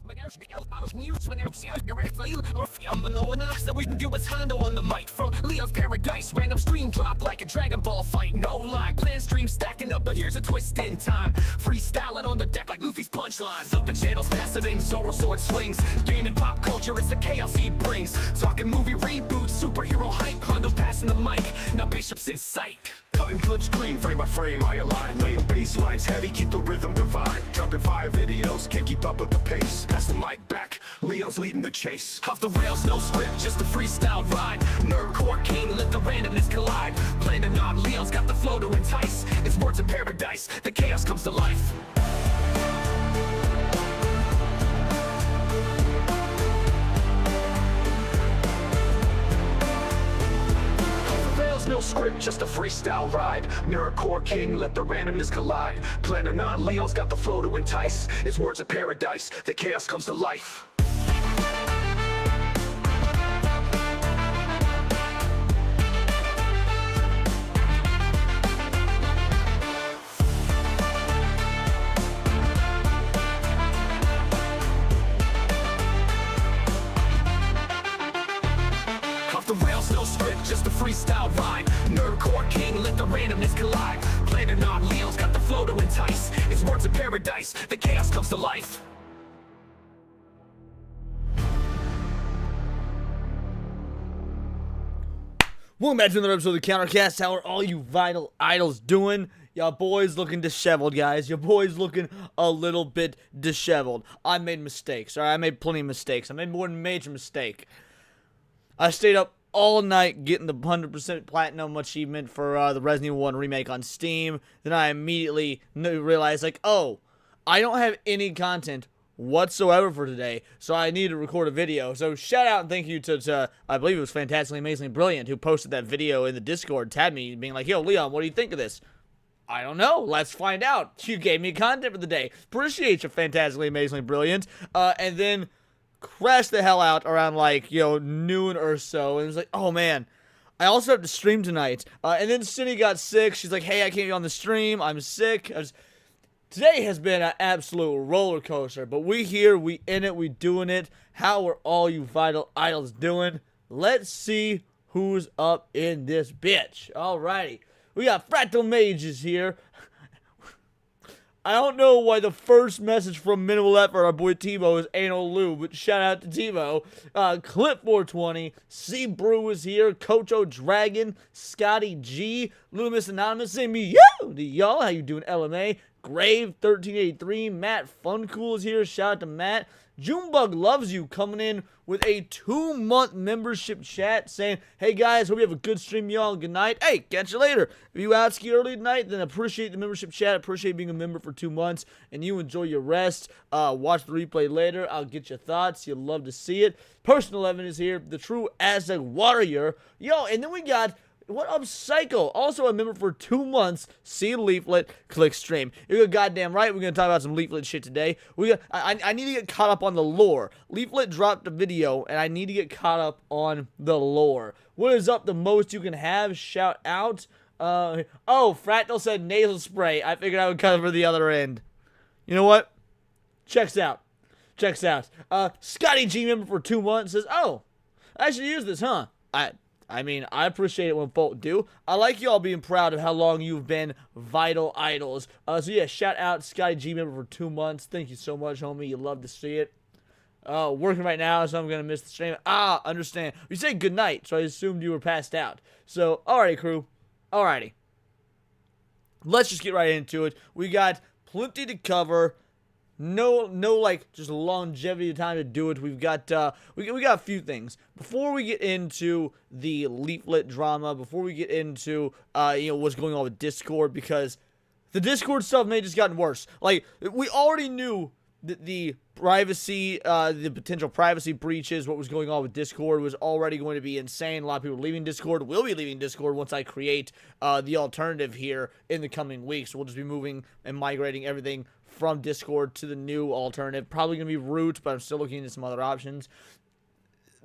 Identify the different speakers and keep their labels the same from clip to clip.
Speaker 1: So we can do what's Hondo on the mic. From Leo's Paradise, random stream drop like a Dragon Ball fight. No lie, plan stream stacking up, but here's a twist in time. Freestyling on the deck like Luffy's punchlines. Up the channels faster than Zoro sword swings. Gaming pop culture, it's the chaos he brings. Talking movie reboots, superhero hype. Hondo passing the mic, now Bishop's in sight. Cutting flip screen, frame by frame, I align. Laying bass lines heavy, keep the rhythm divine. Dropping 5 videos, can't keep up with the pace. Pass the mic back, Leo's leading the chase. Off the rails, no script, just a freestyle ride. Nerdcore king, let the randomness collide. Planning on Leo's got the flow to entice. It's words of paradise, the chaos comes to life. No script, just a freestyle ride. Nerdcore king, let the randomness collide. Planning on Leo's got the flow to entice. It's words of paradise, the chaos comes to life. The rails, no script, just a freestyle ride. Nerdcore king, let the randomness collide. Planning on Leo's got the flow to entice. It's words of paradise, the chaos comes to life.
Speaker 2: Welcome back to another episode of the Countercast. How are all you vital idols doing? Y'all boys looking disheveled, guys. Your boys looking a little bit disheveled. I made mistakes, alright? I made plenty of mistakes. I made more than a major mistake. I stayed up all night getting the 100% platinum achievement for the Resident Evil 1 remake on Steam. Then I immediately realized, like, oh, I don't have any content whatsoever for today, so I need to record a video. So shout out and thank you to I believe it was Fantastically Amazingly Brilliant, who posted that video in the Discord, tagged me, being like, yo, Leon, what do you think of this? I don't know. Let's find out. You gave me content for the day. Appreciate you, Fantastically Amazingly Brilliant. And then crashed the hell out around, like, noon or so, and it was like, oh man, I also have to stream tonight. And then Cindy got sick. She's like, hey, I can't be on the stream, I'm sick. Today has been an absolute roller coaster, but we here, we in it, we doing it. How are all you vital idols doing? Let's see who's up in this bitch. Alrighty, we got Fractal Mages here. I don't know why the first message from Minimal Effort, our boy Timo, is Anal Lube, but shout out to Timo. Clip 420, C Brew is here, Coach O Dragon, Scotty G, Little Miss Anonymous, say me yo to y'all. How you doing, LMA? Grave 1383, Matt Funcool is here. Shout out to Matt. Junebug Loves You coming in with a 2-month membership chat saying, hey guys, hope you have a good stream, y'all. Good night. Hey, catch you later. If you out ski early tonight, then appreciate the membership chat. Appreciate being a member for 2 months. And you enjoy your rest. Watch the replay later. I'll get your thoughts. You'll love to see it. Person 11 is here. The true Aztec warrior. Yo, and then we got What Up Psycho, also a member for 2 months. See Leaflet, click stream. You're goddamn right, we're going to talk about some Leaflet shit today. I need to get caught up on the lore. Leaflet dropped a video, and I need to get caught up on the lore. What is up the most you can have? Shout out. Oh, Fractal said nasal spray. I figured I would cover the other end. You know what? Checks out. Checks out. Scotty G, member for 2 months, says, oh, I should use this, huh? I mean, I appreciate it when folk do. I like y'all being proud of how long you've been vital idols. So yeah, shout out Scotty G, member for 2 months. Thank you so much, homie. You love to see it. Working right now, so I'm gonna miss the stream. Understand. You say good night, so I assumed you were passed out. So, alrighty, crew. Alrighty. Let's just get right into it. We got plenty to cover. No, like, just longevity time to do it. We've got, we got a few things. Before we get into the Leaflet drama, before we get into, what's going on with Discord, because the Discord stuff may have just gotten worse. Like, we already knew that the privacy, the potential privacy breaches, what was going on with Discord was already going to be insane. A lot of people leaving Discord, will be leaving Discord once I create, the alternative here in the coming weeks. We'll just be moving and migrating everything from Discord to the new alternative. Probably going to be Root, but I'm still looking into some other options.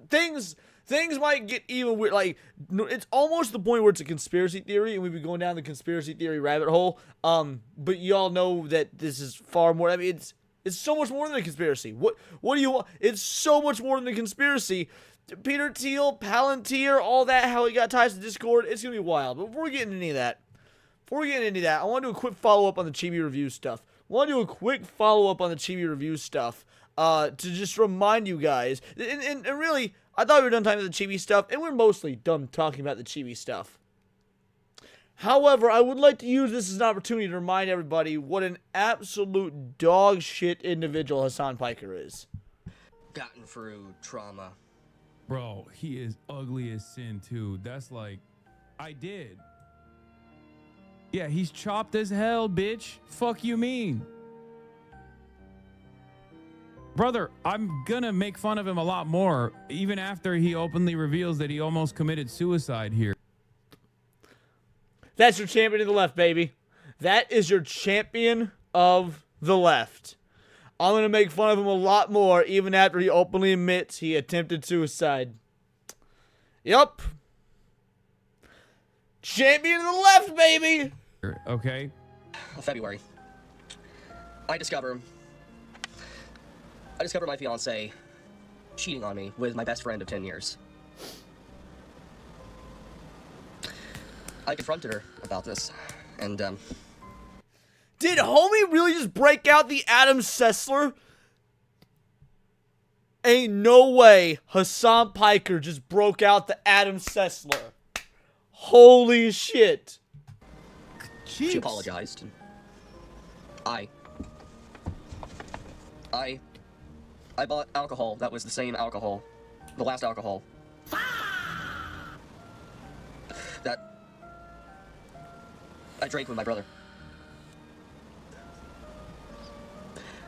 Speaker 2: Things might get even weird. Like, it's almost the point where it's a conspiracy theory, and we've been going down the conspiracy theory rabbit hole. But y'all know that this is far more. I mean, It's so much more than a conspiracy. What do you want? It's so much more than a conspiracy. Peter Thiel, Palantir, all that, how he got ties to Discord, it's gonna be wild. But before we get into any of that, I want to do a quick follow-up on the Chibi review stuff. To just remind you guys, and really, I thought we were done talking about the Chibi stuff, and we're mostly done talking about the Chibi stuff. However, I would like to use this as an opportunity to remind everybody what an absolute dog shit individual Hasan Piker is.
Speaker 3: Gotten through trauma.
Speaker 4: Bro, he is ugly as sin too. That's like, I did. Yeah, he's chopped as hell, bitch. Fuck you mean? Brother, I'm gonna make fun of him a lot more, even after he openly reveals that he almost committed suicide here.
Speaker 2: That's your champion of the left, baby. That is your champion of the left. I'm going to make fun of him a lot more, even after he openly admits he attempted suicide. Yup. Champion of the left, baby.
Speaker 4: Okay.
Speaker 3: February. I discover my fiance cheating on me with my best friend of 10 years. I confronted her about this, and,
Speaker 2: Did homie really just break out the Adam Sessler? Ain't no way Hasan Piker just broke out the Adam Sessler. Holy shit.
Speaker 3: she apologized. I bought alcohol that was the same alcohol, the last alcohol, that I drank with my brother.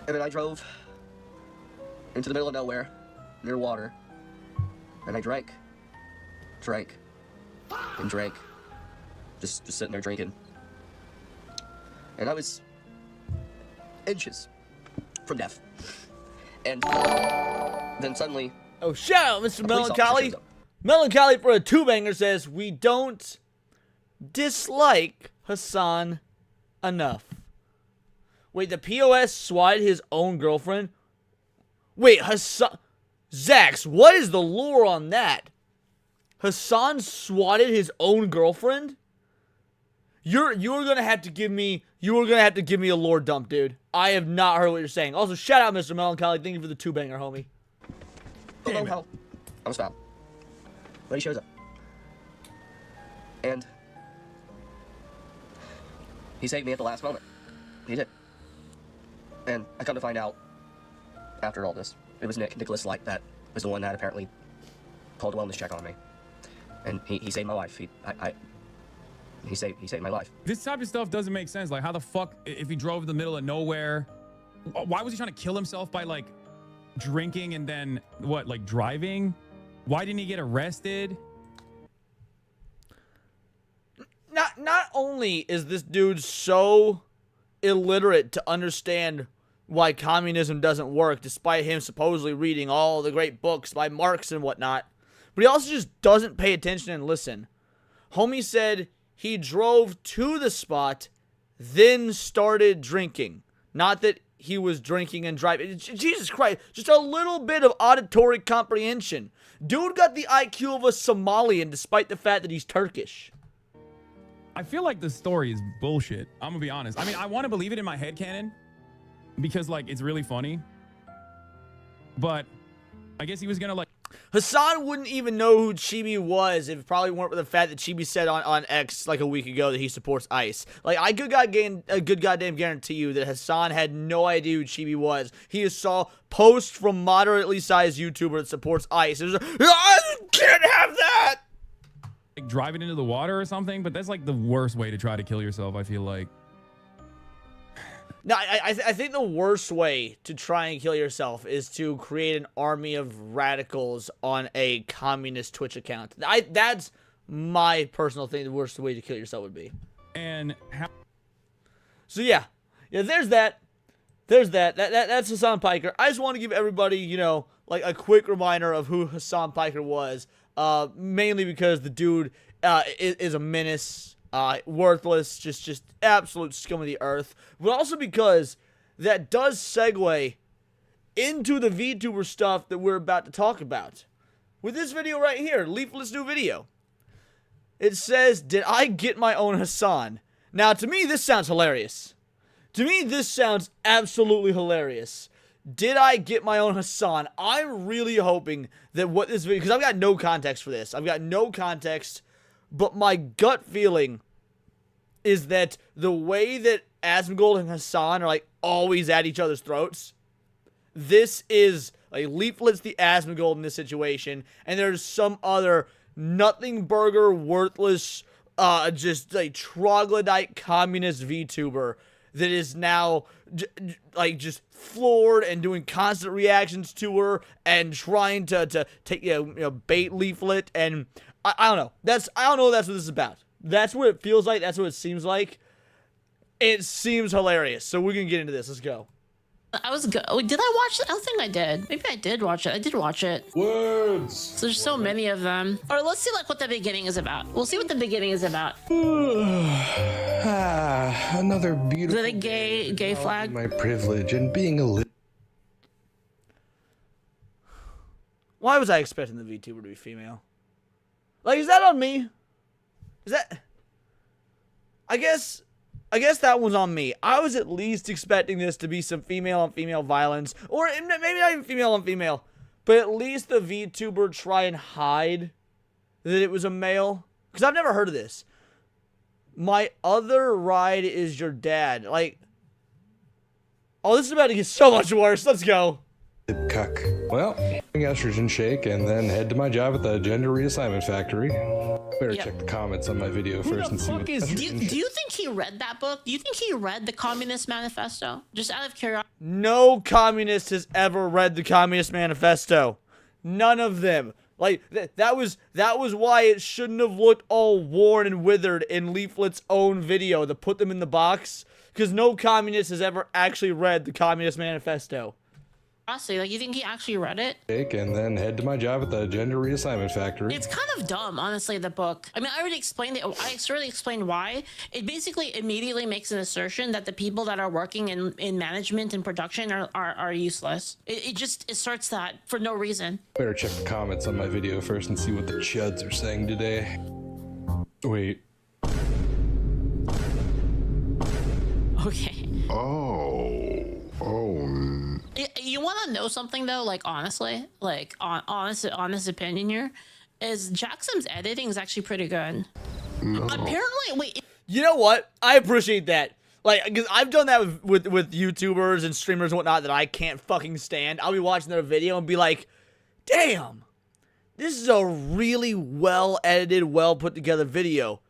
Speaker 3: And then I drove into the middle of nowhere, near water, and I drank, and drank, just sitting there drinking. And I was inches from death. And then suddenly...
Speaker 2: Oh, shout out, Mr.
Speaker 3: a police officer
Speaker 2: Melancholy.
Speaker 3: shows up.
Speaker 2: Melancholy for a two-banger says, we don't dislike Hasan enough. Wait, the POS swatted his own girlfriend? Wait, Hasan... Zax, what is the lore on that? Hasan swatted his own girlfriend? You're gonna have to give me a lore dump, dude. I have not heard what you're saying. Also, shout out, Mr. Melancholy. Thank you for the two-banger, homie.
Speaker 3: Don't know how I was found. But he shows up. And he saved me at the last moment. He did. And I come to find out, after all this, it was Nicholas Light that was the one that apparently called a wellness check on me. And he saved my life. He saved my life.
Speaker 4: This type of stuff doesn't make sense. Like, how the fuck, if he drove in the middle of nowhere, why was he trying to kill himself by, like, drinking and then, what, like, driving? Why didn't he get arrested?
Speaker 2: Not only is this dude so illiterate to understand why communism doesn't work, despite him supposedly reading all the great books by Marx and whatnot, but he also just doesn't pay attention and listen. Homie said he drove to the spot, then started drinking. Not that he was drinking and driving. Jesus Christ, just a little bit of auditory comprehension. Dude got the IQ of a Somalian despite the fact that he's Turkish.
Speaker 4: I feel like the story is bullshit. I'm gonna be honest. I mean, I want to believe it in my headcanon because, like, it's really funny. But I guess he was gonna, like...
Speaker 2: Hasan wouldn't even know who Chibi was if it probably weren't for the fact that Chibi said on X like a week ago that he supports ICE. Like, I good goddamn guarantee you that Hasan had no idea who Chibi was. He just saw posts from moderately sized YouTuber that supports ICE. It was like, I can't have that!
Speaker 4: Like, driving into the water or something, but that's like the worst way to try to kill yourself, I feel like.
Speaker 2: No, I think the worst way to try and kill yourself is to create an army of radicals on a communist Twitch account. That's my personal thing. The worst way to kill yourself would be.
Speaker 4: And how...
Speaker 2: So yeah, there's that. That's Hasan Piker. I just want to give everybody, you know, like a quick reminder of who Hasan Piker was. Mainly because the dude is a menace. Worthless, just absolute scum of the earth, but also because that does segue into the VTuber stuff that we're about to talk about. With this video right here, Leaflet's new video. It says, did I get my own Hasan? Now, to me, this sounds hilarious. To me, this sounds absolutely hilarious. Did I get my own Hasan? I'm really hoping that what this video, because I've got no context for this. I've got no context, but my gut feeling is that the way that Asmongold and Hasan are like always at each other's throats, this is like Leaflet's the Asmongold in this situation, and there's some other nothing burger, worthless, just like troglodyte communist VTuber that is now like just floored and doing constant reactions to her and trying to take bait Leaflet, and I don't know. I don't know. That's what this is about. That's what it feels like. That's what it seems like. It seems hilarious. So we're gonna get into this. Let's go.
Speaker 5: I was good. Oh, did I watch it? I don't think I did. Maybe I did watch it. I did watch it.
Speaker 6: Words.
Speaker 5: So there's so many of them. Or let's see like what the beginning is about. We'll see what the beginning is about.
Speaker 6: Another
Speaker 5: Is
Speaker 6: beautiful
Speaker 5: it a gay flag?
Speaker 6: my privilege and being a
Speaker 2: Why was I expecting the VTuber to be female? Like, is that on me? Is that... I guess that one's on me. I was at least expecting this to be some female on female violence. Or maybe not even female on female. But at least the VTuber try and hide that it was a male. Because I've never heard of this. My other ride is your dad. Like... Oh, this is about to get so much worse. Let's go.
Speaker 6: cuck. Well, estrogen shake and then head to my job at the gender reassignment factory. Better check the comments on my video first and see what
Speaker 5: Do you think he read that book? Do you think he read the Communist Manifesto? Just out of curiosity.
Speaker 2: No communist has ever read the Communist Manifesto. None of them. Like, that was why it shouldn't have looked all worn and withered in Leaflet's own video to put them in the box. Because no communist has ever actually read the Communist Manifesto.
Speaker 5: Like, you think he actually read it?
Speaker 6: and then head to my job at the gender reassignment factory.
Speaker 5: It's kind of dumb, honestly, the book. I mean, I already explained it. I already explained why. It basically immediately makes an assertion that the people that are working in management and production are useless. It asserts that for no reason.
Speaker 6: Better check the comments on my video first and see what the chuds are saying today. Wait.
Speaker 5: Okay. You want to know something though? Like honestly, like honest opinion here, is Jackson's editing is actually pretty good. Apparently, wait.
Speaker 2: You know what? I appreciate that. Like, because I've done that with YouTubers and streamers and whatnot that I can't fucking stand. I'll be watching their video and be like, damn, this is a really well edited, well put together video.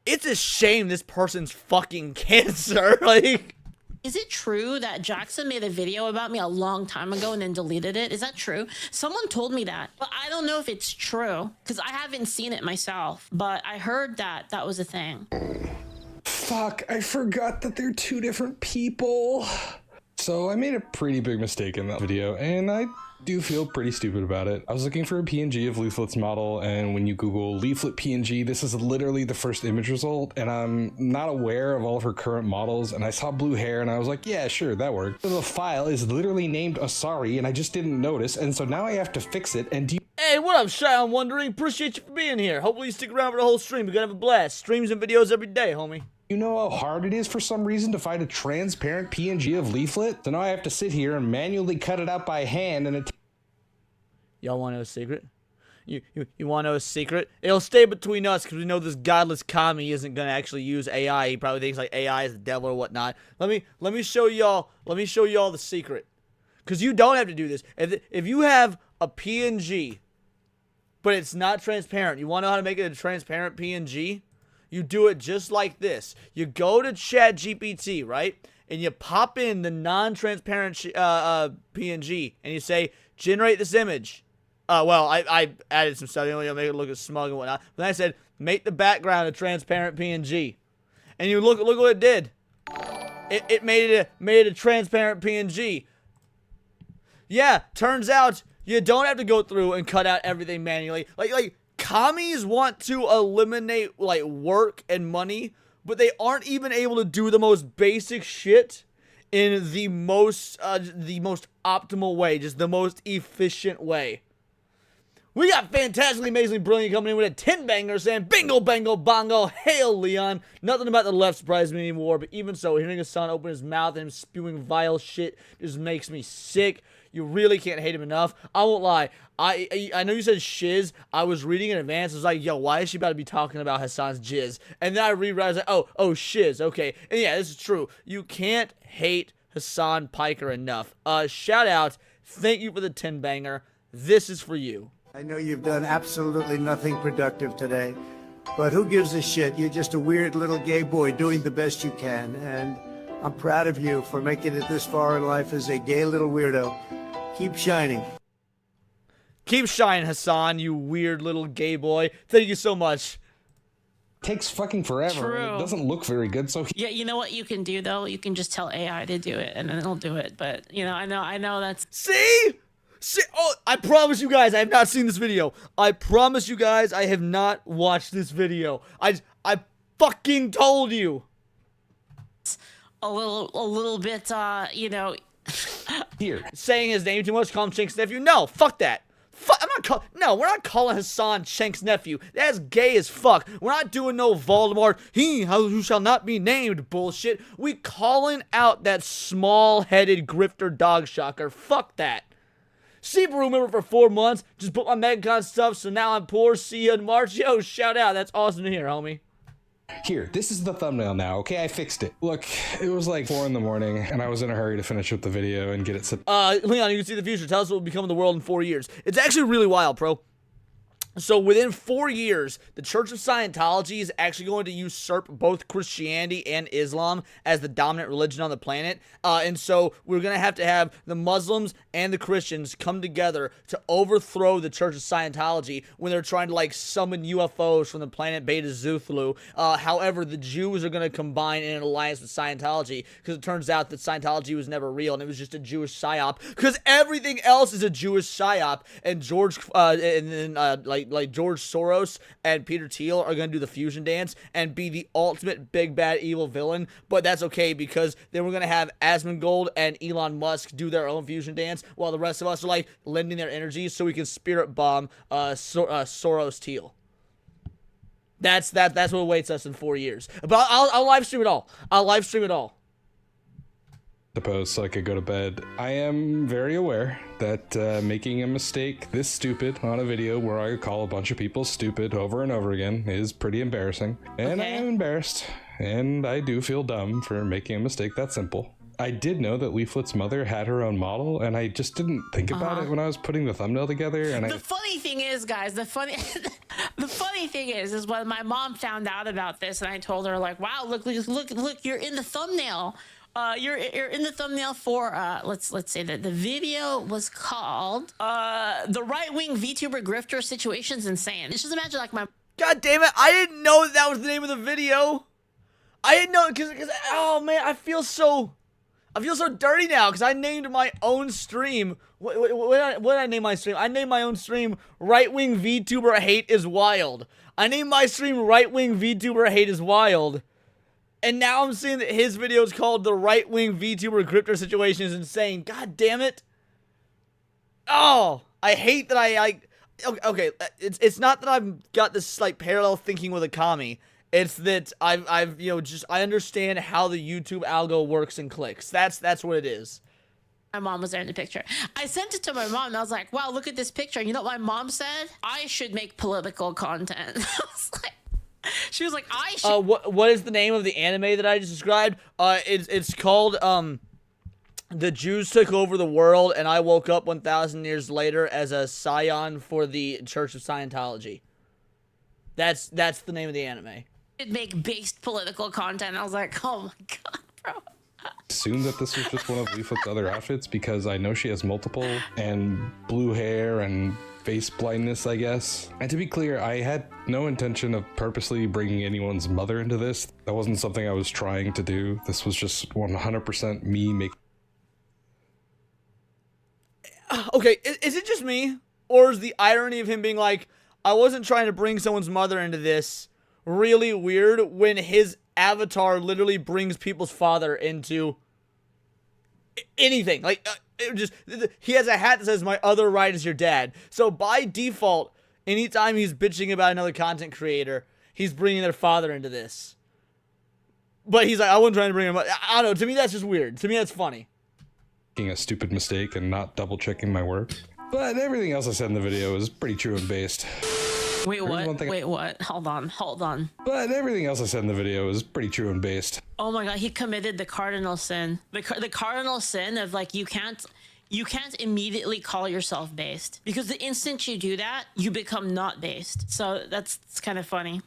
Speaker 2: It's a shame this person's fucking cancer. Like,
Speaker 5: Is it true that Jackson made a video about me a long time ago and then deleted it? Is that true? Someone told me that, but I don't know if it's true because I haven't seen it myself, but I heard that that was a thing.
Speaker 6: Fuck, I forgot that they're two different people. So I made a pretty big mistake in that video, and I do feel pretty stupid about it. I was looking for a PNG of Leaflet's model, and when you Google Leaflet PNG, this is literally the first image result, and I'm not aware of all of her current models, and I saw blue hair, and I was like, yeah, sure, that worked. The file is literally named Asari, and I just didn't notice, and so now I have to fix it, and
Speaker 2: hey, what up, Shy? I'm wondering. Appreciate you for being here. Hopefully you stick around for the whole stream. We're gonna have a blast. Streams and videos every day, homie.
Speaker 6: you know how hard it is for some reason to find a transparent PNG of Leaflet? So now I have to sit here and manually cut it out by hand, and it
Speaker 2: Y'all want to know a secret? You want to know a secret? It'll stay between us because we know this godless commie isn't gonna actually use AI. He probably thinks like AI is the devil or whatnot. Let me show y'all. Let me show y'all the secret. Because you don't have to do this. If you have a PNG, but it's not transparent, you want to know how to make it a transparent PNG? You do it just like this. You go to ChatGPT, right? And you pop in the non-transparent PNG, and you say, generate this image. Well, I added some stuff, you know, make it look smug and whatnot. Then I said, make the background a transparent PNG. And you look what it did. It made it a transparent PNG. Yeah, turns out you don't have to go through and cut out everything manually. Like commies want to eliminate like work and money, but they aren't even able to do the most basic shit. in the most optimal way, just the most efficient way. We got fantastically, amazingly brilliant coming in with a 10 banger saying, bingo, bango, bongo, hail Leon. Nothing about the left surprises me anymore, but even so, hearing Hasan open his mouth and him spewing vile shit just makes me sick. You really can't hate him enough. I won't lie. I know you said shiz. I was reading in advance. I was like, yo, why is she about to be talking about Hasan's jizz? And then I reread. I was like, oh, shiz. Okay. And yeah, this is true. You can't hate Hasan Piker enough. Shout out. Thank you for the 10 banger. This is for you.
Speaker 7: I know you've done absolutely nothing productive today, but who gives a shit? You're just a weird little gay boy doing the best you can, and I'm proud of you for making it this far in life as a gay little weirdo. Keep shining.
Speaker 2: Keep shining, Hasan, you weird little gay boy. Thank you so much.
Speaker 6: Takes fucking forever.
Speaker 5: True.
Speaker 6: It doesn't look very good, so
Speaker 5: Yeah, you know what you can do though? You can just tell AI to do it, and then it'll do it. But you know, I know that's.
Speaker 2: See? Oh, I promise you guys, I have not seen this video. I promise you guys, I have not watched this video. I fucking told you.
Speaker 5: A little bit, you know.
Speaker 6: here.
Speaker 2: Saying his name too much, call him Shank's nephew. No, fuck that. No, we're not calling Hasan Shank's nephew. That's gay as fuck. We're not doing no Voldemort, who shall not be named bullshit. We calling out that small-headed grifter dog shocker. Fuck that. See Brew member for 4 months. Just booked my MegaCon stuff, so now I'm poor. See you in March. Yo, shout out. That's awesome to hear, homie.
Speaker 6: Here, this is the thumbnail now, okay? I fixed it. Look, it was like 4 in the morning, and I was in a hurry to finish up the video and get it set.
Speaker 2: Leon, you can see the future. Tell us what will become of the world in 4 years. It's actually really wild, bro. So within 4 years, the Church of Scientology is actually going to usurp both Christianity and Islam as the dominant religion on the planet. And so we're going to have the Muslims and the Christians come together to overthrow the Church of Scientology when they're trying to like summon UFOs from the planet Beta Zuthlu. However, the Jews are going to combine in an alliance with Scientology because it turns out that Scientology was never real and it was just a Jewish psyop because everything else is a Jewish psyop. And George like George Soros and Peter Thiel are going to do the fusion dance and be the ultimate big bad evil villain, but that's okay because then we're going to have Asmongold and Elon Musk do their own fusion dance while the rest of us are like lending their energy so we can spirit bomb Soros Thiel. That's what awaits us in 4 years. But I'll live stream it all.
Speaker 6: Suppose so I could go to bed. I am very aware that making a mistake this stupid on a video where I call a bunch of people stupid over and over again is pretty embarrassing. And
Speaker 5: Okay.
Speaker 6: I am embarrassed. And I do feel dumb for making a mistake that simple. I did know that Leaflet's mother had her own model, and I just didn't think about it when I was putting the thumbnail together. And
Speaker 5: The funny thing is, guys, the funny thing is when my mom found out about this, and I told her like, "Wow, look, you're in the thumbnail. You're in the thumbnail for let's say that the video was called the right-wing VTuber grifter situation's insane." Just imagine like my
Speaker 2: God damn it! I didn't know that was the name of the video. I didn't know because oh man, I feel so dirty now because I named my own stream. What did I name my stream? I named my own stream Right-Wing VTuber Hate is Wild. I named my stream Right-Wing VTuber Hate is Wild. And now I'm seeing that his video is called the Right-Wing VTuber Grifter Situation is Insane. God damn it. Oh, I hate that okay, it's not that I've got this like parallel thinking with a commie. It's that I understand how the YouTube algo works and clicks. That's what it is.
Speaker 5: My mom was there in the picture. I sent it to my mom and I was like, "Wow, look at this picture." And you know what my mom said? I should make political content. I was like, she was like, "I should."
Speaker 2: What is the name of the anime that I just described? It's called The Jews Took Over the World and I Woke Up 1,000 Years Later as a Scion for the Church of Scientology. That's the name of the anime.
Speaker 5: Should make based political content. I was like, "Oh my god, bro."
Speaker 6: assumed that this was just one of Leaflet's other outfits because I know she has multiple and blue hair and face blindness, I guess. And to be clear, I had no intention of purposely bringing anyone's mother into this. That wasn't something I was trying to do. This was just 100% me making.
Speaker 2: Okay, is it just me? Or is the irony of him being like, I wasn't trying to bring someone's mother into this really weird when his avatar literally brings people's father into anything. Like, he has a hat that says, my other right is your dad. So by default, anytime he's bitching about another content creator, he's bringing their father into this. But he's like, I wasn't trying to bring him up. I don't know. To me, that's just weird. To me, that's funny.
Speaker 6: Making a stupid mistake and not double checking my work. But everything else I said in the video is pretty true and based.
Speaker 5: Wait, what? Wait, what? Hold on.
Speaker 6: But everything else I said in the video is pretty true and based.
Speaker 5: Oh my god, he committed the cardinal sin. The cardinal sin of like you can't immediately call yourself based, because the instant you do that, you become not based. So that's kind of funny.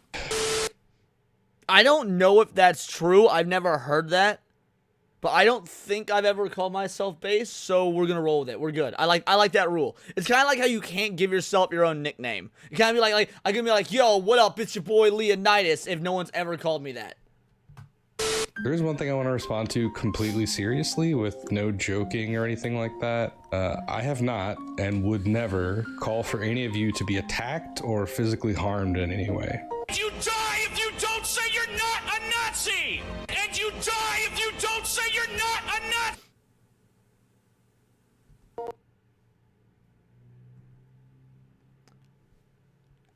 Speaker 2: I don't know if that's true. I've never heard that. But I don't think I've ever called myself based, so we're gonna roll with it. We're good. I like that rule. It's kind of like how you can't give yourself your own nickname. You kind of be like I can be like, yo, what up? It's your boy Leonidas. If no one's ever called me that.
Speaker 6: There's one thing I want to respond to completely seriously with no joking or anything like that. I have not and would never call for any of you to be attacked or physically harmed in any way.
Speaker 1: You die if you don't say you're not a Nazi! And you die if you don't say you're not a Nazi!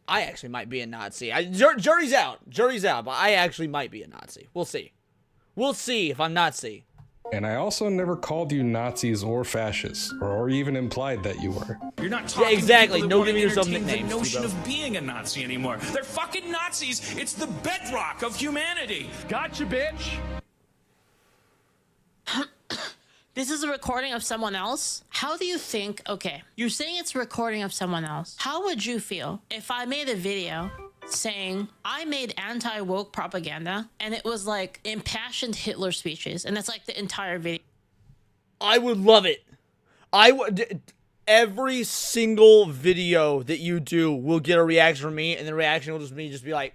Speaker 2: I actually might be a Nazi. Jury's out, but I actually might be a Nazi. We'll see. We'll see if I'm Nazi.
Speaker 6: And I also never called you Nazis or fascists, or even implied that you were.
Speaker 1: You're not talking
Speaker 2: exactly.
Speaker 1: to
Speaker 2: No
Speaker 1: people that
Speaker 2: giving yourself
Speaker 1: entertain
Speaker 2: nicknames,
Speaker 1: the notion
Speaker 2: Steve-O.
Speaker 1: of being a Nazi anymore. They're fucking Nazis. It's the bedrock of humanity. Gotcha, bitch.
Speaker 5: This is a recording of someone else. How do you think, okay, you're saying it's a recording of someone else. How would you feel if I made a video saying I made anti-woke propaganda and it was like impassioned Hitler speeches, and that's like the entire video?
Speaker 2: I would love it. I would. Every single video that you do will get a reaction from me, and the reaction will just be like,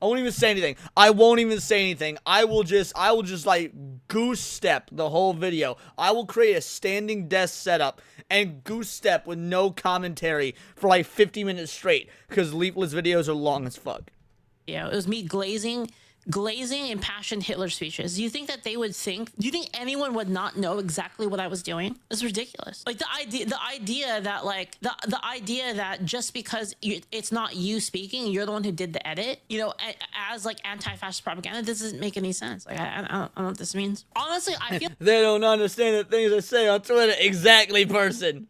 Speaker 2: I won't even say anything. I won't even say anything. I will just like goose step the whole video. I will create a standing desk setup and goose step with no commentary for like 50 minutes straight, because Leaflet's videos are long as fuck.
Speaker 5: Yeah, it was me glazing impassioned Hitler speeches. Do you think that they would think? Do you think anyone would not know exactly what I was doing? It's ridiculous. Like the idea that just because it's not you speaking, you're the one who did the edit, you know, as like anti-fascist propaganda, this doesn't make any sense. Like I don't know what this means. Honestly, I feel
Speaker 2: They don't understand the things I say on Twitter. Exactly, person.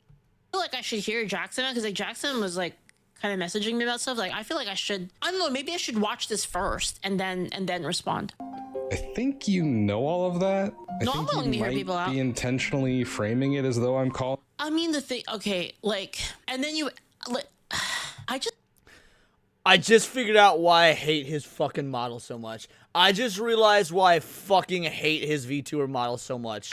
Speaker 5: like I should hear Jackson, because like Jackson was like kind of messaging me about stuff. Like I feel like I don't know, maybe I should watch this first and then respond.
Speaker 6: I think you know all of that.
Speaker 5: No,
Speaker 6: I
Speaker 5: I'm
Speaker 6: think
Speaker 5: willing to
Speaker 6: you
Speaker 5: hear people
Speaker 6: might
Speaker 5: out.
Speaker 6: be intentionally framing it as though I'm calling.
Speaker 5: I mean, the thing, okay, like, and then you, like,
Speaker 2: I just figured out why I hate his fucking model so much. I just realized why I fucking hate his VTuber model so much.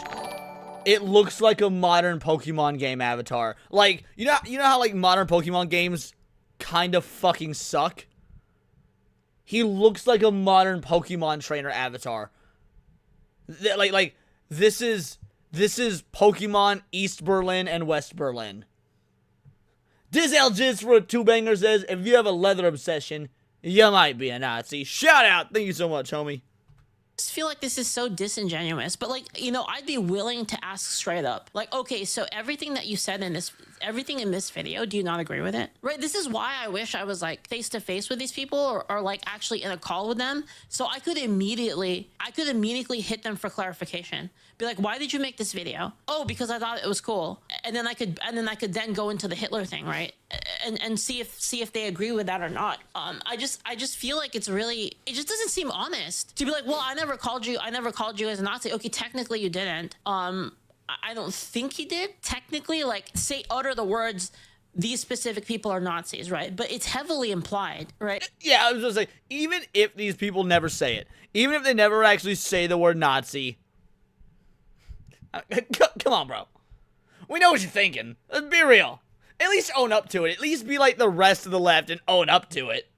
Speaker 2: It looks like a modern Pokemon game avatar. Like, you know how like modern Pokemon games kind of fucking suck? He looks like a modern Pokemon trainer avatar. Like this is Pokemon East Berlin and West Berlin. This LG's for a two-banger says, if you have a leather obsession, you might be a Nazi. Shout out. Thank you so much, homie.
Speaker 5: just feel like this is so disingenuous, but like, you know, I'd be willing to ask straight up, like, okay, so everything that you said in this, everything in this video, do you not agree with it? Right? This is why I wish I was like face to face with these people, or like actually in a call with them, so I could immediately hit them for clarification. Be like, why did you make this video? Oh, because I thought it was cool. And then I could then go into the Hitler thing, right? And see if they agree with that or not. I just feel like it just doesn't seem honest to be like, well, I never called you as a Nazi. Okay, technically you didn't. I don't think he did. Technically, like, utter the words, these specific people are Nazis, right? But it's heavily implied, right?
Speaker 2: Yeah, I was just like, even if these people never say it, even if they never actually say the word Nazi, come on, bro. We know what you're thinking. Let's be real. At least own up to it. At least be like the rest of the left and own up to it.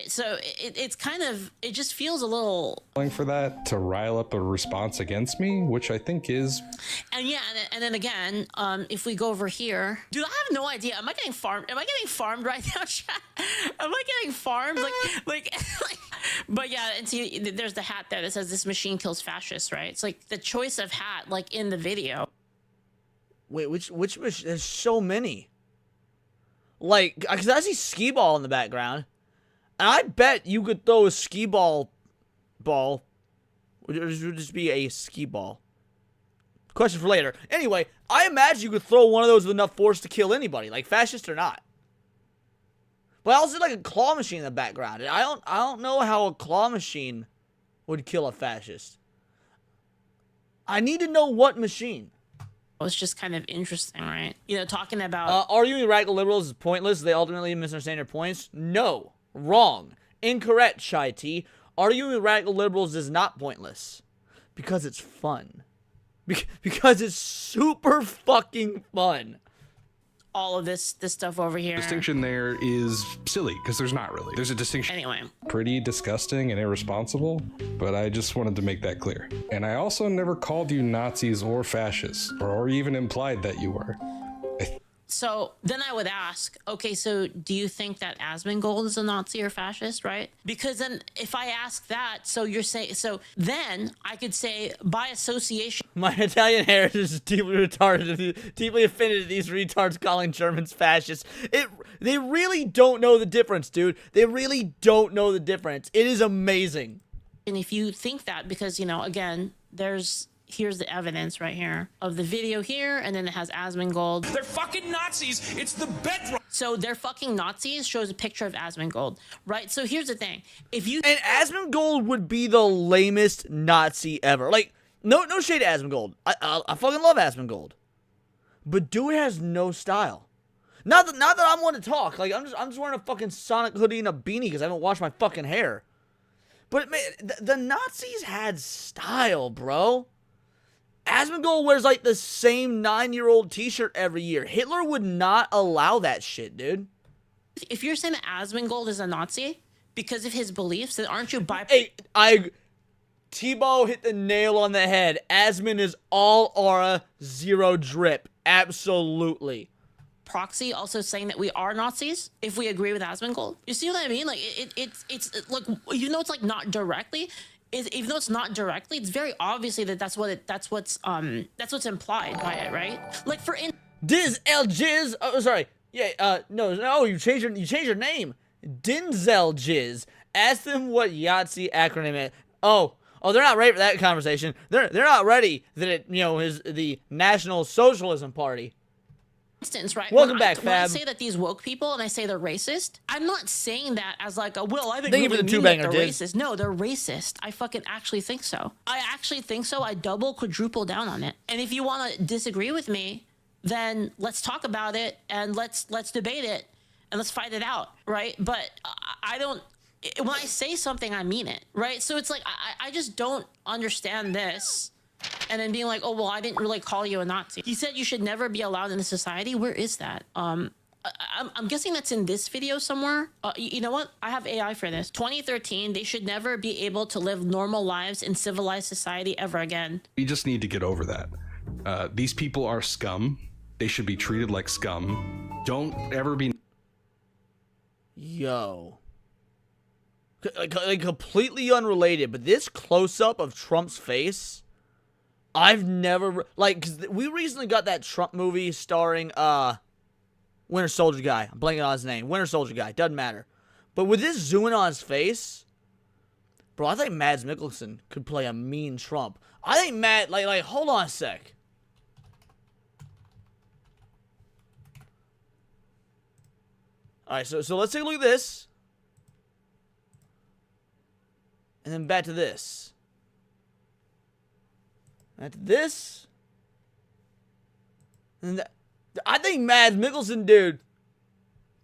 Speaker 5: So it's kind of, it just feels a little.
Speaker 6: For that to rile up a response against me, which I think is.
Speaker 5: And yeah, and then again, if we go over here, dude, I have no idea. Am I getting farmed? Am I getting farmed right now, chat? Am I getting farmed? Like, but yeah, and see, there's the hat there that says this machine kills fascists, right? It's like the choice of hat, like in the video.
Speaker 2: Wait, which there's so many. Like, because I see skee ball in the background. And I bet you could throw a skee ball. Would just be a skee ball? Question for later. Anyway, I imagine you could throw one of those with enough force to kill anybody, like fascist or not. But I also see like a claw machine in the background. And I don't know how a claw machine would kill a fascist. I need to know what machine.
Speaker 5: It's just kind of interesting, right? You know, talking about
Speaker 2: arguing radical liberals is pointless. They ultimately misunderstand your points. No. Wrong. Incorrect, Chai T. Arguing with radical liberals is not pointless. Because it's fun. Because it's super fucking fun.
Speaker 5: all of this stuff over here.
Speaker 6: Distinction there is silly, because there's not really. There's a distinction.
Speaker 5: Anyway.
Speaker 6: Pretty disgusting and irresponsible, but I just wanted to make that clear. And I also never called you Nazis or fascists, or even implied that you were.
Speaker 5: So then I would ask, okay, so do you think that Asmongold is a Nazi or fascist, right? Because then if I ask that, so you're saying, so then I could say by association.
Speaker 2: My Italian heritage is deeply retarded, deeply offended at these retards calling Germans fascists. They really don't know the difference, dude. They really don't know the difference. It is amazing.
Speaker 5: And if you think that, because, you know, again, here's the evidence right here of the video here, and then it has Asmongold.
Speaker 1: They're fucking Nazis. It's the bedrock.
Speaker 5: So they're fucking Nazis shows a picture of Asmongold, right? So here's the thing: if you
Speaker 2: and Asmongold would be the lamest Nazi ever. Like, no shade to Asmongold. I fucking love Asmongold, but dude has no style. Not that I'm one to talk. Like I'm just wearing a fucking Sonic hoodie and a beanie because I haven't washed my fucking hair. But man, the Nazis had style, bro. Asmongold wears like the same 9-year-old t-shirt every year. Hitler would not allow that shit, dude.
Speaker 5: If you're saying that Asmongold is a Nazi because of his beliefs, then aren't you
Speaker 2: Hey, Tebow hit the nail on the head. Asmon is all aura, zero drip. Absolutely.
Speaker 5: Proxy also saying that we are Nazis if we agree with Asmongold? You see what I mean? Like it's like, you know, it's like not directly. Even though it's not directly, it's very obviously that that's what's implied by it, right? Like for
Speaker 2: Diz El Jizz. Oh, sorry. Yeah. No. You changed your name. Denzel Jizz. Ask them what Yahtzee acronym is. Oh, they're not ready for that conversation. They're not ready that it, you know, is the National Socialism Party.
Speaker 5: Instance, right?
Speaker 2: Welcome back,
Speaker 5: when I
Speaker 2: Fab.
Speaker 5: say that these woke people and I say they're racist, I'm not saying that as like a I think
Speaker 2: Thank you for the
Speaker 5: mean
Speaker 2: two-banger,
Speaker 5: that they're
Speaker 2: Diz.
Speaker 5: racist. No, they're racist. I fucking actually think so. I actually think so. I double, quadruple down on it. And if you want to disagree with me, then let's talk about it and let's debate it and let's fight it out, right? But I don't. When I say something, I mean it, right? So it's like I just don't understand this. And then being like, oh, well, I didn't really call you a Nazi. He said you should never be allowed in the society. Where is that? I'm guessing that's in this video somewhere. You know what? I have AI for this. 2013, they should never be able to live normal lives in civilized society ever again.
Speaker 6: We just need to get over that. These people are scum. They should be treated like scum. Don't ever be...
Speaker 2: Yo. Like completely unrelated, but this close-up of Trump's face... I've never, like, cause we recently got that Trump movie starring, Winter Soldier guy. I'm blanking on his name. Winter Soldier guy. Doesn't matter. But with this zooming on his face, bro, I think Mads Mikkelsen could play a mean Trump. I think like, hold on a sec. Alright, so let's take a look at this. And then back to this. At this, and I think Mads Mikkelsen, dude,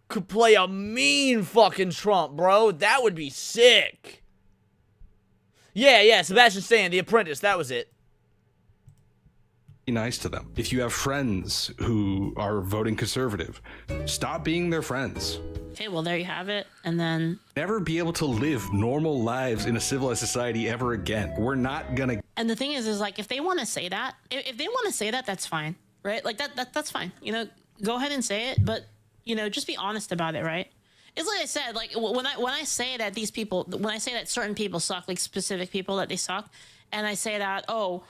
Speaker 2: could play a mean fucking Trump, bro. That would be sick. Yeah, Sebastian Stan, The Apprentice, that was it.
Speaker 6: be nice to them. If you have friends who are voting conservative, stop being their friends.
Speaker 5: Okay, well, there you have it. And then...
Speaker 6: Never be able to live normal lives in a civilized society ever again. We're not gonna...
Speaker 5: And the thing is like, if they want to say that, if they want to say that, that's fine, right? Like, that's fine. You know, go ahead and say it, but, you know, just be honest about it, right? It's like I said, like, when I say that these people, when I say that certain people suck, like specific people that they suck, and I say that, oh,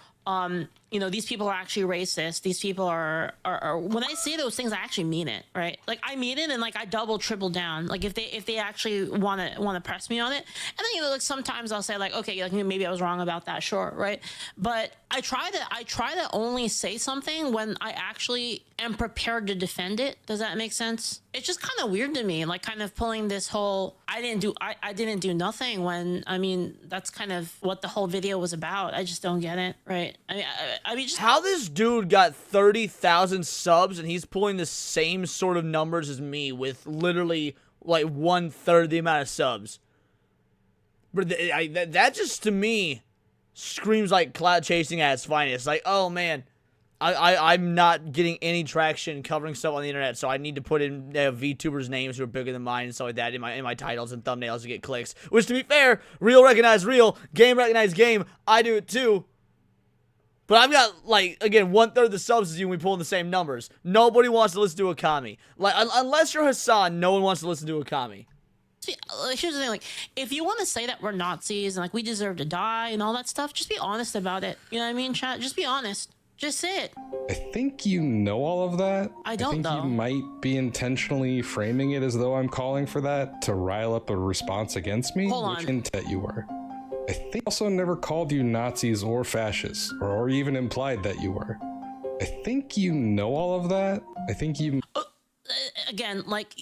Speaker 5: you know, these people are actually racist. These people are when I say those things, I actually mean it, right? Like, I mean it, and like I double, triple down. Like, if they actually want to press me on it, and then, you know, like sometimes I'll say like, okay, like maybe I was wrong about that, sure, right? But I try to only say something when I actually am prepared to defend it. Does that make sense? It's just kind of weird to me, like kind of pulling this whole I didn't do nothing, when I mean that's kind of what the whole video was about. I just don't get it, right? I mean, just
Speaker 2: How this dude got 30,000 subs and he's pulling the same sort of numbers as me with literally like 1/3 the amount of subs. But that just to me screams like cloud chasing at its finest. Like, oh man, I'm not getting any traction covering stuff on the internet, so I need to put in VTubers names who are bigger than mine and stuff like that in my titles and thumbnails to get clicks. Which, to be fair, real recognize real, game recognize game. I do it too. But I've got, like, again, 1/3 the subs as you, and we pull in the same numbers. Nobody wants to listen to a commie. Like, unless you're Hasan, no one wants to listen to a commie.
Speaker 5: here's the thing, like, if you want to say that we're Nazis and like we deserve to die and all that stuff, just be honest about it. You know what I mean, chat? Just be honest. Just say it.
Speaker 6: I think you know all of that.
Speaker 5: I don't,
Speaker 6: think
Speaker 5: though.
Speaker 6: you might be intentionally framing it as though I'm calling for that to rile up a response against me.
Speaker 5: Hold on.
Speaker 6: Which hint that you were. I think I also never called you Nazis or fascists, or even implied that you were. I think you know all of that. I think you...
Speaker 5: Again, like,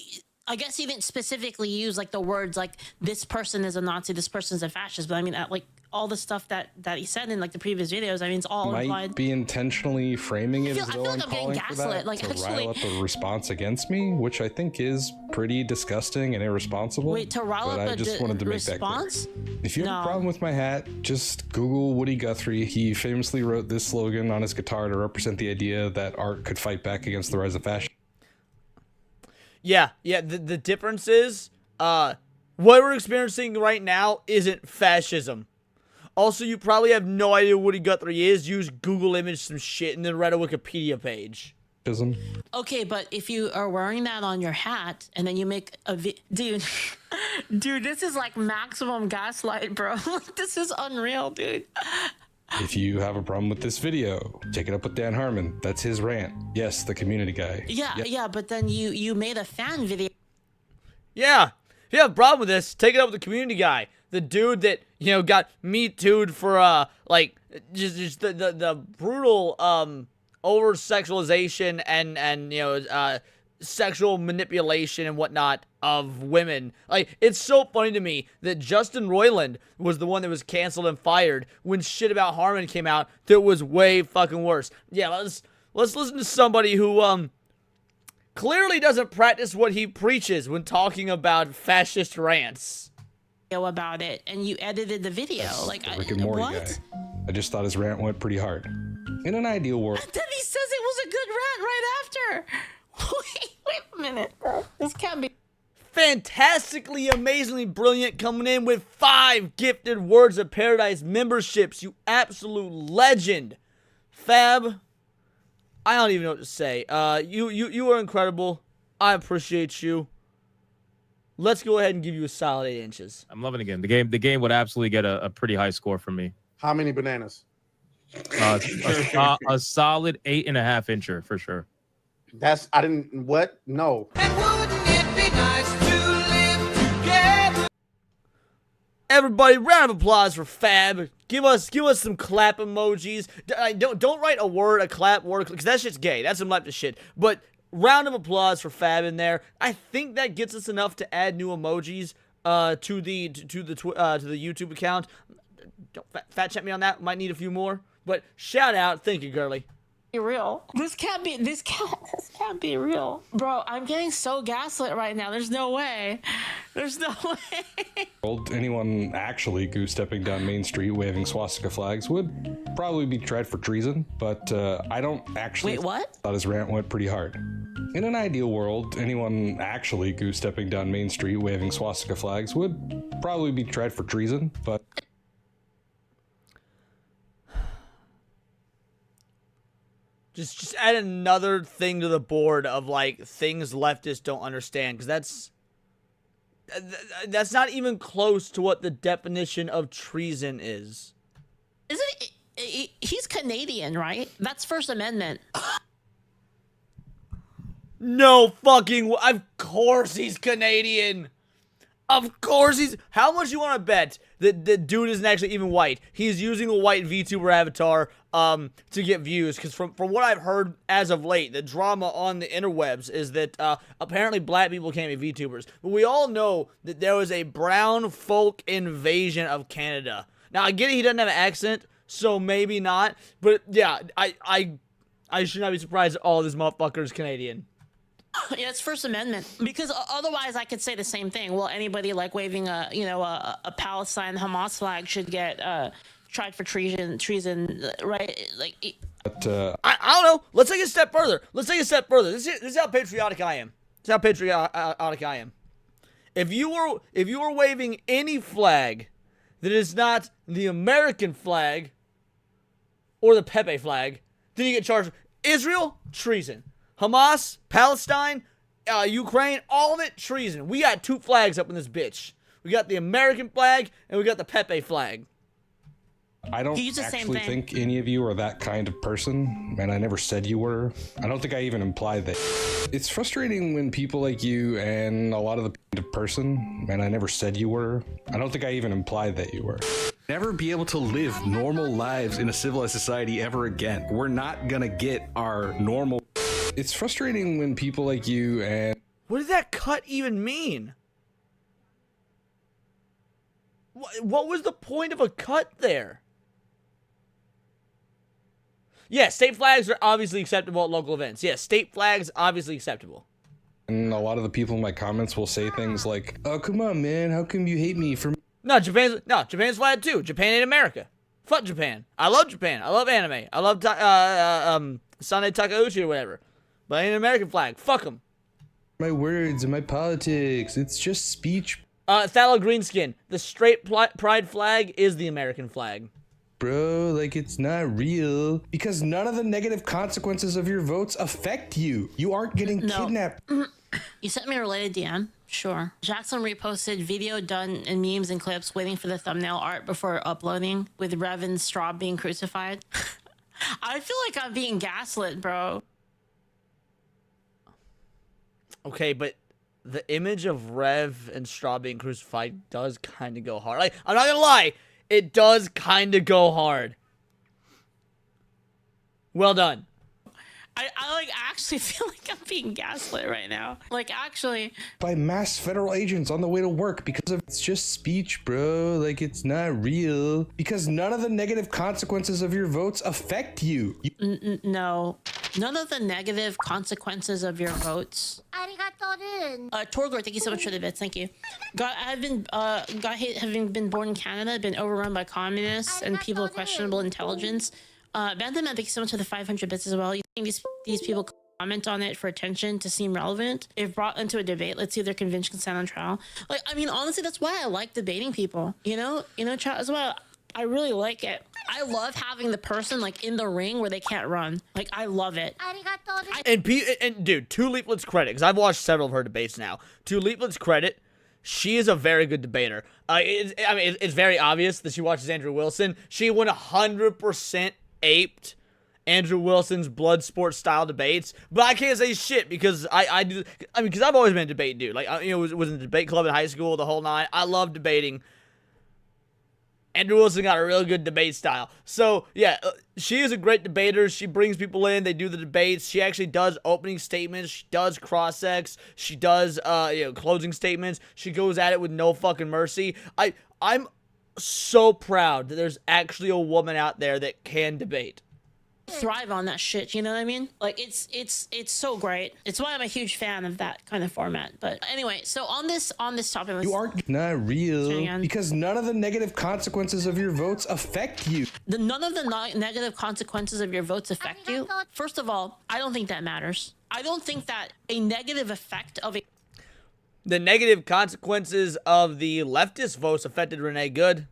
Speaker 5: I guess he didn't specifically use, like, the words, like, this person is a Nazi, this person's a fascist, but I mean, like, all the stuff that he said in, like, the previous videos, I mean, it's all
Speaker 6: might
Speaker 5: implied.
Speaker 6: Be intentionally framing it as though I'm calling for that
Speaker 5: like,
Speaker 6: to
Speaker 5: actually,
Speaker 6: rile up a response against me, which I think is pretty disgusting and irresponsible.
Speaker 5: Wait, to rile
Speaker 6: but
Speaker 5: up
Speaker 6: I just wanted to make
Speaker 5: response?
Speaker 6: that clear. If you have
Speaker 5: No.
Speaker 6: a problem with my hat, just Google Woody Guthrie. He famously wrote this slogan on his guitar to represent the idea that art could fight back against the rise of fascism.
Speaker 2: Yeah, the difference is, what we're experiencing right now isn't fascism. Also, you probably have no idea what Woody Guthrie is. Use Google image some shit and then read a Wikipedia page.
Speaker 5: Okay, but if you are wearing that on your hat and then you make a dude, this is like maximum gaslight, bro. Like, this is unreal, dude.
Speaker 6: If you have a problem with this video, take it up with Dan Harmon. That's his rant. Yes, the community guy.
Speaker 5: Yeah,
Speaker 6: Yep.
Speaker 5: yeah, but then you made a fan video.
Speaker 2: Yeah, if you have a problem with this, take it up with the community guy. The dude that, you know, got Me Too'd for, like, just the brutal, over-sexualization and, you know, sexual manipulation and whatnot of women. Like, it's so funny to me that Justin Roiland was the one that was canceled and fired when shit about Harmon came out that was way fucking worse. Yeah, let's listen to somebody who, clearly doesn't practice what he preaches when talking about fascist rants.
Speaker 5: About it, and you edited the video.
Speaker 6: That's
Speaker 5: like,
Speaker 6: the Rick and Morty
Speaker 5: what?
Speaker 6: guy. I just thought his rant went pretty hard. In an ideal world.
Speaker 5: And then he says it was a good rant right after. Wait a minute. This can't be.
Speaker 2: Fantastically, amazingly brilliant, coming in with 5 gifted Words of Paradise memberships. You absolute legend. Fab, I don't even know what to say. You are incredible. I appreciate you. Let's go ahead and give you a solid 8 inches.
Speaker 8: I'm loving the game. The game would absolutely get a pretty high score from me.
Speaker 9: How many bananas?
Speaker 8: A solid 8.5 incher for sure.
Speaker 9: That's I didn't what? No.
Speaker 1: And wouldn't it be nice to live together?
Speaker 2: Everybody, round of applause for Fab. Give us some clap emojis. Don't write a word, a clap word, because that shit's gay. That's some leftist shit. But round of applause for Fab in there. I think that gets us enough to add new emojis to the YouTube account. Don't fat check me on that. Might need a few more. But shout out, thank you, girly.
Speaker 5: real. This can't be real. Bro, I'm getting so gaslit right now. There's no way. There's no way.
Speaker 6: Anyone actually goose-stepping down Main Street waving swastika flags would probably be tried for treason, but I don't actually...
Speaker 5: Wait, what?
Speaker 6: Thought his rant went pretty hard. In an ideal world, anyone actually goose-stepping down Main Street waving swastika flags would probably be tried for treason, but...
Speaker 2: Just add another thing to the board of, like, things leftists don't understand, because that's not even close to what the definition of treason is.
Speaker 5: Isn't it? He's Canadian, right? That's First Amendment.
Speaker 2: No fucking... Of course he's Canadian. Of course he's... How much you want to bet that the dude isn't actually even white? He's using a white VTuber avatar to get views, because from what I've heard as of late, the drama on the interwebs is that apparently black people can't be VTubers. But we all know that there was a brown folk invasion of Canada. Now, I get it, he doesn't have an accent, so maybe not. But yeah, I should not be surprised that all this motherfucker is Canadian.
Speaker 5: Yeah, it's First Amendment, because otherwise I could say the same thing. Well, anybody like waving a Palestine Hamas flag should get tried for treason, right? Like,
Speaker 2: but I don't know. Let's take a step further. This is how patriotic I am. If you were waving any flag that is not the American flag or the Pepe flag, then you get charged with Israel, treason. Hamas, Palestine, Ukraine, all of it, treason. We got two flags up in this bitch. We got the American flag, and we got the Pepe flag.
Speaker 6: I don't actually think any of you are that kind of person, and I never said you were. I don't think I even implied that. It's frustrating when people like you and a lot of the kind of person, and I never said you were. I don't think I even implied that you were.
Speaker 10: Never be able to live normal lives in a civilized society ever again. We're not gonna get our normal...
Speaker 6: It's frustrating when people like you and...
Speaker 2: What did that cut even mean? What was the point of a cut there? Yeah, state flags are obviously acceptable at local events. Yeah, state flags obviously acceptable.
Speaker 6: And a lot of the people in my comments will say things like, "Oh, come on, man, how come you hate me for..."
Speaker 2: No, Japan's flag too. Japan ain't America. Fuck Japan. I love Japan. I love anime. I love Sane Takeuchi or whatever. But ain't an American flag. Fuck them.
Speaker 6: My words and my politics. It's just speech.
Speaker 2: Thallow Greenskin. The straight pride flag is the American flag.
Speaker 6: Bro, like, it's not real. Because none of the negative consequences of your votes affect you. You aren't getting kidnapped.
Speaker 5: You sent me a related DM? Sure. Jackson reposted video done in memes and clips waiting for the thumbnail art before uploading, with Revan Straub being crucified. I feel like I'm being gaslit, bro.
Speaker 2: Okay, but the image of Rev and Straub being crucified does kind of go hard. Like, I'm not gonna lie, it does kind of go hard. Well done.
Speaker 5: I like actually feel like I'm being gaslit right now. Like, actually.
Speaker 6: By mass federal agents on the way to work because of it's just speech, bro. Like, it's not real. Because none of the negative consequences of your votes affect you.
Speaker 5: No. None of the negative consequences of your votes. Torgor, thank you so much for the bits. Thank you. Having been born in Canada, been overrun by communists and people of questionable intelligence. Bantam, thank you so much for the 500 bits as well. You think these people comment on it for attention to seem relevant? If brought into a debate, let's see if their convention can stand on trial. Like, I mean, honestly, that's why I like debating people. You know, chat as well. I really like it. I love having the person like in the ring where they can't run. Like, I love it.
Speaker 2: And dude, to Leaflet's credit, because I've watched several of her debates now. To Leaflet's credit, she is a very good debater. It's very obvious that she watches Andrew Wilson. She 100% aped Andrew Wilson's blood sport style debates, but I can't say shit because because I've always been a debate dude. Like, was in the debate club in high school, the whole nine. I love debating. Andrew Wilson got a real good debate style. So, yeah, she is a great debater. She brings people in. They do the debates. She actually does opening statements. She does cross-ex. She does, closing statements. She goes at it with no fucking mercy. I'm so proud that there's actually a woman out there that can debate.
Speaker 5: thrive on that shit. You know what I mean? Like it's so great. It's why I'm a huge fan of that kind of format. But anyway, so on this topic,
Speaker 6: You aren't not real
Speaker 5: again.
Speaker 6: because none of the negative consequences of your votes affect you.
Speaker 5: None of the negative consequences of your votes affect you. First of all, I don't think that matters. I don't think that a negative effect of a
Speaker 2: The negative consequences of the leftist votes affected Renee Good.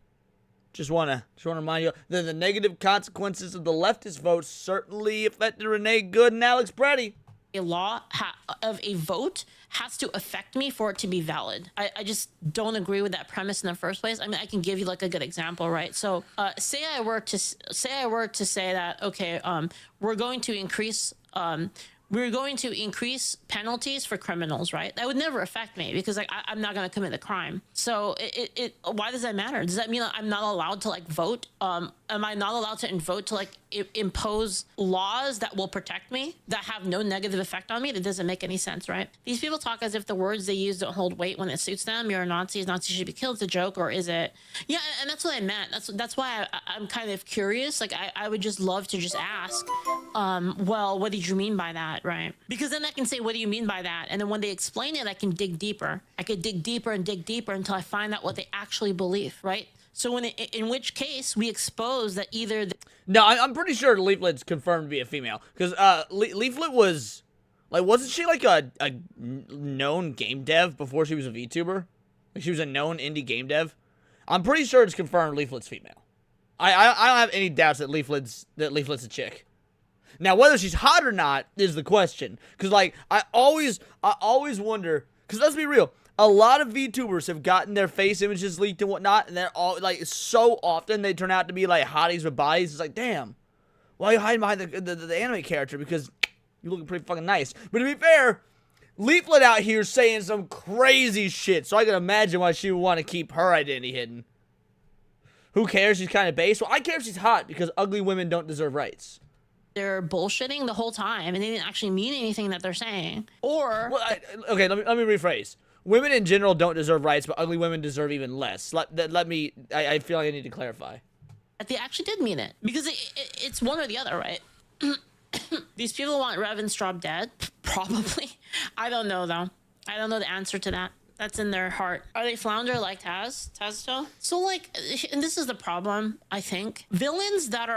Speaker 2: Just wanna remind you that the negative consequences of the leftist votes certainly affected Renee Good and Alex Preddy.
Speaker 5: law of a vote has to affect me for it to be valid. I just don't agree with that premise in the first place. I mean, I can give you like a good example, right? So say I were to say that, okay, we're going to increase penalties for criminals, right? That would never affect me because like I'm not going to commit the crime. So why does that matter? Does that mean I'm not allowed to like vote? Am I not allowed to vote to like impose laws that will protect me that have no negative effect on me? That doesn't make any sense, right? These people talk as if the words they use don't hold weight when it suits them. You're a Nazi. Nazis should be killed. It's a joke, or is it? Yeah, and that's what I meant. That's why I'm kind of curious. Like I would just love to just ask, well, what did you mean by that, right? Because then I can say, what do you mean by that? And then when they explain it, I can dig deeper. I could dig deeper and dig deeper until I find out what they actually believe, right? So in which case we expose that either
Speaker 2: No, I'm pretty sure Leaflet's confirmed to be a female because Leaflet was like, wasn't she like a known game dev before she was a VTuber? Like she was a known indie game dev. I'm pretty sure it's confirmed Leaflet's female. I don't have any doubts that Leaflet's a chick. Now whether she's hot or not is the question, because like I always wonder, because let's be real. A lot of VTubers have gotten their face images leaked and whatnot, and they're all like so often they turn out to be like hotties with bodies. It's like, damn, why are you hiding behind the anime character? Because you're looking pretty fucking nice. But to be fair, Leaflet out here saying some crazy shit, so I can imagine why she would want to keep her identity hidden. Who cares? She's kind of base. Well, I care if she's hot because ugly women don't deserve rights.
Speaker 5: they're bullshitting the whole time and they didn't actually mean anything that they're saying, or
Speaker 2: well, okay, let me rephrase. Women in general don't deserve rights, but ugly women deserve even less. I feel like I need to clarify.
Speaker 5: they actually did mean it, because it's one or the other, right? These people want Revan Straub dead? Probably. I don't know, though. I don't know the answer to that. That's in their heart. Are they flounder like Tazto? So, like, and this is the problem, I think. Villains that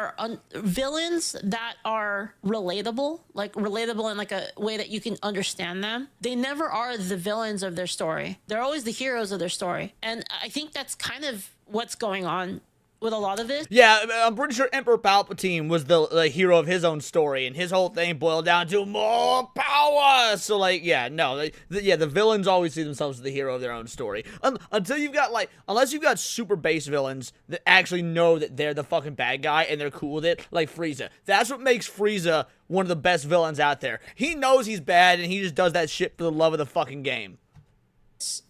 Speaker 5: are relatable, like relatable in like a way that you can understand them, they never are the villains of their story. They're always the heroes of their story. And I think that's kind of what's going on with a lot of this.
Speaker 2: Yeah, I'm pretty sure Emperor Palpatine was the hero of his own story, and his whole thing boiled down to more power. So, like, yeah, no, the villains always see themselves as the hero of their own story. Until you've got, like, unless you've got super base villains that actually know that they're the fucking bad guy and they're cool with it, like Frieza. That's what makes Frieza one of the best villains out there. He knows he's bad, and he just does that shit for the love of the fucking game.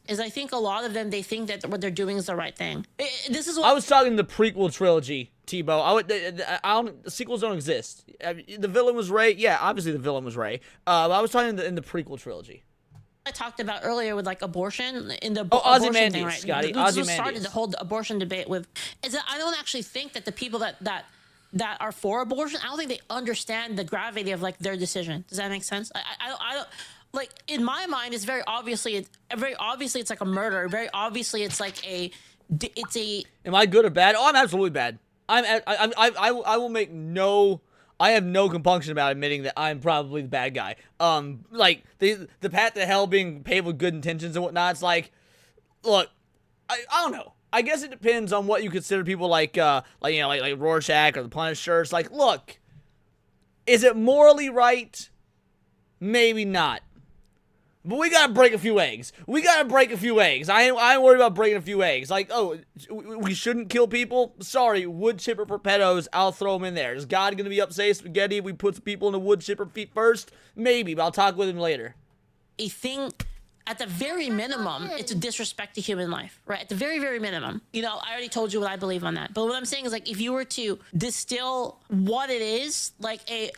Speaker 5: Is I think a lot of them, they think that what they're doing is the right thing. This is what
Speaker 2: I was talking the prequel trilogy, Tebow. The sequels don't exist. The villain was Rey. Yeah, obviously the villain was Rey. I was talking in the prequel trilogy.
Speaker 5: I talked about earlier with like abortion in the
Speaker 2: Ozymandias,
Speaker 5: abortion thing, right?
Speaker 2: Scotty,
Speaker 5: This was
Speaker 2: Ozymandias.
Speaker 5: started the whole abortion debate with. Is that I don't actually think that the people that are for abortion, I don't think they understand the gravity of like their decision. Does that make sense? I don't. Like, in my mind, it's very obviously it's like a murder. Very obviously, it's like it's a.
Speaker 2: Am I good or bad? Oh, I'm absolutely bad. I will make no. I have no compunction about admitting that I'm probably the bad guy. Like the path to hell being paved with good intentions and whatnot. It's like, look, I don't know. I guess it depends on what you consider people like Rorschach or the Punisher. It's like, look, is it morally right? Maybe not. But we gotta break a few eggs. I ain't worried about breaking a few eggs. Like, oh, we shouldn't kill people? Sorry, wood chipper for pedos, I'll throw them in there. Is God gonna be upset spaghetti if we put some people in the wood chipper feet first? Maybe, but I'll talk with him later.
Speaker 5: A thing, at the very minimum, it's a disrespect to human life, right? At the very, very minimum. You know, I already told you what I believe on that. But what I'm saying is, like, if you were to distill what it is, like a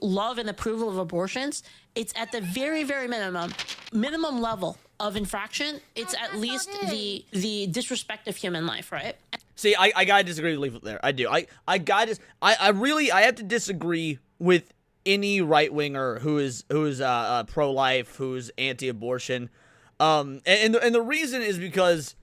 Speaker 5: love and approval of abortions, it's at the very, very minimum level of infraction. It's at least the disrespect of human life, right?
Speaker 2: See, I gotta disagree with Leaflet there. I do. I have to disagree with any right winger who's pro-life, who's anti-abortion. And the reason is because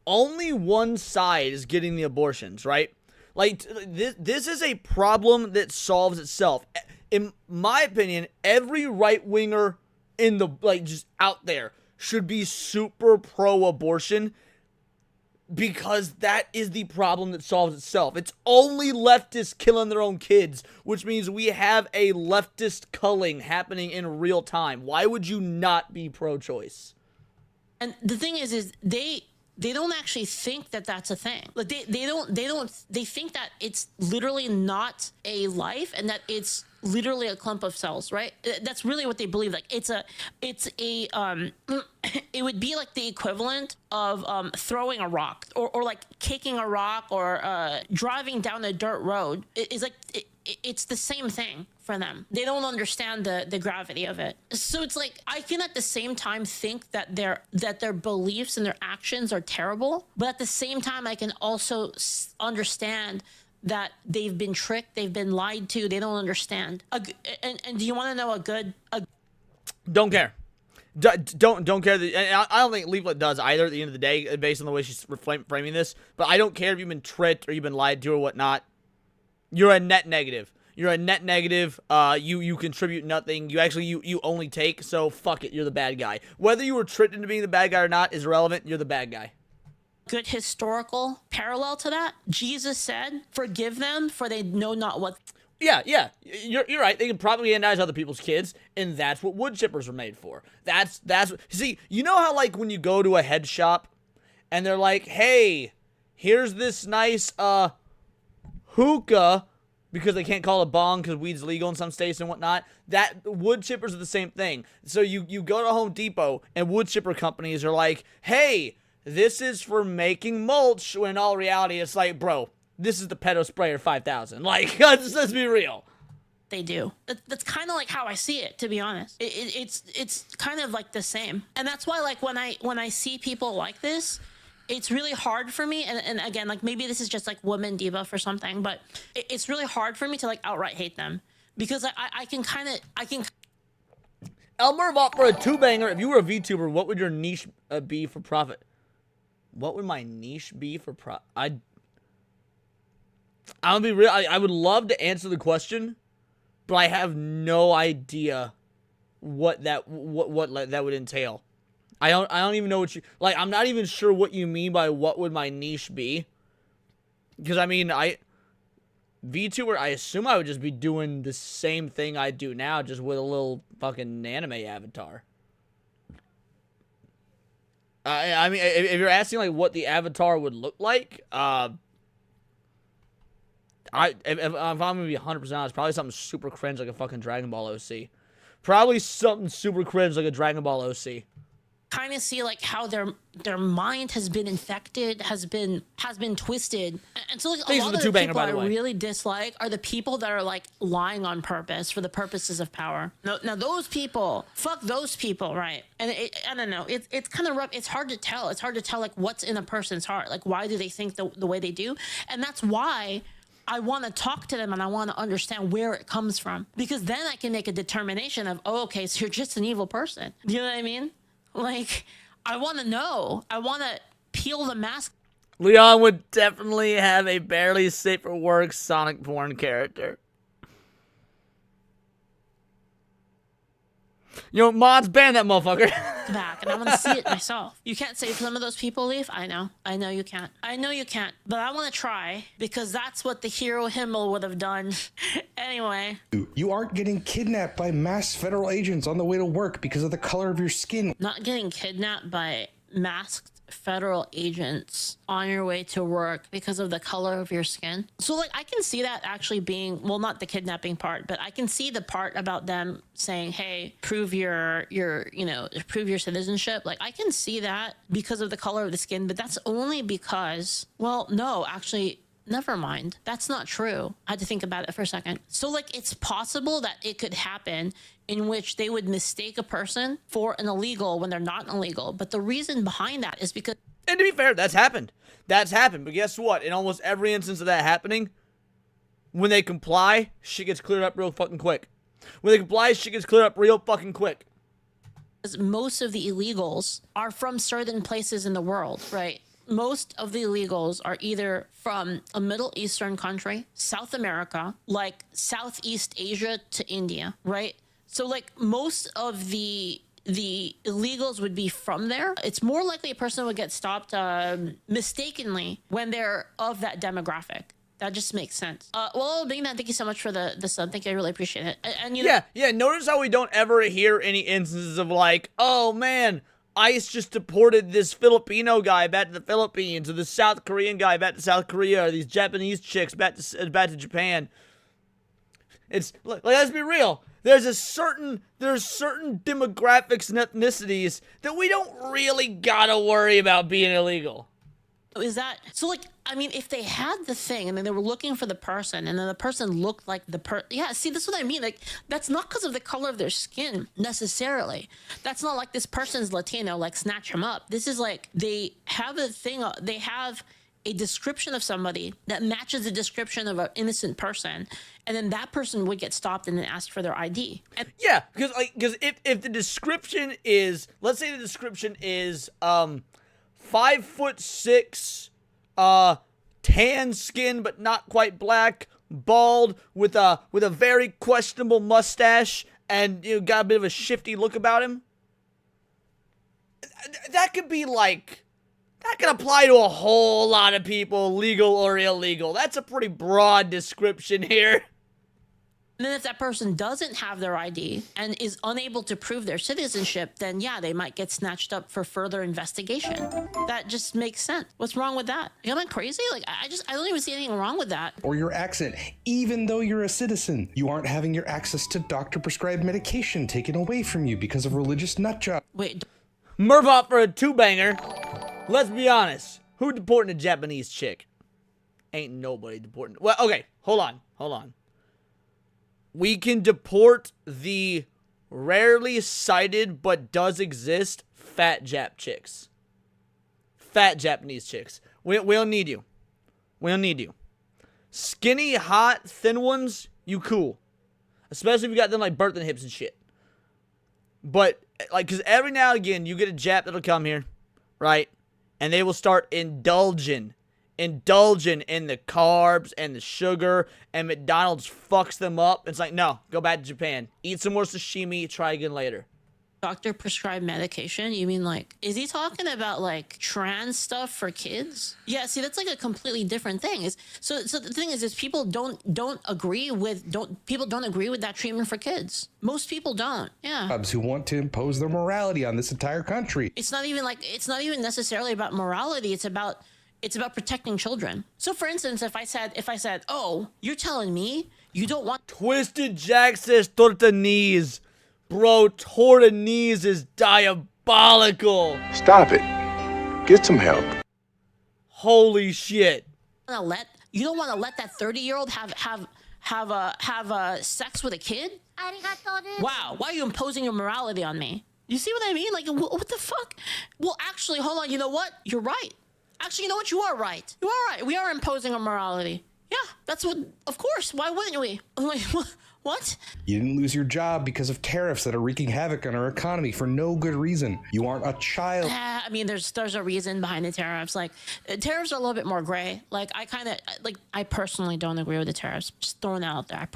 Speaker 2: only one side is getting the abortions, right? Like, this is a problem that solves itself. In my opinion, every right winger in the, like, just out there should be super pro-abortion, because that is the problem that solves itself. It's only leftists killing their own kids, which means we have a leftist culling happening in real time. Why would you not be pro-choice?
Speaker 5: And the thing is they don't actually think that that's a thing. Like they think that it's literally not a life and that it's literally a clump of cells, right? That's really what they believe. Like it's a it would be like the equivalent of throwing a rock or like kicking a rock or driving down a dirt road. It's the same thing for them. They don't understand the gravity of it. So it's like, I can at the same time think that their beliefs and their actions are terrible, but at the same time I can also understand that they've been tricked, they've been lied to, they don't understand. And do you want to know a good?
Speaker 2: Don't care. Don't care. And I don't think Leaflet does either at the end of the day, based on the way she's framing this. But I don't care if you've been tricked or you've been lied to or whatnot. You're a net negative. You're a net negative. You contribute nothing. You only take. So fuck it. You're the bad guy. Whether you were tricked into being the bad guy or not is irrelevant. You're the bad guy.
Speaker 5: Good historical parallel to that. Jesus said, "Forgive them, for they know not what."
Speaker 2: Yeah. You're right. They can propagandize other people's kids, and that's what wood chippers are made for. That's see. You know how, like, when you go to a head shop, and they're like, "Hey, here's this nice hookah," because they can't call it bong because weed's legal in some states and whatnot. That wood chippers are the same thing. So you go to Home Depot, and wood chipper companies are like, "Hey, this is for making mulch," when in all reality, it's like, bro, this is the Pedo Sprayer 5000. Like, let's be real.
Speaker 5: They do. That's kind of like how I see it, to be honest. It's kind of like the same. And that's why, like, when I see people like this, it's really hard for me. And again, like, maybe this is just like woman debuff or something, but it's really hard for me to, like, outright hate them, because I can
Speaker 2: Elmer bought for a two-banger. If you were a VTuber, what would your niche be for profit? What would my niche be for I'm gonna be real. I would love to answer the question, but I have no idea what that would entail. I don't even know what you like. I'm not even sure what you mean by what would my niche be. Because I mean, VTuber, I assume I would just be doing the same thing I do now, just with a little fucking anime avatar. I mean, if you're asking, like, what the avatar would look like, if I'm gonna be 100% honest, probably something super cringe like a fucking Dragon Ball OC. Probably something super cringe like a Dragon Ball OC.
Speaker 5: kind of see like how their mind has been infected, has been twisted, and so like a lot of the people I really dislike are the people that are like lying on purpose for the purposes of power. Now those people, fuck those people, right? And I don't know, it's kind of rough. It's hard to tell. It's hard to tell like what's in a person's heart. Like why do they think the way they do? And that's why I want to talk to them and I want to understand where it comes from, because then I can make a determination of, oh, okay, so you're just an evil person. Do you know what I mean? Like, I want to know. I want to peel the mask.
Speaker 2: Leon would definitely have a barely safe for work Sonic porn character. You know, mods, ban that motherfucker.
Speaker 5: Back, and I want to see it myself. You can't save some of those people, Leaf. I know you can't. I know you can't, but I want to try, because that's what the hero Himmel would have done. Anyway.
Speaker 6: You aren't getting kidnapped by masked federal agents on the way to work because of the color of your skin.
Speaker 5: Not getting kidnapped by masked federal agents on your way to work because of the color of your skin. So like I can see that actually being, well, not the kidnapping part, but I can see the part about them saying, hey, prove your citizenship. Like I can see that because of the color of the skin, but that's only because, well, no, actually, never mind. That's not true. I had to think about it for a second. So like it's possible that it could happen in which they would mistake a person for an illegal when they're not illegal. But the reason behind that is because
Speaker 2: And to be fair, that's happened. That's happened. But guess what? In almost every instance of that happening, when they comply, shit gets cleared up real fucking quick. When they comply, shit gets cleared up real fucking quick.
Speaker 5: Most of the illegals are from certain places in the world, right? Most of the illegals are either from a Middle Eastern country, South America, like Southeast Asia to India, right? So like most of the illegals would be from there. It's more likely a person would get stopped mistakenly when they're of that demographic. That just makes sense. Well, being that, thank you so much for the sub. Thank you, I really appreciate it. And you know,
Speaker 2: Yeah. Notice how we don't ever hear any instances of like, oh man, ICE just deported this Filipino guy back to the Philippines, or the South Korean guy back to South Korea, or these Japanese chicks back to Japan. It's like, let's be real. There's certain demographics and ethnicities that we don't really gotta worry about being illegal.
Speaker 5: is that so? Like, I mean, if they had the thing and then they were looking for the person and then the person looked like yeah, see, that's what I mean. Like, that's not because of the color of their skin necessarily. That's not like this person's Latino, like snatch him up. This is like they have a thing, they have a description of somebody that matches the description of an innocent person, and then that person would get stopped and then asked for their ID. And
Speaker 2: yeah, because if the description is, let's say the description is 5'6", tan skin but not quite black, bald, with a very questionable mustache, and got a bit of a shifty look about him. That could be like, that can apply to a whole lot of people, legal or illegal. That's a pretty broad description here.
Speaker 5: then if that person doesn't have their ID and is unable to prove their citizenship, then yeah, they might get snatched up for further investigation. That just makes sense. What's wrong with that? Am I crazy? Like, I don't even see anything wrong with that.
Speaker 6: Or your accent. Even though you're a citizen, you aren't having your access to doctor-prescribed medication taken away from you because of religious nutjob.
Speaker 5: Wait.
Speaker 2: Murph for a two-banger. Let's be honest. Who deporting a Japanese chick? Ain't nobody deporting. Well, okay. Hold on. We can deport the rarely cited but does exist fat Jap chicks. Fat Japanese chicks. We don't need you. We don't need you. Skinny, hot, thin ones, you cool. Especially if you got them like birthing hips and shit. But, like, because every now and again, you get a Jap that'll come here, right? And they will start indulging in the carbs and the sugar, and McDonald's fucks them up. It's like, no, go back to Japan. Eat some more sashimi, try again later.
Speaker 5: Doctor prescribed medication? You mean like, is he talking about like trans stuff for kids? Yeah, see, that's like a completely different thing. So the thing is people don't agree with that treatment for kids. Most people don't. Yeah.
Speaker 6: Who want to impose their morality on this entire country.
Speaker 5: It's not even necessarily about morality. It's about protecting children. So for instance, if I said, oh, you're telling me you don't want
Speaker 2: Twisted Jack says tortanese. Bro, tortanese is diabolical.
Speaker 11: Stop it. Get some help.
Speaker 2: Holy shit.
Speaker 5: You don't want to let that 30-year-old have sex with a kid? Wow, why are you imposing your morality on me? You see what I mean? Like, what the fuck? Well, actually, hold on. You know what? You're right. Actually, you know what? You are right. You are right. We are imposing a morality. Yeah, that's what, of course. Why wouldn't we? Like, what? You
Speaker 6: didn't lose your job because of tariffs that are wreaking havoc on our economy for no good reason. You aren't a child.
Speaker 5: I mean, there's a reason behind the tariffs. Like, tariffs are a little bit more gray. Like, I personally don't agree with the tariffs. Just throwing that out there. I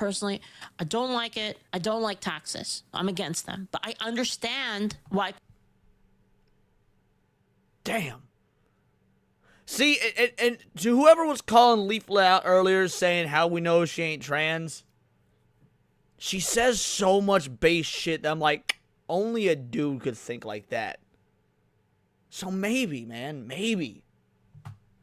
Speaker 5: don't like it. I don't like taxes. I'm against them. But I understand why.
Speaker 2: Damn. See, and to whoever was calling Leaflet out earlier saying how we know she ain't trans, she says so much base shit that I'm like, only a dude could think like that. So maybe, man, maybe.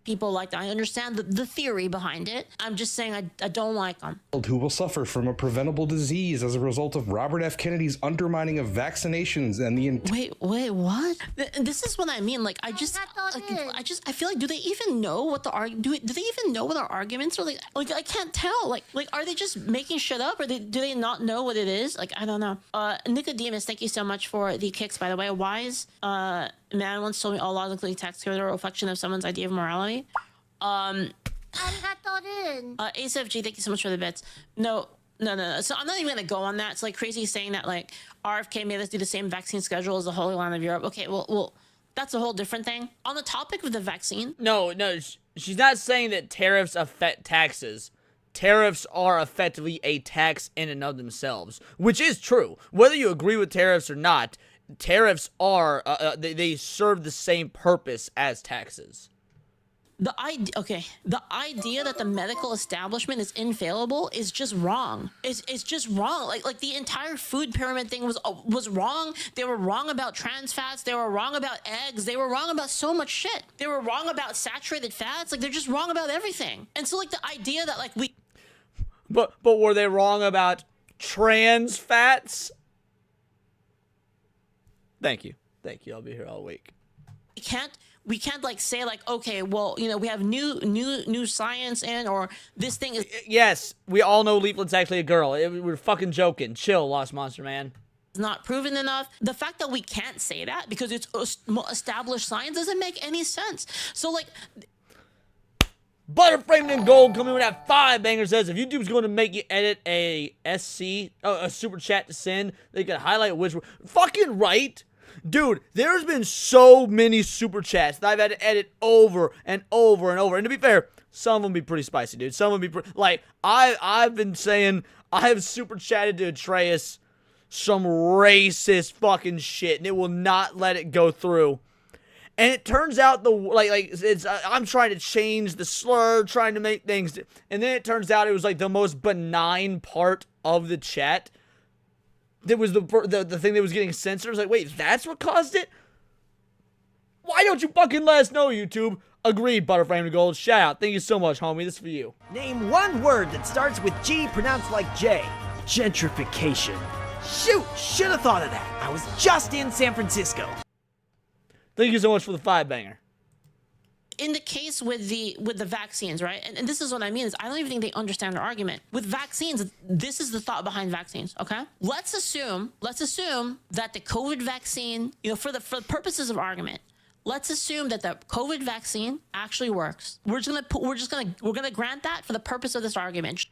Speaker 5: People like that. I understand the theory behind it. I'm just saying I don't like them.
Speaker 6: Who will suffer from a preventable disease as a result of Robert F. Kennedy's undermining of vaccinations and the
Speaker 5: Wait, what? This is what I mean. Like, I feel like, do they even know what do they even know what our arguments are? Like I can't tell. Like are they just making shit up, or do they not know what it is? Like, I don't know. Nicodemus, thank you so much for the kicks, by the way. Wise man once told me all logically text are a reflection of someone's idea of morality. ASFG, thank you so much for the bits. No. So I'm not even gonna go on that. It's like crazy saying that like RFK made us do the same vaccine schedule as the Holy Land of Europe. Okay, well, that's a whole different thing. On the topic of the vaccine.
Speaker 2: No, she's not saying that tariffs affect taxes. Tariffs are effectively a tax in and of themselves, which is true. Whether you agree with tariffs or not, tariffs are, they serve the same purpose as taxes.
Speaker 5: The idea that the medical establishment is infallible is just wrong. It's just wrong. Like the entire food pyramid thing was wrong. They were wrong about trans fats. They were wrong about eggs. They were wrong about so much shit. They were wrong about saturated fats. Like they're just wrong about everything. And so like the idea that like
Speaker 2: But were they wrong about trans fats? Thank you. I'll be here all week.
Speaker 5: We can't like say like, okay, well, you know, we have new science and or this thing is.
Speaker 2: Yes, we all know Leaflet's actually a girl. We're fucking joking. Chill, Lost Monster Man.
Speaker 5: It's not proven enough. The fact that we can't say that because it's established science doesn't make any sense. So like.
Speaker 2: Butter framed in gold coming with that 5 banger says if YouTube's going to make you edit a super chat to send, they can highlight which fucking right. Dude, there's been so many super chats that I've had to edit over and over and over. And to be fair, some of them be pretty spicy, dude. Some of them be like I've been saying I have super chatted to Atreus some racist fucking shit, and it will not let it go through. And it turns out I'm trying to change the slur, trying to make things, and then it turns out it was like the most benign part of the chat. That was the thing that was getting censored. I was like, wait, that's what caused it? Why don't you fucking let us know, YouTube? Agreed, Butterframe to Gold. Shout out. Thank you so much, homie. This is for you.
Speaker 12: Name one word that starts with G pronounced like J. Gentrification. Shoot, should have thought of that. I was just in San Francisco.
Speaker 2: Thank you so much for the 5 banger.
Speaker 5: In the case with the vaccines, right? And this is what I mean is I don't even think they understand our argument. With vaccines, this is the thought behind vaccines, okay? Let's assume that the COVID vaccine, you know, for the purposes of argument, let's assume that the COVID vaccine actually works. We're gonna grant that for the purpose of this argument.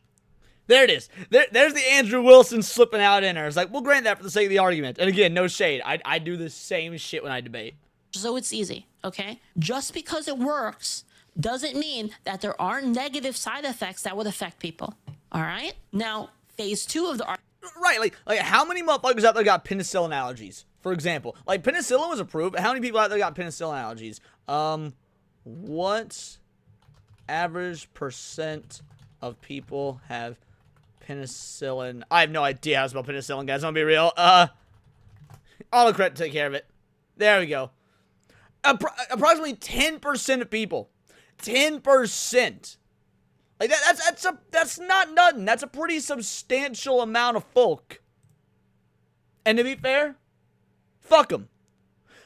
Speaker 2: There it is. There's the Andrew Wilson slipping out in her. It's like, we'll grant that for the sake of the argument. And again, no shade. I do the same shit when I debate.
Speaker 5: So it's easy, okay? Just because it works doesn't mean that there aren't negative side effects that would affect people, all right? Now, phase 2 of the argument.
Speaker 2: Right, like how many motherfuckers out there got penicillin allergies? For example, like penicillin was approved. How many people out there got penicillin allergies? What average percent of people have penicillin? I have no idea how to spell penicillin, guys. I'm gonna be real. Autocorrect take care of it. There we go. Approximately 10% of people. 10%. Like that's not nothing. That's a pretty substantial amount of folk. And to be fair, fuck them.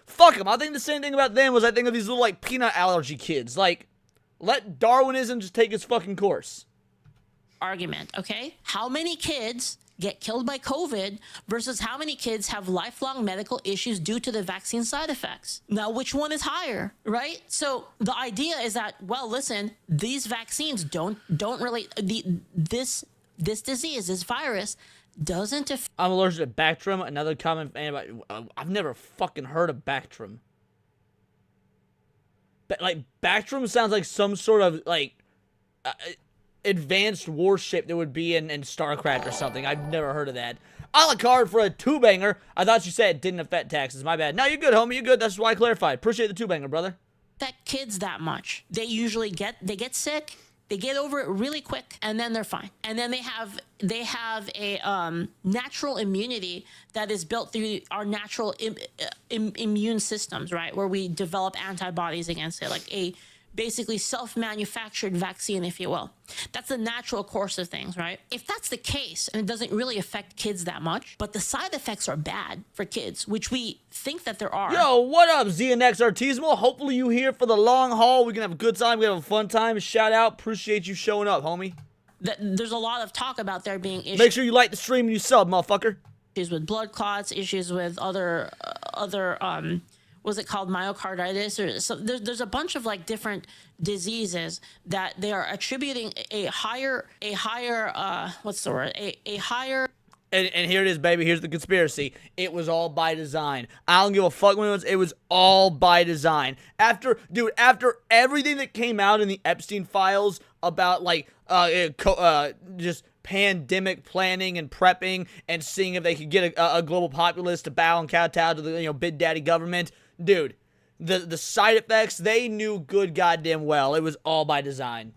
Speaker 2: Fuck them. I think the same thing about them was I think of these little like peanut allergy kids. Like, let Darwinism just take its fucking course.
Speaker 5: Argument, okay? How many kids get killed by COVID versus how many kids have lifelong medical issues due to the vaccine side effects? Now, which one is higher, right? So the idea is that, well, listen, these vaccines don't really, this disease, this virus, doesn't affect.
Speaker 2: I'm allergic to Bactrim. Another common I've never fucking heard of Bactrim. But like Bactrim sounds like some sort of like advanced warship that would be in StarCraft or something. I've never heard of that. A la carte for a 2-banger. I thought you said it didn't affect taxes. My bad. No, you're good, homie. You're good. That's why I clarified. Appreciate the 2-banger, brother.
Speaker 5: Affect kids that much. They usually get sick. They get over it really quick, and then they're fine. And then they have a natural immunity that is built through our natural immune systems, right? Where we develop antibodies against it, like a basically self-manufactured vaccine, if you will. That's the natural course of things, right? If that's the case, and it doesn't really affect kids that much, but the side effects are bad for kids, which we think that there are.
Speaker 2: Yo, what up, ZNX Artismal? Hopefully you here for the long haul. We can have a good time. We have a fun time. Shout out. Appreciate you showing up, homie.
Speaker 5: There's a lot of talk about there being issues.
Speaker 2: Make sure you like the stream and you sub, motherfucker.
Speaker 5: Issues with blood clots, issues with other was it called myocarditis or so? There's a bunch of like different diseases that they are attributing a higher what's the word, a higher.
Speaker 2: And here it is, baby. Here's the conspiracy. It was all by design. I don't give a fuck when it was all by design. After everything that came out in the Epstein files about like just pandemic planning and prepping and seeing if they could get a global populace to bow and kowtow to the big daddy government, dude. The side effects, they knew good goddamn well. It was all by design.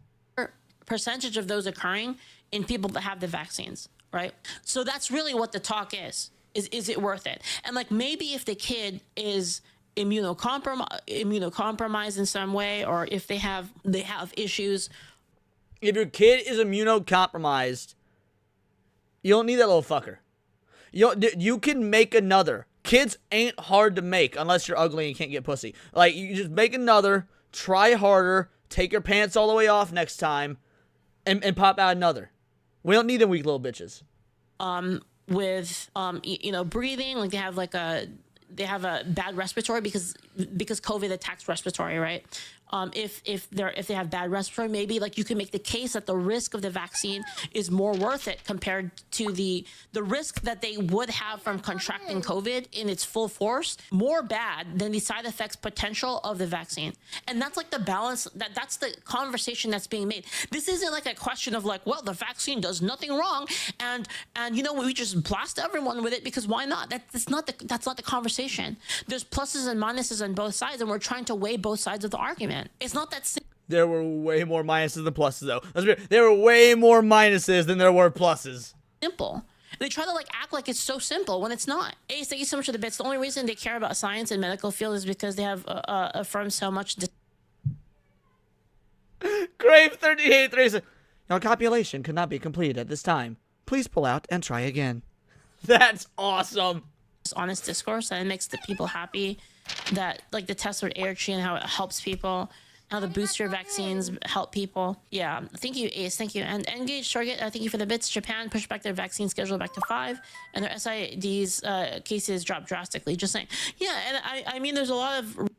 Speaker 5: Percentage of those occurring in people that have the vaccines. Right. So that's really what the talk is it worth it? And like maybe if the kid is immunocompromised in some way, or if they have issues.
Speaker 2: If your kid is immunocompromised, you don't need that little fucker. You can make another. Kids ain't hard to make unless you're ugly and can't get pussy. Like, you just make another, try harder, take your pants all the way off next time, and pop out another. We don't need them weak little bitches.
Speaker 5: With breathing, like they have a bad respiratory because COVID attacks respiratory, right? If they have bad respiratory, maybe like you can make the case that the risk of the vaccine is more worth it compared to the risk that they would have from contracting COVID in its full force, more bad than the side effects potential of the vaccine. And that's like the balance, that's the conversation that's being made. This isn't like a question of like, well, the vaccine does nothing wrong and we just blast everyone with it because why not? That's not the conversation. There's pluses and minuses on both sides, and we're trying to weigh both sides of the argument. It's not that simple.
Speaker 2: There were way more minuses than pluses, though. There were way more minuses than there were pluses.
Speaker 5: Simple. They try to like act like it's so simple when it's not. Ace, thank you so much for the bits. The only reason they care about science and medical field is because they have affirmed so much.
Speaker 2: Grave 38 your copulation could not be completed at this time. Please pull out and try again. That's awesome.
Speaker 5: Honest discourse, and it makes the people happy that like the tests with air and how it helps people, how the booster vaccines help people. Yeah, thank you, Ace. Thank you. And Engage Target, thank you for the bits. Japan pushed back their vaccine schedule back to 5, and their SID's cases dropped drastically. Just saying. Yeah, and I mean, there's a lot of.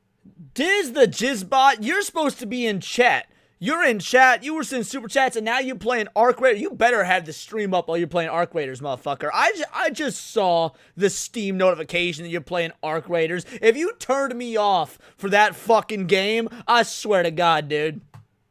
Speaker 2: Diz the Jizzbot, you're supposed to be in chat. You're in chat, you were sending super chats, and now you playing Arc Raiders. You better have the stream up while you're playing Arc Raiders, motherfucker. I just saw the Steam notification that you're playing Arc Raiders. If you turned me off for that fucking game, I swear to God, dude.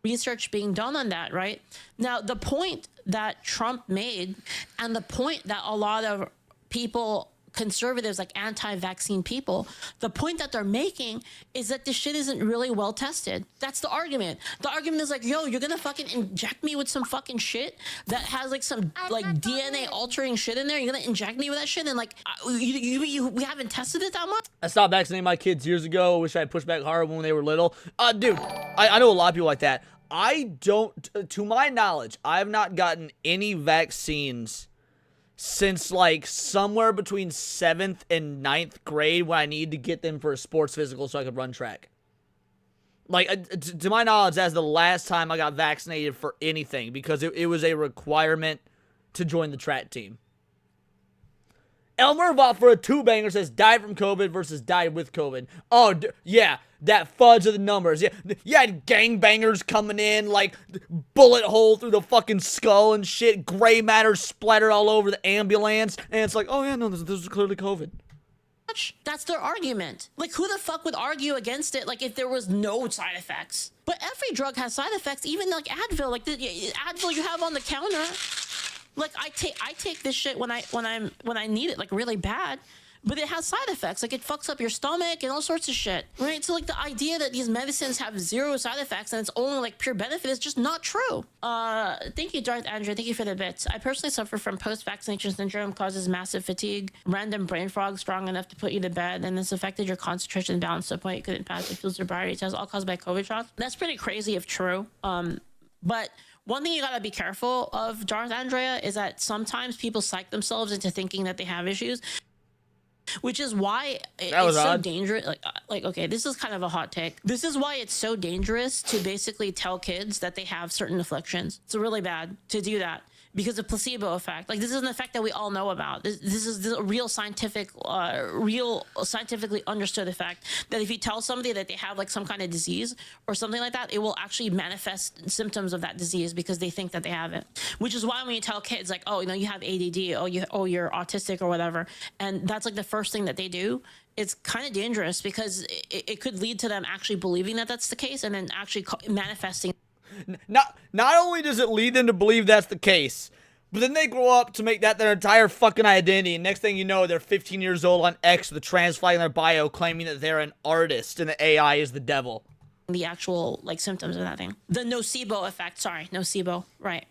Speaker 5: Research being done on that, right? Now, the point that Trump made, and the point that a lot of people, conservatives, like anti-vaccine people, the point that they're making is that this shit isn't really well tested. That's the argument. The argument is like, yo, you're gonna fucking inject me with some fucking shit that has like some like DNA altering shit in there. You're gonna inject me with that shit, and like we haven't tested it that much.
Speaker 2: I stopped vaccinating my kids years ago. I wish I had pushed back harder when they were little. Dude, I know a lot of people like that. I don't, to my knowledge, I have not gotten any vaccines since like somewhere between 7th and 9th grade, when I needed to get them for a sports physical so I could run track. Like, to my knowledge, that's the last time I got vaccinated for anything, because it was a requirement to join the track team. Elmer Vaught for a 2-banger says died from COVID versus died with COVID. Oh, yeah, that fudge of the numbers. Yeah, you had gangbangers coming in, like, bullet hole through the fucking skull and shit, gray matter splattered all over the ambulance, and it's like, oh yeah, no, this is clearly COVID.
Speaker 5: That's their argument. Like, who the fuck would argue against it, like, if there was no side effects? But every drug has side effects, even like Advil, like the Advil you have on the counter. Like, I take this shit when I need it, like, really bad, but it has side effects. Like, it fucks up your stomach and all sorts of shit, right? So, like, the idea that these medicines have 0 side effects and it's only, like, pure benefit is just not true. Thank you, Darth Andrew. Thank you for the bits. I personally suffer from post-vaccination syndrome, causes massive fatigue, random brain fog strong enough to put you to bed, and this affected your concentration and balance to a point you couldn't pass. It feels sobriety test, all caused by COVID shots. That's pretty crazy if true. But one thing you gotta be careful of, Darth Andrea, is that sometimes people psych themselves into thinking that they have issues, which is why it's so dangerous. Like, okay, this is kind of a hot take. This is why it's so dangerous to basically tell kids that they have certain afflictions. It's really bad to do that, because of placebo effect. Like, this is an effect that we all know about. This is a real scientifically understood effect that if you tell somebody that they have like some kind of disease or something like that, it will actually manifest symptoms of that disease because they think that they have it. Which is why when you tell kids like, oh, you know, you have ADD, you're autistic or whatever, and that's like the first thing that they do, it's kind of dangerous because it could lead to them actually believing that that's the case and then actually manifesting.
Speaker 2: Not only does it lead them to believe that's the case, but then they grow up to make that their entire fucking identity, and next thing you know, they're 15 years old on X with a trans flag in their bio claiming that they're an artist and the AI is the devil.
Speaker 5: The actual, like, symptoms of that thing. The nocebo effect. Sorry, nocebo. Right.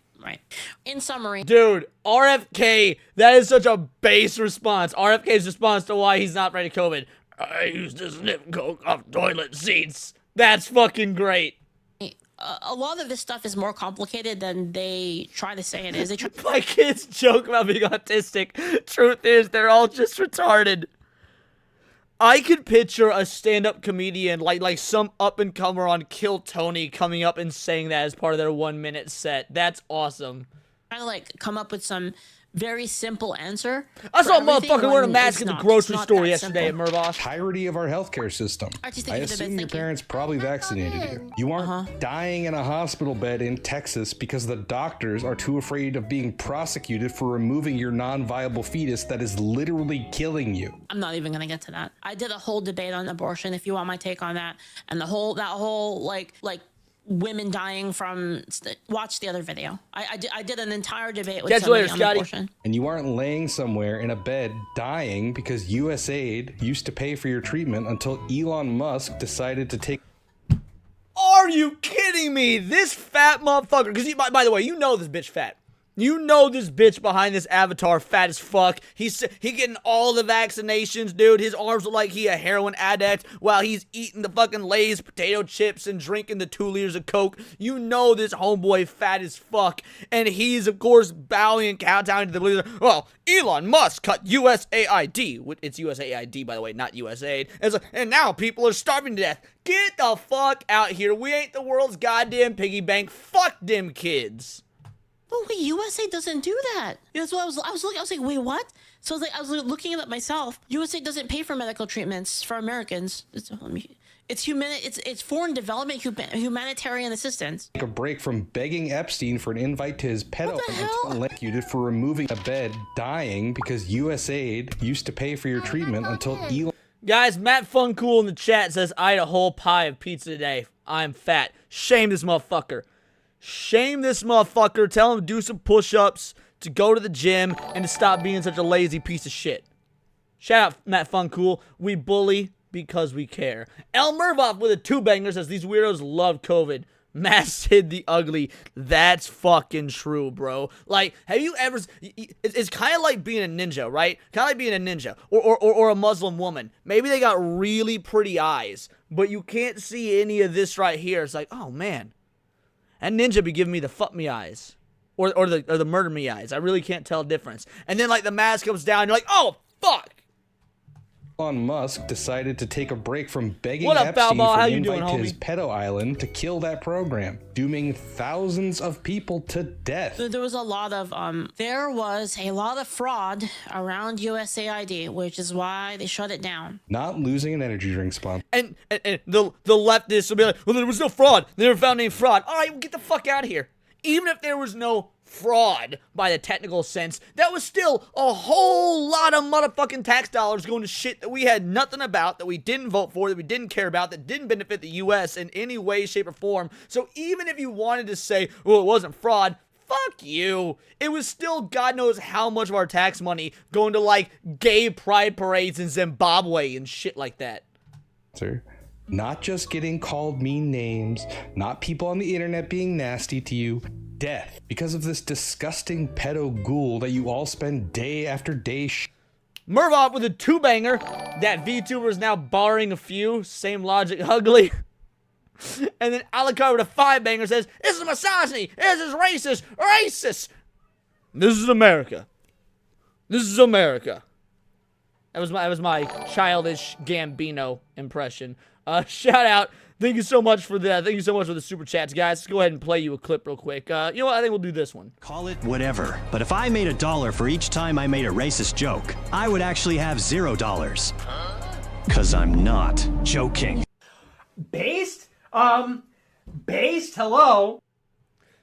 Speaker 5: In summary.
Speaker 2: Dude, RFK, that is such a base response. RFK's response to why he's not ready to COVID. I used to sniff coke off toilet seats. That's fucking great.
Speaker 5: A lot of this stuff is more complicated than they try to say it is.
Speaker 2: My kids joke about being autistic. Truth is, they're all just retarded. I could picture a stand-up comedian, like some up-and-comer on Kill Tony, coming up and saying that as part of their 1-minute set. That's awesome.
Speaker 5: Trying to, like, come up with some very simple answer.
Speaker 2: I saw a motherfucker wearing a mask at the grocery store yesterday at Mervoss.
Speaker 6: Entirety of our healthcare system. I assume your parents probably vaccinated you. You aren't dying in a hospital bed in Texas because the doctors are too afraid of being prosecuted for removing your non-viable fetus that is literally killing you.
Speaker 5: I'm not even gonna get to that. I did a whole debate on abortion, if you want my take on that, and that whole like women dying from. Watch the other video. I did an entire debate with somebody on abortion.
Speaker 6: And you aren't laying somewhere in a bed dying because USAID used to pay for your treatment until Elon Musk decided to take.
Speaker 2: Are you kidding me? This fat motherfucker. Because by the way, you know this bitch fat. You know this bitch behind this avatar fat as fuck. He getting all the vaccinations, dude. His arms look like he a heroin addict while he's eating the fucking Lay's potato chips and drinking the 2 liters of Coke. You know this homeboy fat as fuck. And he's, of course, bowing and kowtowing to the belief that, well, Elon Musk cut USAID. It's USAID, by the way, not USAID. And now people are starving to death. Get the fuck out here. We ain't the world's goddamn piggy bank. Fuck them kids.
Speaker 5: But wait, USA doesn't do that. That's what I was looking. I was like, wait, what? So I was looking at it myself. USA doesn't pay for medical treatments for Americans. It's foreign development humanitarian assistance.
Speaker 6: Take a break from begging Epstein for an invite to his pedo until electrocuted for removing a bed, dying because USAID used to pay for your treatment until Elon.
Speaker 2: Guys, Matt Funcool in the chat says, I ate a whole pie of pizza today. I'm fat. Shame this motherfucker. Shame this motherfucker. Tell him to do some push-ups, to go to the gym, and to stop being such a lazy piece of shit. Shout out Matt Funcool. We bully because we care. El Mervoff with a 2-banger says, these weirdos love COVID. Mass hid the ugly. That's fucking true, bro. Like, have you ever... It's kind of like being a ninja, right? Kind of like being a ninja. Or a Muslim woman. Maybe they got really pretty eyes, but you can't see any of this right here. It's like, oh, man. And ninja be giving me the fuck me eyes. Or the murder me eyes. I really can't tell the difference. And then, like, the mask comes down, and you're like, oh, fuck!
Speaker 6: Elon Musk decided to take a break from begging
Speaker 2: What up,
Speaker 6: Epstein
Speaker 2: Balboa?
Speaker 6: for
Speaker 2: How
Speaker 6: an
Speaker 2: you
Speaker 6: invite
Speaker 2: doing,
Speaker 6: to his
Speaker 2: homie?
Speaker 6: pedo island to kill that program, dooming thousands of people to death.
Speaker 5: There was a lot of fraud around USAID, which is why they shut it down.
Speaker 6: Not losing an energy drink sponsor.
Speaker 2: And the leftists will be like, well, there was no fraud. They never found any fraud. All right, well, get the fuck out of here. Even if there was no fraud by the technical sense, that was still a whole lot of motherfucking tax dollars going to shit that we had nothing about, that we didn't vote for, that we didn't care about, that didn't benefit the U.S. in any way, shape, or form. So even if you wanted to say, well, it wasn't fraud, fuck you. It was still God knows how much of our tax money going to, like, gay pride parades in Zimbabwe and shit like that.
Speaker 6: Sir. Not just getting called mean names, not people on the internet being nasty to you, death because of this disgusting pedo ghoul that you all spend day after day
Speaker 2: Mervoff with a 2-banger. That VTuber is now barring a few. Same logic, ugly. And then Alucard with a 5-banger says, this is misogyny, this is racist. This is America. This is America. That was my childish Gambino impression. Shout out Thank you so much for that. Thank you so much for the super chats, guys. Let's go ahead and play you a clip real quick. You know what? I think we'll do this one.
Speaker 13: Call it whatever. But if I made $1 for each time I made a racist joke, I would actually have $0. Cause I'm not joking.
Speaker 12: Based? Based? Hello?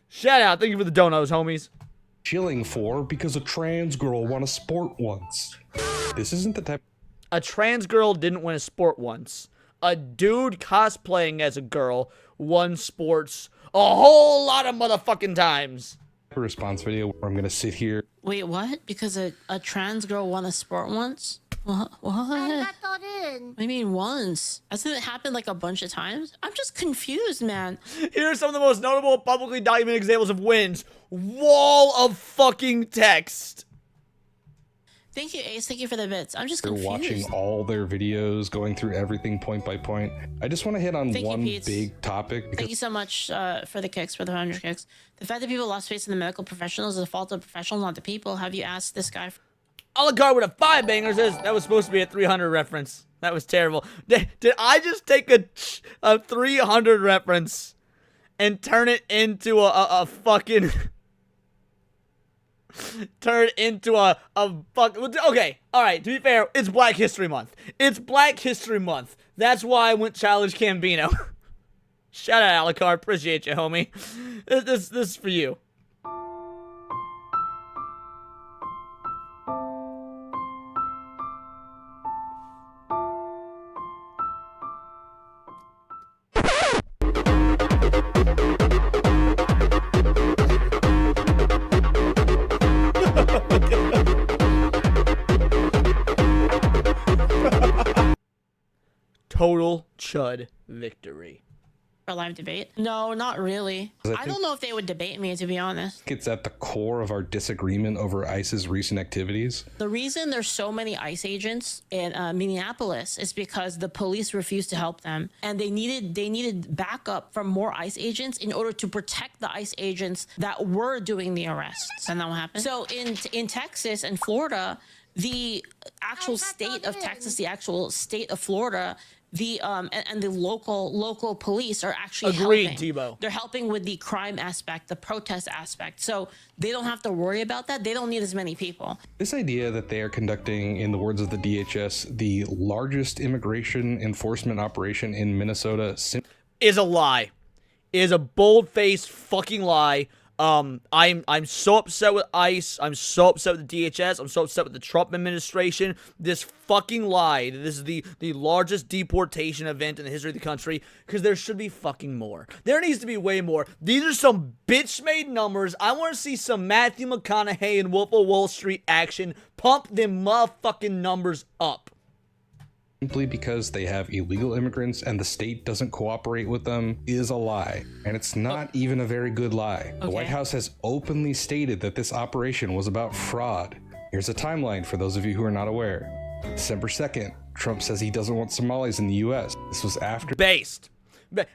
Speaker 2: Shout out. Thank you for the donos, homies.
Speaker 6: Chilling for because a trans girl won a sport once. This isn't the type.
Speaker 2: A trans girl didn't win a sport once. A dude cosplaying as a girl won sports a whole lot of motherfucking times.
Speaker 6: Response video where I'm gonna sit here.
Speaker 5: Wait, what? Because a trans girl won a sport once? What?
Speaker 14: How did that got in?
Speaker 5: What do you mean once? Hasn't it happened like a bunch of times? I'm just confused, man.
Speaker 2: Here are some of the most notable publicly documented examples of wins. Wall of fucking text.
Speaker 5: Thank you, Ace. Thank you for the bits. I'm just
Speaker 6: They're
Speaker 5: confused.
Speaker 6: watching all their videos, going through everything point by point. I just want to hit on one big topic.
Speaker 5: Thank you so much for the kicks, for the 100 kicks. The fact that people lost faith in the medical professionals is the fault of the professionals, not the people. Have you asked this guy?
Speaker 2: Oligar with a 5 banger says that was supposed to be a 300 reference. That was terrible. Did I just take a 300 reference and turn it into a fucking... turn it into a fuck... Okay, alright, to be fair, it's Black History Month. It's Black History Month. That's why I went Childish Gambino. Shout out, Alucard. Appreciate you, homie. This is for you. Total chud victory.
Speaker 5: A live debate? No, not really. I don't know if they would debate me, to be honest.
Speaker 6: It's at the core of our disagreement over ICE's recent activities.
Speaker 5: The reason there's so many ICE agents in Minneapolis is because the police refused to help them, and they needed backup from more ICE agents in order to protect the ICE agents that were doing the arrests. And that what happened. So in Texas and Florida, the actual state of Texas, the actual state of Florida, the and the local police are actually
Speaker 2: Agreed,
Speaker 5: helping.
Speaker 2: Tebow.
Speaker 5: They're helping with the crime aspect, the protest aspect. So they don't have to worry about that. They don't need as many people.
Speaker 6: This idea that they are conducting, in the words of the DHS, the largest immigration enforcement operation in Minnesota
Speaker 2: is a lie. Is a bold-faced fucking lie. I'm so upset with ICE. I'm so upset with the DHS. I'm so upset with the Trump administration. This fucking lie. This is the largest deportation event in the history of the country, because there should be fucking more. There needs to be way more. These are some bitch-made numbers. I want to see some Matthew McConaughey and Wolf of Wall Street action. Pump them motherfucking numbers up.
Speaker 6: simply because they have illegal immigrants and the state doesn't cooperate with them is a lie. And it's not even a very good lie. The White House has openly stated that this operation was about fraud. Here's a timeline for those of you who are not aware. December 2nd, Trump says he doesn't want Somalis in the US. This was after...
Speaker 2: Based.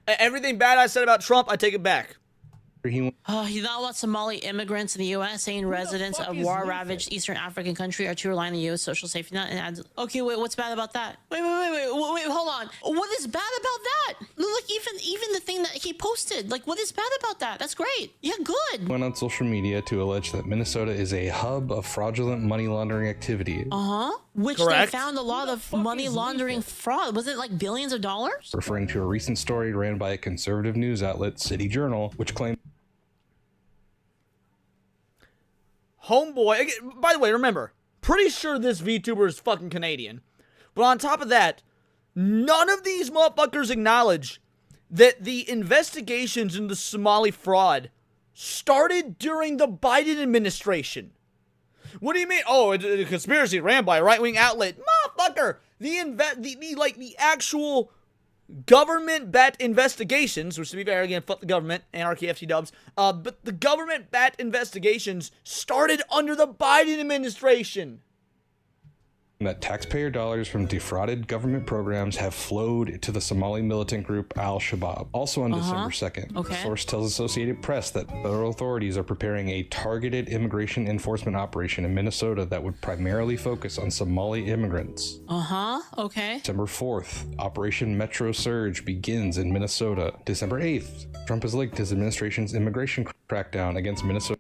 Speaker 2: Everything bad I said about Trump, I take it back.
Speaker 5: You not want Somali immigrants in the U.S. saying residents of war-ravaged Eastern African country are to rely on the U.S. social safety net and adds, okay, wait, what's bad about that? Wait, hold on. What is bad about that? Look, even the thing that he posted, like, what is bad about that? That's great. Yeah, good.
Speaker 6: Went on social media to allege that Minnesota is a hub of fraudulent money laundering activity.
Speaker 5: Which they found a lot of money laundering fraud. Was it like billions of dollars?
Speaker 6: Referring to a recent story ran by a conservative news outlet, City Journal, which claimed
Speaker 2: Homeboy, by the way, remember, pretty sure this VTuber is fucking Canadian. But on top of that, none of these motherfuckers acknowledge that the investigations into Somali fraud started during the Biden administration. What do you mean? Oh, it's a conspiracy ran by a right-wing outlet. Motherfucker! The actual government-backed investigations, which to be fair, again, fuck the government, anarchy, FC dubs, but the government-backed investigations started under the Biden administration.
Speaker 6: that taxpayer dollars from defrauded government programs have flowed to the Somali militant group Al-Shabaab. Also on December 2nd, the source tells Associated Press that federal authorities are preparing a targeted immigration enforcement operation in Minnesota that would primarily focus on Somali immigrants.
Speaker 5: Okay.
Speaker 6: December 4th, Operation Metro Surge begins in Minnesota. December 8th, Trump has linked his administration's immigration crackdown against Minnesota.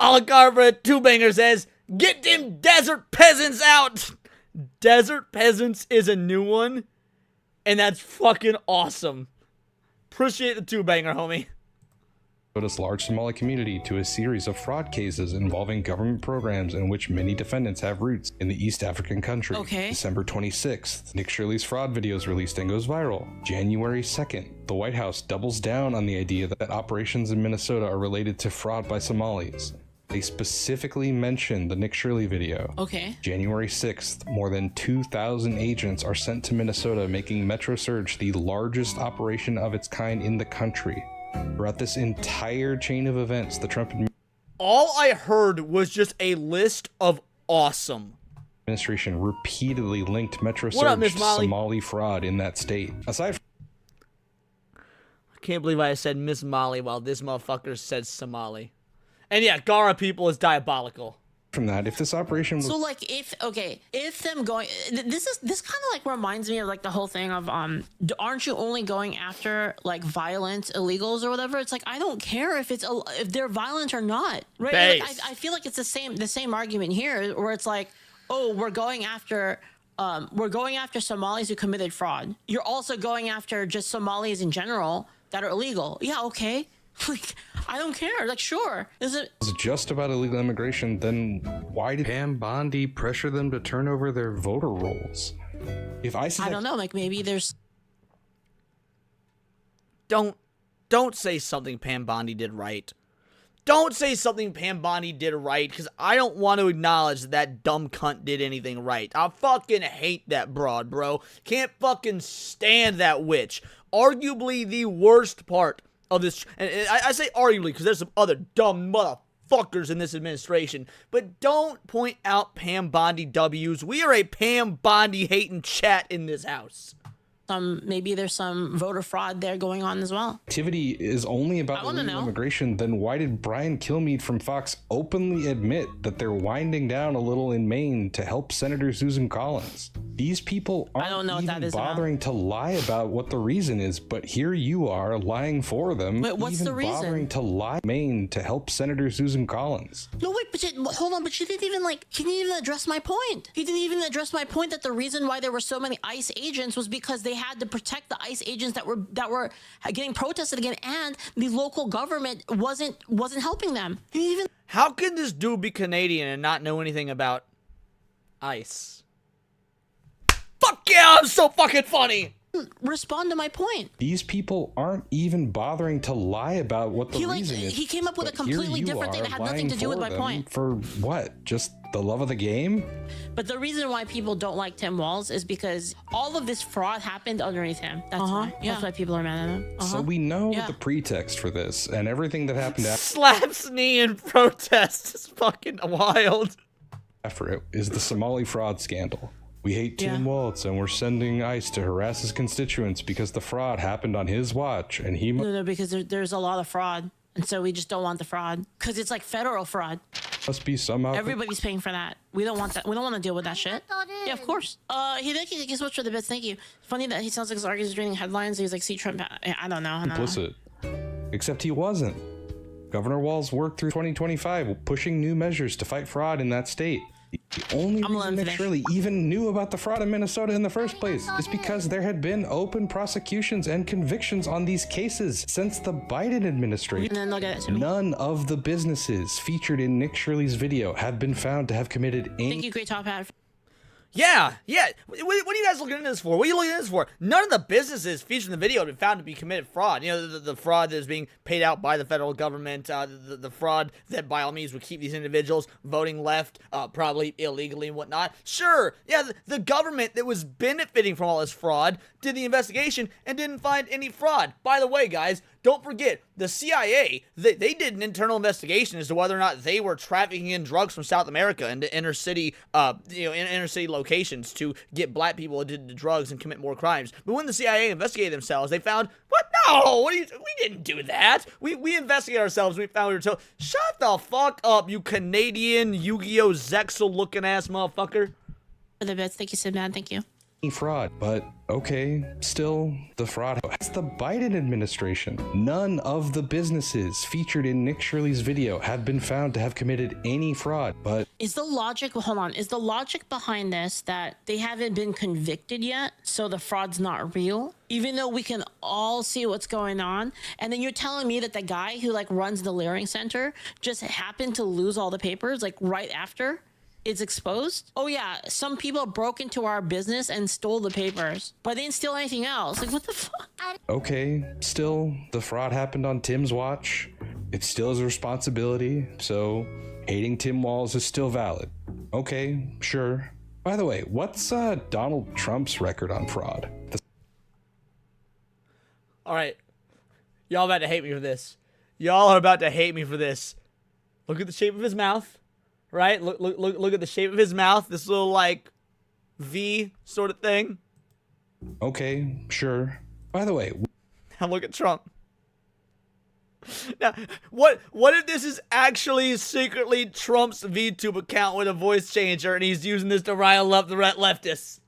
Speaker 2: Oligarva Two Banger says, "Get them desert peasants out." Desert peasants is a new one, and that's fucking awesome. Appreciate the Two Banger, homie.
Speaker 6: Minnesota's large Somali community to a series of fraud cases involving government programs in which many defendants have roots in the East African country. December 26th, Nick Shirley's fraud video is released and goes viral. January 2nd, the White House doubles down on the idea that operations in Minnesota are related to fraud by Somalis. They specifically mention the Nick Shirley video. January 6th, more than 2,000 agents are sent to Minnesota, making Metro Surge the largest operation of its kind in the country. Throughout this entire chain of events, the Trump
Speaker 2: All I heard was just a list of awesome.
Speaker 6: administration repeatedly linked Metro
Speaker 2: What up,
Speaker 6: Surge
Speaker 2: Miss
Speaker 6: to
Speaker 2: Molly?
Speaker 6: Somali fraud in that state. Aside
Speaker 2: I can't believe I said Miss Molly while this motherfucker said Somali. And yeah, Gara people is diabolical.
Speaker 6: from that, if this operation was
Speaker 5: So like if them going, this kind of like reminds me of like the whole thing of aren't you only going after like violent illegals or whatever? It's like I don't care if they're violent or not, right? Like, I feel like it's the same argument here where it's like, oh, we're going after Somalis who committed fraud. You're also going after just Somalis in general that are illegal. Yeah, okay. Like, I don't care. Like, sure. Is it
Speaker 6: just about illegal immigration, then why did Pam Bondi pressure them to turn over their voter rolls? If I
Speaker 5: don't know. Like, maybe there's.
Speaker 2: Don't say something Pam Bondi did right. Don't say something Pam Bondi did right, because I don't want to acknowledge that dumb cunt did anything right. I fucking hate that broad, bro. Can't fucking stand that witch. Arguably the worst part of this, and I say arguably because there's some other dumb motherfuckers in this administration, but don't point out Pam Bondi W's. We are a Pam Bondi hating chat in this house.
Speaker 5: Maybe there's some voter fraud there going on as well.
Speaker 6: Activity is only about illegal immigration, then why did Brian Kilmeade from Fox openly admit that they're winding down a little in Maine to help Senator Susan Collins? These people aren't even bothering to lie about what the reason is, but here you are lying for them.
Speaker 5: Wait, what's
Speaker 6: even
Speaker 5: the reason?
Speaker 6: bothering to lie Maine to help Senator Susan Collins.
Speaker 5: No, wait, but hold on, but he didn't even address my point. He didn't even address my point that the reason why there were so many ICE agents was because they had to protect the ICE agents that were getting protested again, and the local government wasn't helping them.
Speaker 2: How could this dude be Canadian and not know anything about ICE? Fuck yeah, I'm so fucking funny.
Speaker 5: Respond to my point.
Speaker 6: These people aren't even bothering to lie about what the reason is.
Speaker 5: He came up with a completely different thing that had nothing to do with my point.
Speaker 6: For what? Just the love of the game?
Speaker 5: But the reason why people don't like Tim Walz is because all of this fraud happened underneath him. That's why. That's why people are mad at him.
Speaker 6: So we know the pretext for this and everything that happened
Speaker 2: Slaps knee in protest is fucking wild.
Speaker 6: After it is the Somali fraud scandal. We hate Tim Walz and we're sending ICE to harass his constituents because the fraud happened on his watch and he
Speaker 5: No, because there's a lot of fraud. And so we just don't want the fraud because it's like federal fraud.
Speaker 6: Must be somehow.
Speaker 5: Everybody's paying for that. We don't want that. We don't want to deal with that shit. Yeah, of course. Thank you so much for the bits. Thank you. Funny that he sounds like he's reading headlines. He's like, see Trump. I don't know.
Speaker 6: Implicit. Except he wasn't. Governor Walz worked through 2025 pushing new measures to fight fraud in that state. The only reason Nick Shirley even knew about the fraud in Minnesota in the first place is because there had been open prosecutions and convictions on these cases since the Biden administration.
Speaker 5: And then they'll get it to me.
Speaker 6: None of the businesses featured in Nick Shirley's video have been found to have committed any.
Speaker 5: Thank you, Great Top Hat.
Speaker 2: Yeah. What are you guys looking at this for? What are you looking at this for? None of the businesses featured in the video have been found to be committed fraud. You know, the fraud that is being paid out by the federal government, the fraud that by all means would keep these individuals voting left, probably illegally and whatnot. Sure, yeah, the government that was benefiting from all this fraud did the investigation and didn't find any fraud. By the way, guys, don't forget, the CIA, they did an internal investigation as to whether or not they were trafficking in drugs from South America into inner city, inner city locations to get black people addicted to drugs and commit more crimes. But when the CIA investigated themselves, they found, what? No, we didn't do that. We investigated ourselves. We found we were told, shut the fuck up, you Canadian Yu-Gi-Oh! Zexel looking ass motherfucker.
Speaker 5: For the bits, thank you, Sidman. Thank you.
Speaker 6: Fraud, but okay, still the fraud. It's the Biden administration. None of the businesses featured in Nick Shirley's video have been found to have committed any fraud, but
Speaker 5: is the logic behind this that they haven't been convicted yet, so the fraud's not real, even though we can all see what's going on? And then you're telling me that the guy who like runs the Leering Center just happened to lose all the papers like right after it's exposed? Oh yeah, some people broke into our business and stole the papers, but they didn't steal anything else. Like, what the fuck?
Speaker 6: okay, still the fraud happened on Tim's watch. It still is a responsibility, so hating Tim Walz is still valid. Okay, sure. By the way, what's Donald Trump's record on fraud?
Speaker 2: All right, y'all about to hate me for this. Y'all are about to hate me for this. Look at the shape of his mouth. Right? Look at the shape of his mouth. This little, like, V sort of thing.
Speaker 6: Okay, sure. By the way,
Speaker 2: now look at Trump. Now, what if this is actually secretly Trump's VTube account with a voice changer and he's using this to rile up the leftists?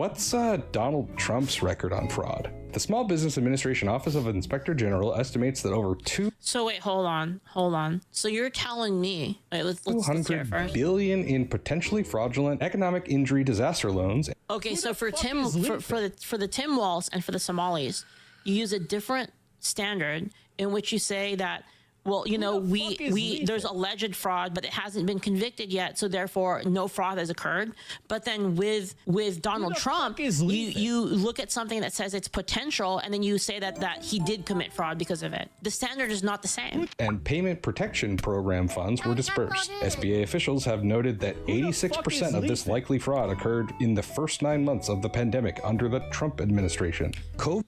Speaker 6: what's Donald Trump's record on fraud? The Small Business Administration Office of Inspector General estimates that over
Speaker 5: So wait, hold on. So you're telling me, wait, let's hear it first.
Speaker 6: $200 billion in potentially fraudulent economic injury disaster loans.
Speaker 5: Okay, so for the Tim Walz and for the Somalis, you use a different standard in which you say that, well, you know, there's alleged fraud, but it hasn't been convicted yet, so therefore no fraud has occurred. But then with Donald Trump, you look at something that says it's potential, and then you say that he did commit fraud because of it. The standard is not the same.
Speaker 6: And payment protection program funds were dispersed. SBA officials have noted that 86% of this likely fraud occurred in the first 9 months of the pandemic under the Trump administration.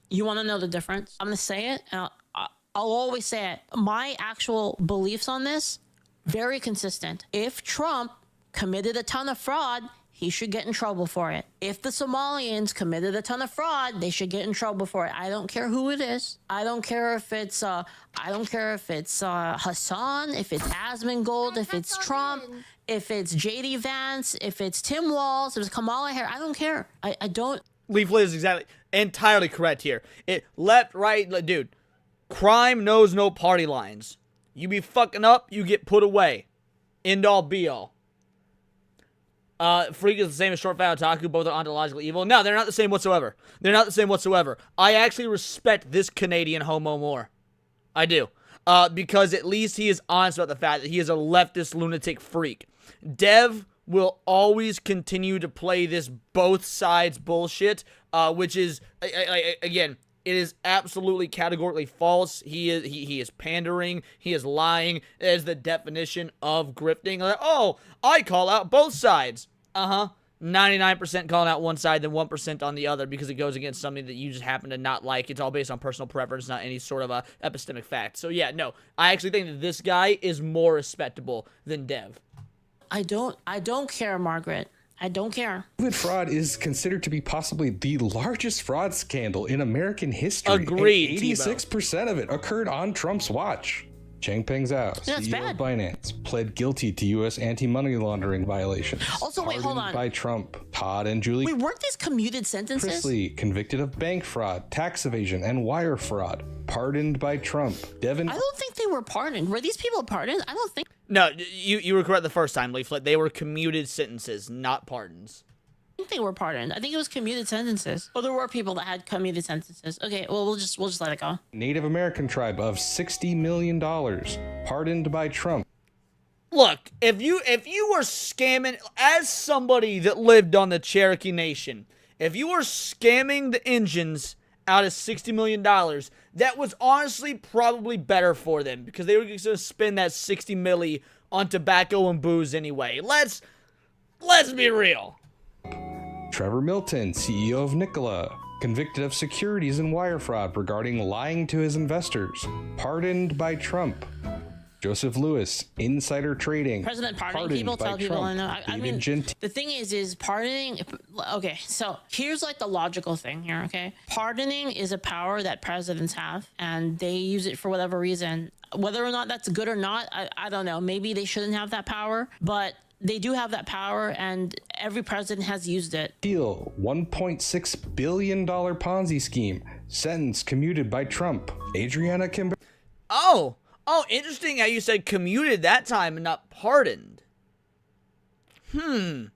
Speaker 5: You want to know the difference? I'm going to say it. I'll always say it. My actual beliefs on this, very consistent. If Trump committed a ton of fraud, he should get in trouble for it. If the Somalians committed a ton of fraud, they should get in trouble for it. I don't care who it is. I don't care if it's Hasan, if it's Asmongold, if it's Trump, if it's JD Vance, if it's Tim Walz, if it's Kamala Harris. I don't care. I don't.
Speaker 2: Leaflet is entirely correct here. Left, right, dude. Crime knows no party lines. You be fucking up, you get put away. End all be all. Freak is the same as Short Fat Otaku, both are ontological evil. No, they're not the same whatsoever. They're not the same whatsoever. I actually respect this Canadian homo more. I do. Because at least he is honest about the fact that he is a leftist lunatic freak. Dev will always continue to play this both sides bullshit, which is, again, it is absolutely categorically false. He is pandering. He is lying. It is the definition of grifting. Like, oh, I call out both sides. 99% calling out one side, then 1% on the other because it goes against something that you just happen to not like. It's all based on personal preference, not any sort of a epistemic fact. So yeah, no, I actually think that this guy is more respectable than Dev.
Speaker 5: I don't care, Margaret. I don't care.
Speaker 6: COVID fraud is considered to be possibly the largest fraud scandal in American history.
Speaker 2: Agreed.
Speaker 6: 86% of it occurred on Trump's watch. Changpeng Zhao, CEO of Binance, pled guilty to U.S. anti-money laundering violations.
Speaker 5: Also, wait, hold on.
Speaker 6: By Trump, Todd and Julie.
Speaker 5: Wait, weren't these commuted sentences?
Speaker 6: Chrisley, convicted of bank fraud, tax evasion, and wire fraud. Pardoned by Trump. Devin.
Speaker 5: I don't think they were pardoned. Were these people pardoned? I don't think.
Speaker 2: No, you were correct the first time, Leaflet. They were commuted sentences, not pardons.
Speaker 5: I think they were pardoned. I think it was commuted sentences. Well, there were people that had commuted sentences. Okay, well, we'll just let it go.
Speaker 6: Native American tribe of $60 million. Pardoned by Trump.
Speaker 2: Look, if you were scamming, as somebody that lived on the Cherokee Nation, if you were scamming the engines out of $60 million, that was honestly probably better for them because they were going to spend that 60 milli on tobacco and booze anyway. Let's be real.
Speaker 6: Trevor Milton, CEO of Nikola, convicted of securities and wire fraud regarding lying to his investors, pardoned by Trump. Joseph Lewis, insider trading.
Speaker 5: President pardoning
Speaker 6: pardoned
Speaker 5: people,
Speaker 6: by
Speaker 5: tell people I
Speaker 6: Trump.
Speaker 5: know. I mean, the thing is pardoning. Okay, so here's like the logical thing here. Okay, pardoning is a power that presidents have, and they use it for whatever reason. Whether or not that's good or not, I don't know. Maybe they shouldn't have that power, but they do have that power, and every president has used it.
Speaker 6: Deal, $1.6 billion Ponzi scheme, sentence commuted by Trump. Adriana Kimber.
Speaker 2: Oh, interesting how you said commuted that time and not pardoned. All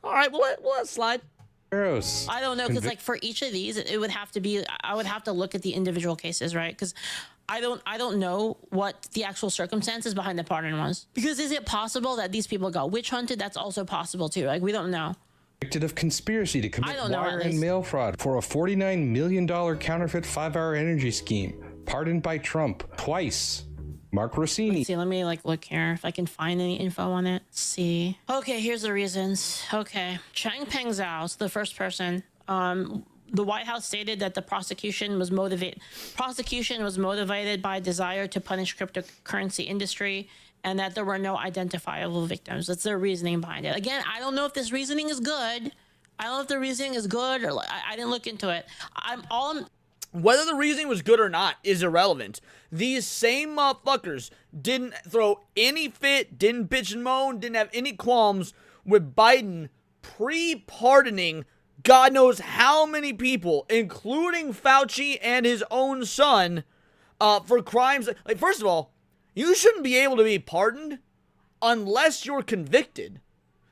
Speaker 2: right, well, let's slide.
Speaker 5: I don't know, because like for each of these, it would have to be. I would have to look at the individual cases, right? Because I don't know what the actual circumstances behind the pardon was. Because is it possible that these people got witch hunted? That's also possible too. Like we don't know.
Speaker 6: Convicted of conspiracy to commit
Speaker 5: know,
Speaker 6: wire and mail fraud for a $49 million counterfeit 5-hour energy scheme. Pardoned by Trump twice. Mark Rossini.
Speaker 5: Let's see, let me like look here if I can find any info on it. Let's see. Okay, here's the reasons. Okay, Chang Peng Zhao, the first person. The White House stated that the prosecution was motivated by a desire to punish cryptocurrency industry, and that there were no identifiable victims. That's their reasoning behind it. Again, I don't know if this reasoning is good. I don't know if the reasoning is good, or I didn't look into it.
Speaker 2: Whether the reasoning was good or not is irrelevant. These same motherfuckers didn't throw any fit, didn't bitch and moan, didn't have any qualms with Biden pre-pardoning God knows how many people, including Fauci and his own son, for crimes. Like, first of all, you shouldn't be able to be pardoned unless you're convicted.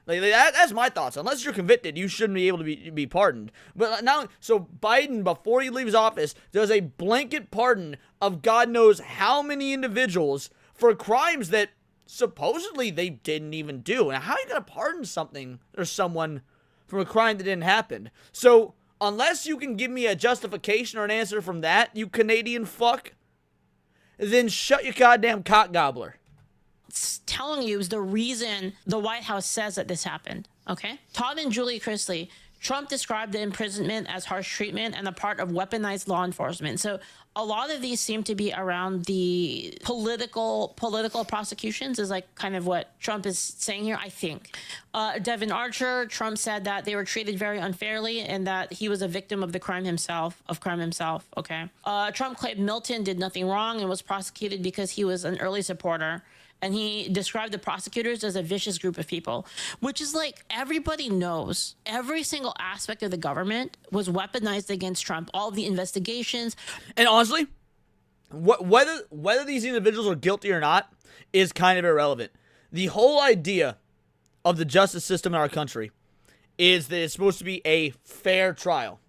Speaker 2: Like that's my thoughts. Unless you're convicted, you shouldn't be able to be pardoned. But now, so Biden, before he leaves office, does a blanket pardon of God knows how many individuals for crimes that supposedly they didn't even do. And how are you gonna pardon something or someone from a crime that didn't happen? So unless you can give me a justification or an answer from that, you Canadian fuck, then shut your goddamn cock gobbler.
Speaker 5: Telling you is the reason the White House says that this happened. Okay, Todd and Julie Chrisley. Trump described the imprisonment as harsh treatment and a part of weaponized law enforcement. So a lot of these seem to be around the political prosecutions, is like kind of what Trump is saying here, I think. Devin Archer, Trump said that they were treated very unfairly and that he was a victim of crime himself. Okay. Trump claimed Milton did nothing wrong and was prosecuted because he was an early supporter. And he described the prosecutors as a vicious group of people, which is like everybody knows every single aspect of the government was weaponized against Trump. All of the investigations.
Speaker 2: And honestly, whether these individuals are guilty or not is kind of irrelevant. The whole idea of the justice system in our country is that it's supposed to be a fair trial.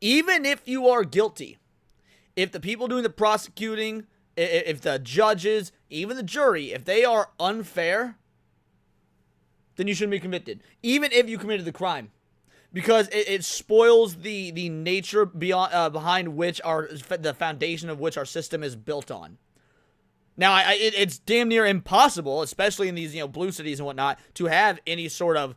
Speaker 2: Even if you are guilty, if the people doing the prosecuting, if the judges, even the jury, if they are unfair, then you shouldn't be convicted, even if you committed the crime, because it spoils the nature behind which the foundation of which our system is built on. Now, it's damn near impossible, especially in these blue cities and whatnot, to have any sort of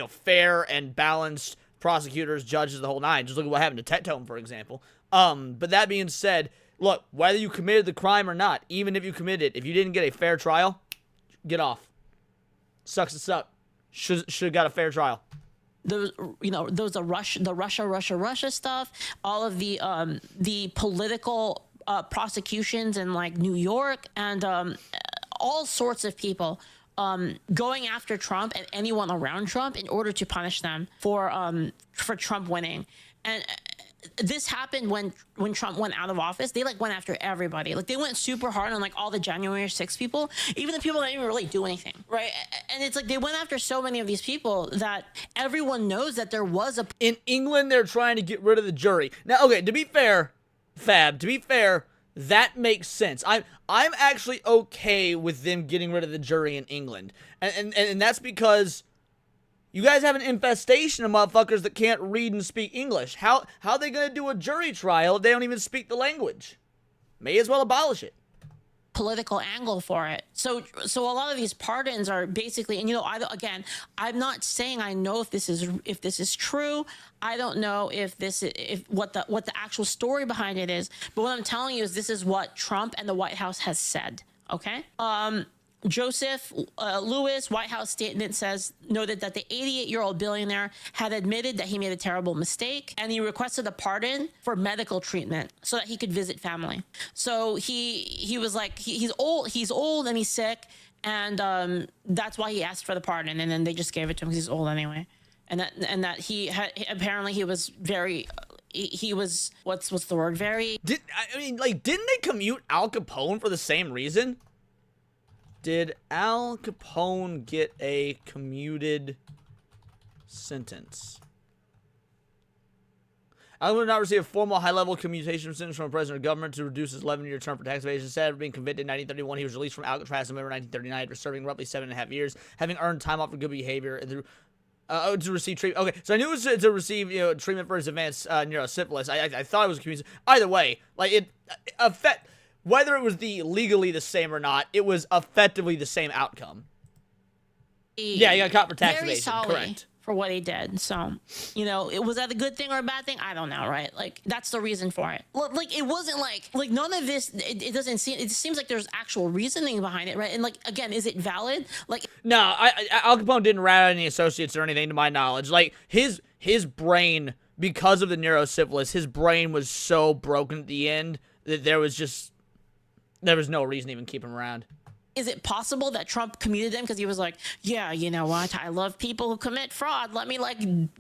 Speaker 2: fair and balanced prosecutors, judges, the whole nine. Just look at what happened to Tetone, for example. But that being said, look, whether you committed the crime or not, even if you committed it, if you didn't get a fair trial, get off. Sucks to suck. Should have got a fair trial.
Speaker 5: Those, the Russia stuff, all of the political prosecutions in like New York, and all sorts of people going after Trump and anyone around Trump in order to punish them for Trump winning. And this happened when Trump went out of office. They like went after everybody. Like they went super hard on like all the January 6th people, even the people that didn't even really do anything, right? And it's like they went after so many of these people that everyone knows that there was a...
Speaker 2: In England, they're trying to get rid of the jury. Now, okay, to be fair, Fab, that makes sense. I'm actually okay with them getting rid of the jury in England. And that's because you guys have an infestation of motherfuckers that can't read and speak English. How are they going to do a jury trial if they don't even speak the language? May as well abolish it.
Speaker 5: political angle for it. So a lot of these pardons are basically, and I'm not saying I know if this is true. I don't know if what the actual story behind it is. But what I'm telling you is this is what Trump and the White House has said. Okay. Joseph Lewis, White House statement noted that the 88-year-old billionaire had admitted that he made a terrible mistake, and he requested a pardon for medical treatment so that he could visit family. So he was like, he's old and he's sick, and that's why he asked for the pardon, and then they just gave it to him because he's old anyway, and that he had apparently he was very. He was what's the word? Very.
Speaker 2: Didn't they commute Al Capone for the same reason? Did Al Capone get a commuted sentence? Al would not receive a formal high-level commutation sentence from a president of government to reduce his 11-year term for tax evasion. Instead of being convicted in 1931, he was released from Alcatraz in November 1939 after serving roughly 7.5 years, having earned time off for good behavior and to receive treatment. Okay, so I knew it was to receive treatment for his advanced neurosyphilis. I thought it was a commuted. Either way, whether it was legally the same or not, it was effectively the same outcome. Yeah, he got caught for tax
Speaker 5: very
Speaker 2: evasion.
Speaker 5: sorry
Speaker 2: Correct.
Speaker 5: For what he did. So, was that a good thing or a bad thing? I don't know, right? Like, that's the reason for it. Like, it wasn't like none of this, it doesn't seem, it seems like there's actual reasoning behind it, right? And like, again, is it valid? Like,
Speaker 2: no, Al Capone didn't rat out any associates or anything to my knowledge. Like, his brain, because of the neurosyphilis, his brain was so broken at the end that there was no reason to even keep him around.
Speaker 5: Is it possible that Trump commuted them because he was like, yeah, you know what? I love people who commit fraud. Let me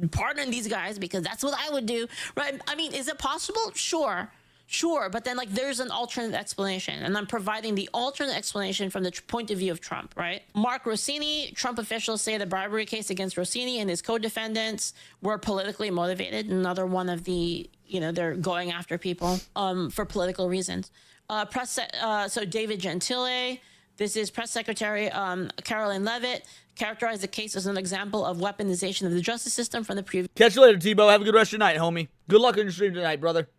Speaker 5: pardon these guys because that's what I would do, right? I mean, is it possible? Sure. But then there's an alternate explanation, and I'm providing the alternate explanation from the point of view of Trump, right? Mark Rossini, Trump officials say the bribery case against Rossini and his co-defendants were politically motivated. Another one of the, they're going after people for political reasons. So David Gentile, this is Press Secretary Caroline Leavitt, characterized the case as an example of weaponization of the justice system from the previous.
Speaker 2: Catch you later, Tebow. Have a good rest of your night, homie. Good luck on your stream tonight, brother.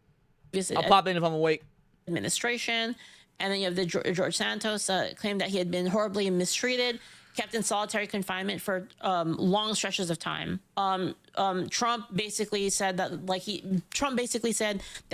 Speaker 2: I'll pop in if I'm awake.
Speaker 5: Administration. And then you have the George Santos claimed that he had been horribly mistreated, kept in solitary confinement for long stretches of time. Trump basically said that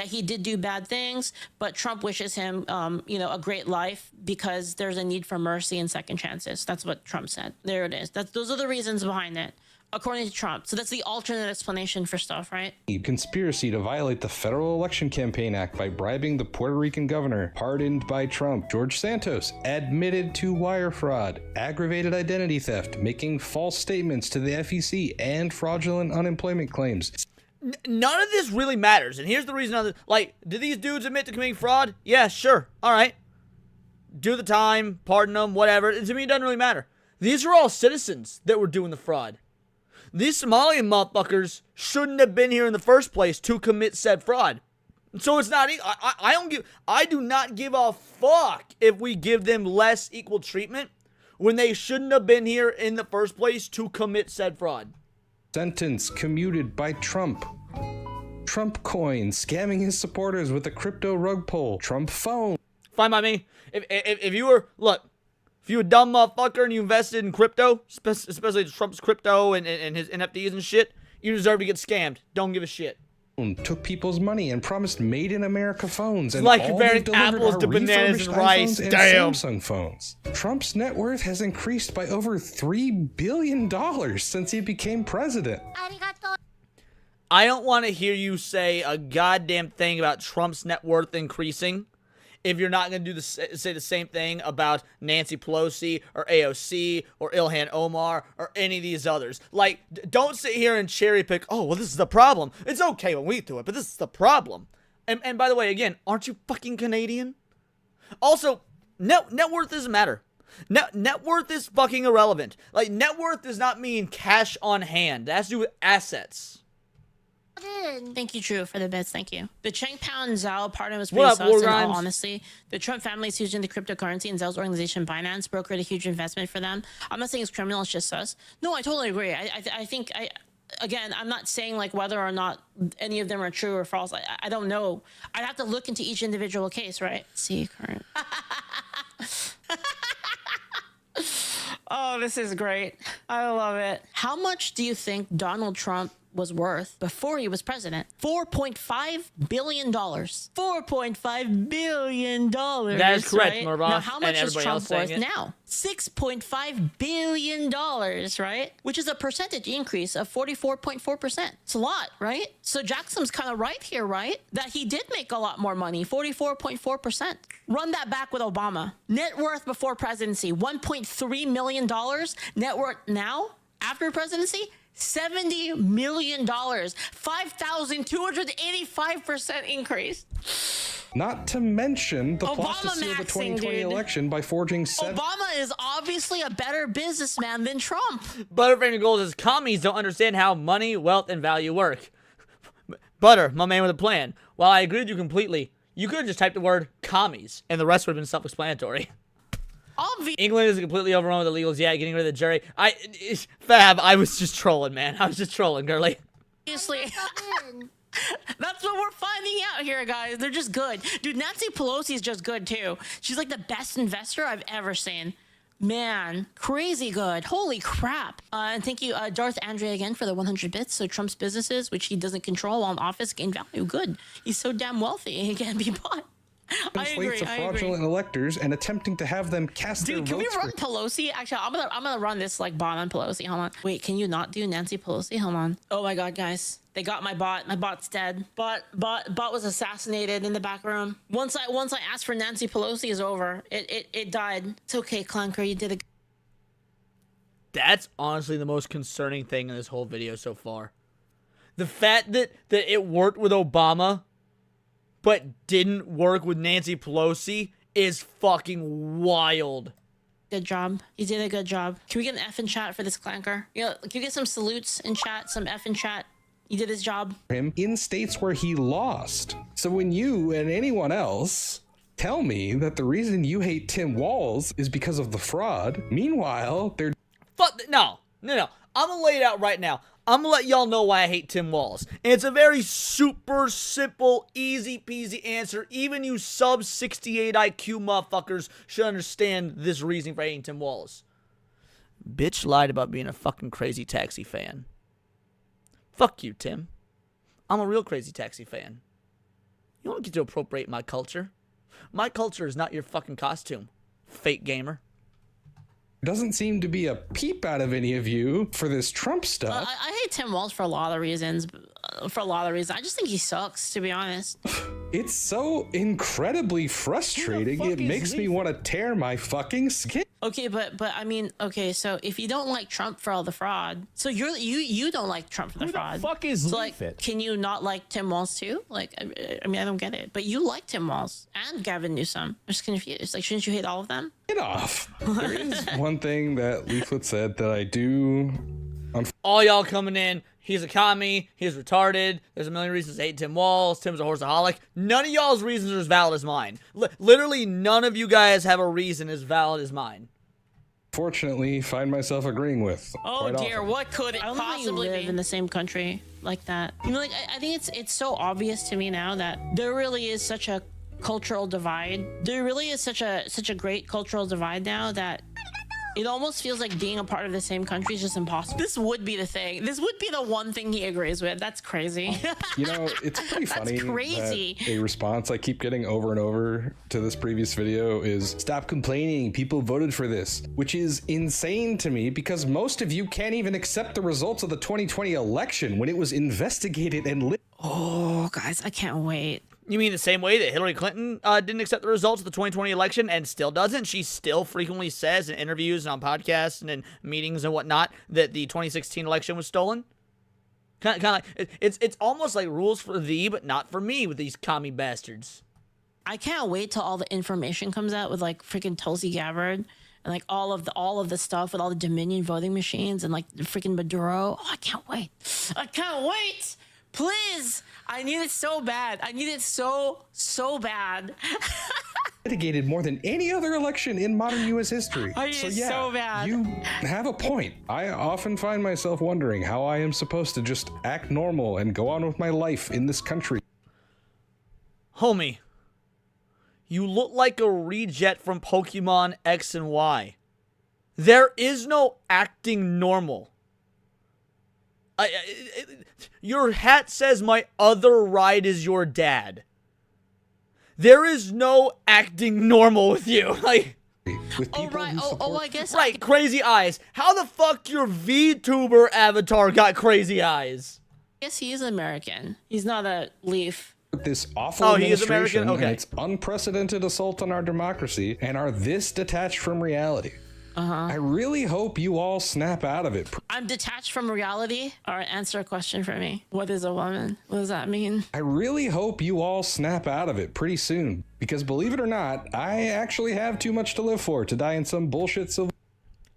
Speaker 5: he did do bad things, but Trump wishes him, a great life because there's a need for mercy and second chances. That's what Trump said. There it is. Those are the reasons behind it, according to Trump. So that's the alternate explanation for stuff, right?
Speaker 6: Conspiracy to violate the Federal Election Campaign Act by bribing the Puerto Rican governor, pardoned by Trump. George Santos admitted to wire fraud, aggravated identity theft, making false statements to the FEC, and fraudulent unemployment claims.
Speaker 2: None of this really matters, and here's the reason. Did these dudes admit to committing fraud? Yeah, sure. All right. Do the time, pardon them, whatever. To me, it doesn't really matter. These are all citizens that were doing the fraud. These Somalian motherfuckers shouldn't have been here in the first place to commit said fraud. So it's not. I do not give a fuck if we give them less equal treatment when they shouldn't have been here in the first place to commit said fraud.
Speaker 6: Sentence commuted by Trump. Trump coin scamming his supporters with a crypto rug pull. Trump phone.
Speaker 2: Fine by me. If you were if you a dumb motherfucker and you invested in crypto, especially Trump's crypto and his NFTs and shit, you deserve to get scammed. Don't give a shit.
Speaker 6: Took people's money and promised made in America phones. And
Speaker 2: like
Speaker 6: all
Speaker 2: comparing
Speaker 6: they've
Speaker 2: apples to bananas and rice.
Speaker 6: And
Speaker 2: damn.
Speaker 6: Samsung phones. Trump's net worth has increased by over $3 billion since he became president.
Speaker 2: I don't want to hear you say a goddamn thing about Trump's net worth increasing if you're not going to say the same thing about Nancy Pelosi or AOC or Ilhan Omar or any of these others. Don't sit here and cherry pick, oh, well, this is the problem. It's okay when we do it, but this is the problem. And by the way, again, aren't you fucking Canadian? Also, net worth doesn't matter. Net worth is fucking irrelevant. Net worth does not mean cash on hand. That has to do with assets.
Speaker 5: Thank you, Drew, for the bits. Thank you. The Cheng Pound Zhao pardon was pretty sus, in all honesty. The Trump family is using the cryptocurrency, and Zhao's organization Binance brokered a huge investment for them. I'm not saying it's criminal, it's just sus. No, I totally agree. I think, again, I'm not saying whether or not any of them are true or false. I don't know. I'd have to look into each individual case, right? See, current. Oh, this is great. I love it. How much do you think Donald Trump was worth before he was president? $4.5 billion. $4.5 billion.
Speaker 2: That is correct,
Speaker 5: right?
Speaker 2: Murbaugh,
Speaker 5: Now, how much
Speaker 2: and
Speaker 5: is
Speaker 2: everybody
Speaker 5: Trump
Speaker 2: else saying
Speaker 5: worth
Speaker 2: it.
Speaker 5: now? $6.5 billion, right? Which is a percentage increase of 44.4%. It's a lot, right? So Jackson's kind of right here, right? That he did make a lot more money, 44.4%. Run that back with Obama. Net worth before presidency, $1.3 million. Net worth now, after presidency, $70 million. 5,285% increase.
Speaker 6: Not to mention the plot to
Speaker 5: Obama
Speaker 6: steal the
Speaker 5: maxing,
Speaker 6: 2020
Speaker 5: dude.
Speaker 6: election by forging
Speaker 5: Obama is obviously a better businessman than Trump.
Speaker 2: Butterfinger Gold says commies don't understand how money, wealth, and value work. Butter, my man with a plan. While I agree with you completely, you could have just typed the word commies, and the rest would have been self-explanatory. England is completely overrun with illegals. Yeah, getting rid of the jury. Fab, I was just trolling, man. I was just trolling, girly.
Speaker 5: Obviously. That's what we're finding out here, guys. They're just good. Dude, Nancy Pelosi is just good, too. She's like the best investor I've ever seen. Man, crazy good. Holy crap. And thank you, Darth Andre, again, for the 100 bits. So Trump's businesses, which he doesn't control while in office, gain value. Good. He's so damn wealthy, he can't be bought. I agree,
Speaker 6: slates of
Speaker 5: I agree.
Speaker 6: fraudulent electors and attempting to have them cast
Speaker 5: Dude,
Speaker 6: their
Speaker 5: can we
Speaker 6: votes
Speaker 5: run
Speaker 6: for
Speaker 5: Pelosi? Actually, I'm gonna run this like bot on Pelosi. Hold on. Wait, can you not do Nancy Pelosi? Hold on. Oh my god, guys. They got my bot. My bot's dead. Bot was assassinated in the back room. Once I asked for Nancy Pelosi is over. It died. It's okay, Clunker. You did a
Speaker 2: That's honestly the most concerning thing in this whole video so far. The fact that it worked with Obama, but didn't work with Nancy Pelosi is fucking wild.
Speaker 5: good job. You did a good job. Can we get an F in chat for this Clanker? You know, can you get some salutes in chat, some F in chat? You did his job.
Speaker 6: him in states where he lost. So when you and anyone else tell me that the reason you hate Tim Walz is because of the fraud, meanwhile, they're
Speaker 2: No. I'm gonna lay it out right now. I'm gonna let y'all know why I hate Tim Walz. And it's a very super simple, easy peasy answer. Even you sub 68 IQ motherfuckers should understand this reasoning for hating Tim Walz. Bitch lied about being a fucking Crazy Taxi fan. Fuck you, Tim. I'm a real Crazy Taxi fan. You don't get to appropriate my culture. My culture is not your fucking costume, fake gamer.
Speaker 6: doesn't seem to be a peep out of any of you for this Trump stuff.
Speaker 5: I hate Tim Walz for a lot of reasons. I just think he sucks, to be honest.
Speaker 6: It's so incredibly frustrating. It makes me want to tear my fucking skin.
Speaker 5: Okay, but I mean, okay, so if you don't like Trump for all the fraud, so you don't like Trump for the fraud.
Speaker 15: Who the fuck is
Speaker 5: so, like,
Speaker 15: Leaflit?
Speaker 5: can you not like Tim Walz too? Like, I mean, I don't get it. But you like Tim Walz and Gavin Newsom. I'm just confused. Like, shouldn't you hate all of them?
Speaker 6: Get off. There is one thing that Leaflet said that I do.
Speaker 2: All y'all coming in. He's a commie. He's retarded. There's a million reasons to hate Tim Walz. Tim's a horseaholic. None of y'all's reasons are as valid as mine. Literally, none of you guys have a reason as valid as mine.
Speaker 6: Fortunately, find myself agreeing with.
Speaker 5: Oh dear,
Speaker 6: often.
Speaker 5: what could it possibly live in the same country like that? You know, like I think it's so obvious to me now that there really is such a cultural divide. There really is such a great cultural divide now that it almost feels like being a part of the same country is just impossible. This would be the thing. This would be the one thing he agrees with. That's crazy.
Speaker 6: You know, it's pretty funny.
Speaker 5: That's crazy.
Speaker 6: That a response I keep getting over and over to this previous video is, stop complaining, people voted for this, which is insane to me because most of you can't even accept the results of the 2020 election when it was investigated and
Speaker 5: Oh, guys, I can't wait.
Speaker 2: You mean the same way that Hillary Clinton didn't accept the results of the 2020 election and still doesn't? She still frequently says in interviews and on podcasts and in meetings and whatnot that the 2016 election was stolen? Kind of like, it's almost like rules for thee, but not for me with these commie bastards.
Speaker 5: I can't wait till all the information comes out with like freaking Tulsi Gabbard and like all of the stuff with all the Dominion voting machines and like the freaking Maduro. Oh, I can't wait. I can't wait. Please. I need it so bad. I need it so bad.
Speaker 6: litigated more than any other election in modern U.S. history.
Speaker 5: I need it so bad.
Speaker 6: You have a point. I often find myself wondering how I am supposed to just act normal and go on with my life in this country.
Speaker 2: Homie, you look like a reject from Pokemon X and Y. There is no acting normal. Your hat says my other ride is your dad. There is no acting normal with you. Like,
Speaker 6: with people who support
Speaker 5: I guess.
Speaker 2: right, crazy eyes. How the fuck your VTuber avatar got crazy eyes?
Speaker 5: I guess he is American. He's not a Leaf.
Speaker 6: this awful
Speaker 2: Oh, he is
Speaker 6: administration
Speaker 2: American? Okay.
Speaker 6: and its unprecedented assault on our democracy and are this detached from reality. I really hope you all snap out of it.
Speaker 5: I'm detached from reality. All right, answer a question for me. What is a woman? What does that mean?
Speaker 6: I really hope you all snap out of it pretty soon, because believe it or not, I actually have too much to live for to die in some bullshit civil.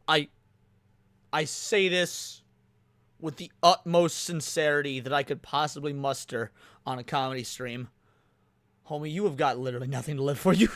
Speaker 2: I say this with the utmost sincerity that I could possibly muster on a comedy stream. Homie, you have got literally nothing to live for. You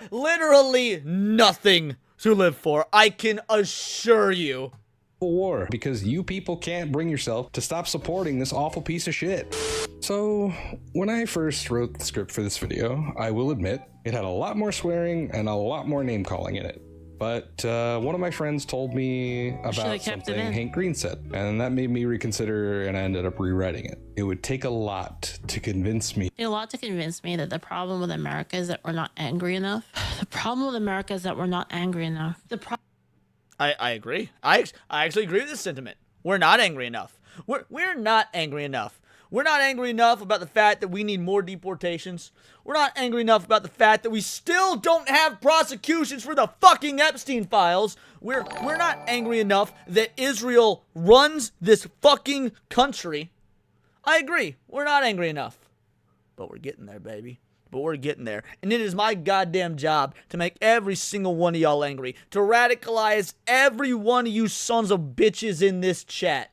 Speaker 2: literally nothing to live for. I can assure you.
Speaker 6: War, because you people can't bring yourself to stop supporting this awful piece of shit. So, when I first wrote the script for this video, I will admit, it had a lot more swearing and a lot more name calling in it. But one of my friends told me about something Hank Green said, and that made me reconsider, and I ended up rewriting it. It would take a lot to convince me.
Speaker 5: A lot to convince me that the problem with America is that we're not angry enough. The problem with America is that we're not angry enough.
Speaker 2: I agree. I actually agree with this sentiment. We're not angry enough. We're not angry enough. We're not angry enough about the fact that we need more deportations. We're not angry enough about the fact that we still don't have prosecutions for the fucking Epstein files. We're not angry enough that Israel runs this fucking country. I agree. We're not angry enough. But we're getting there, baby. But we're getting there. And it is my goddamn job to make every single one of y'all angry. To radicalize every one of you sons of bitches in this chat.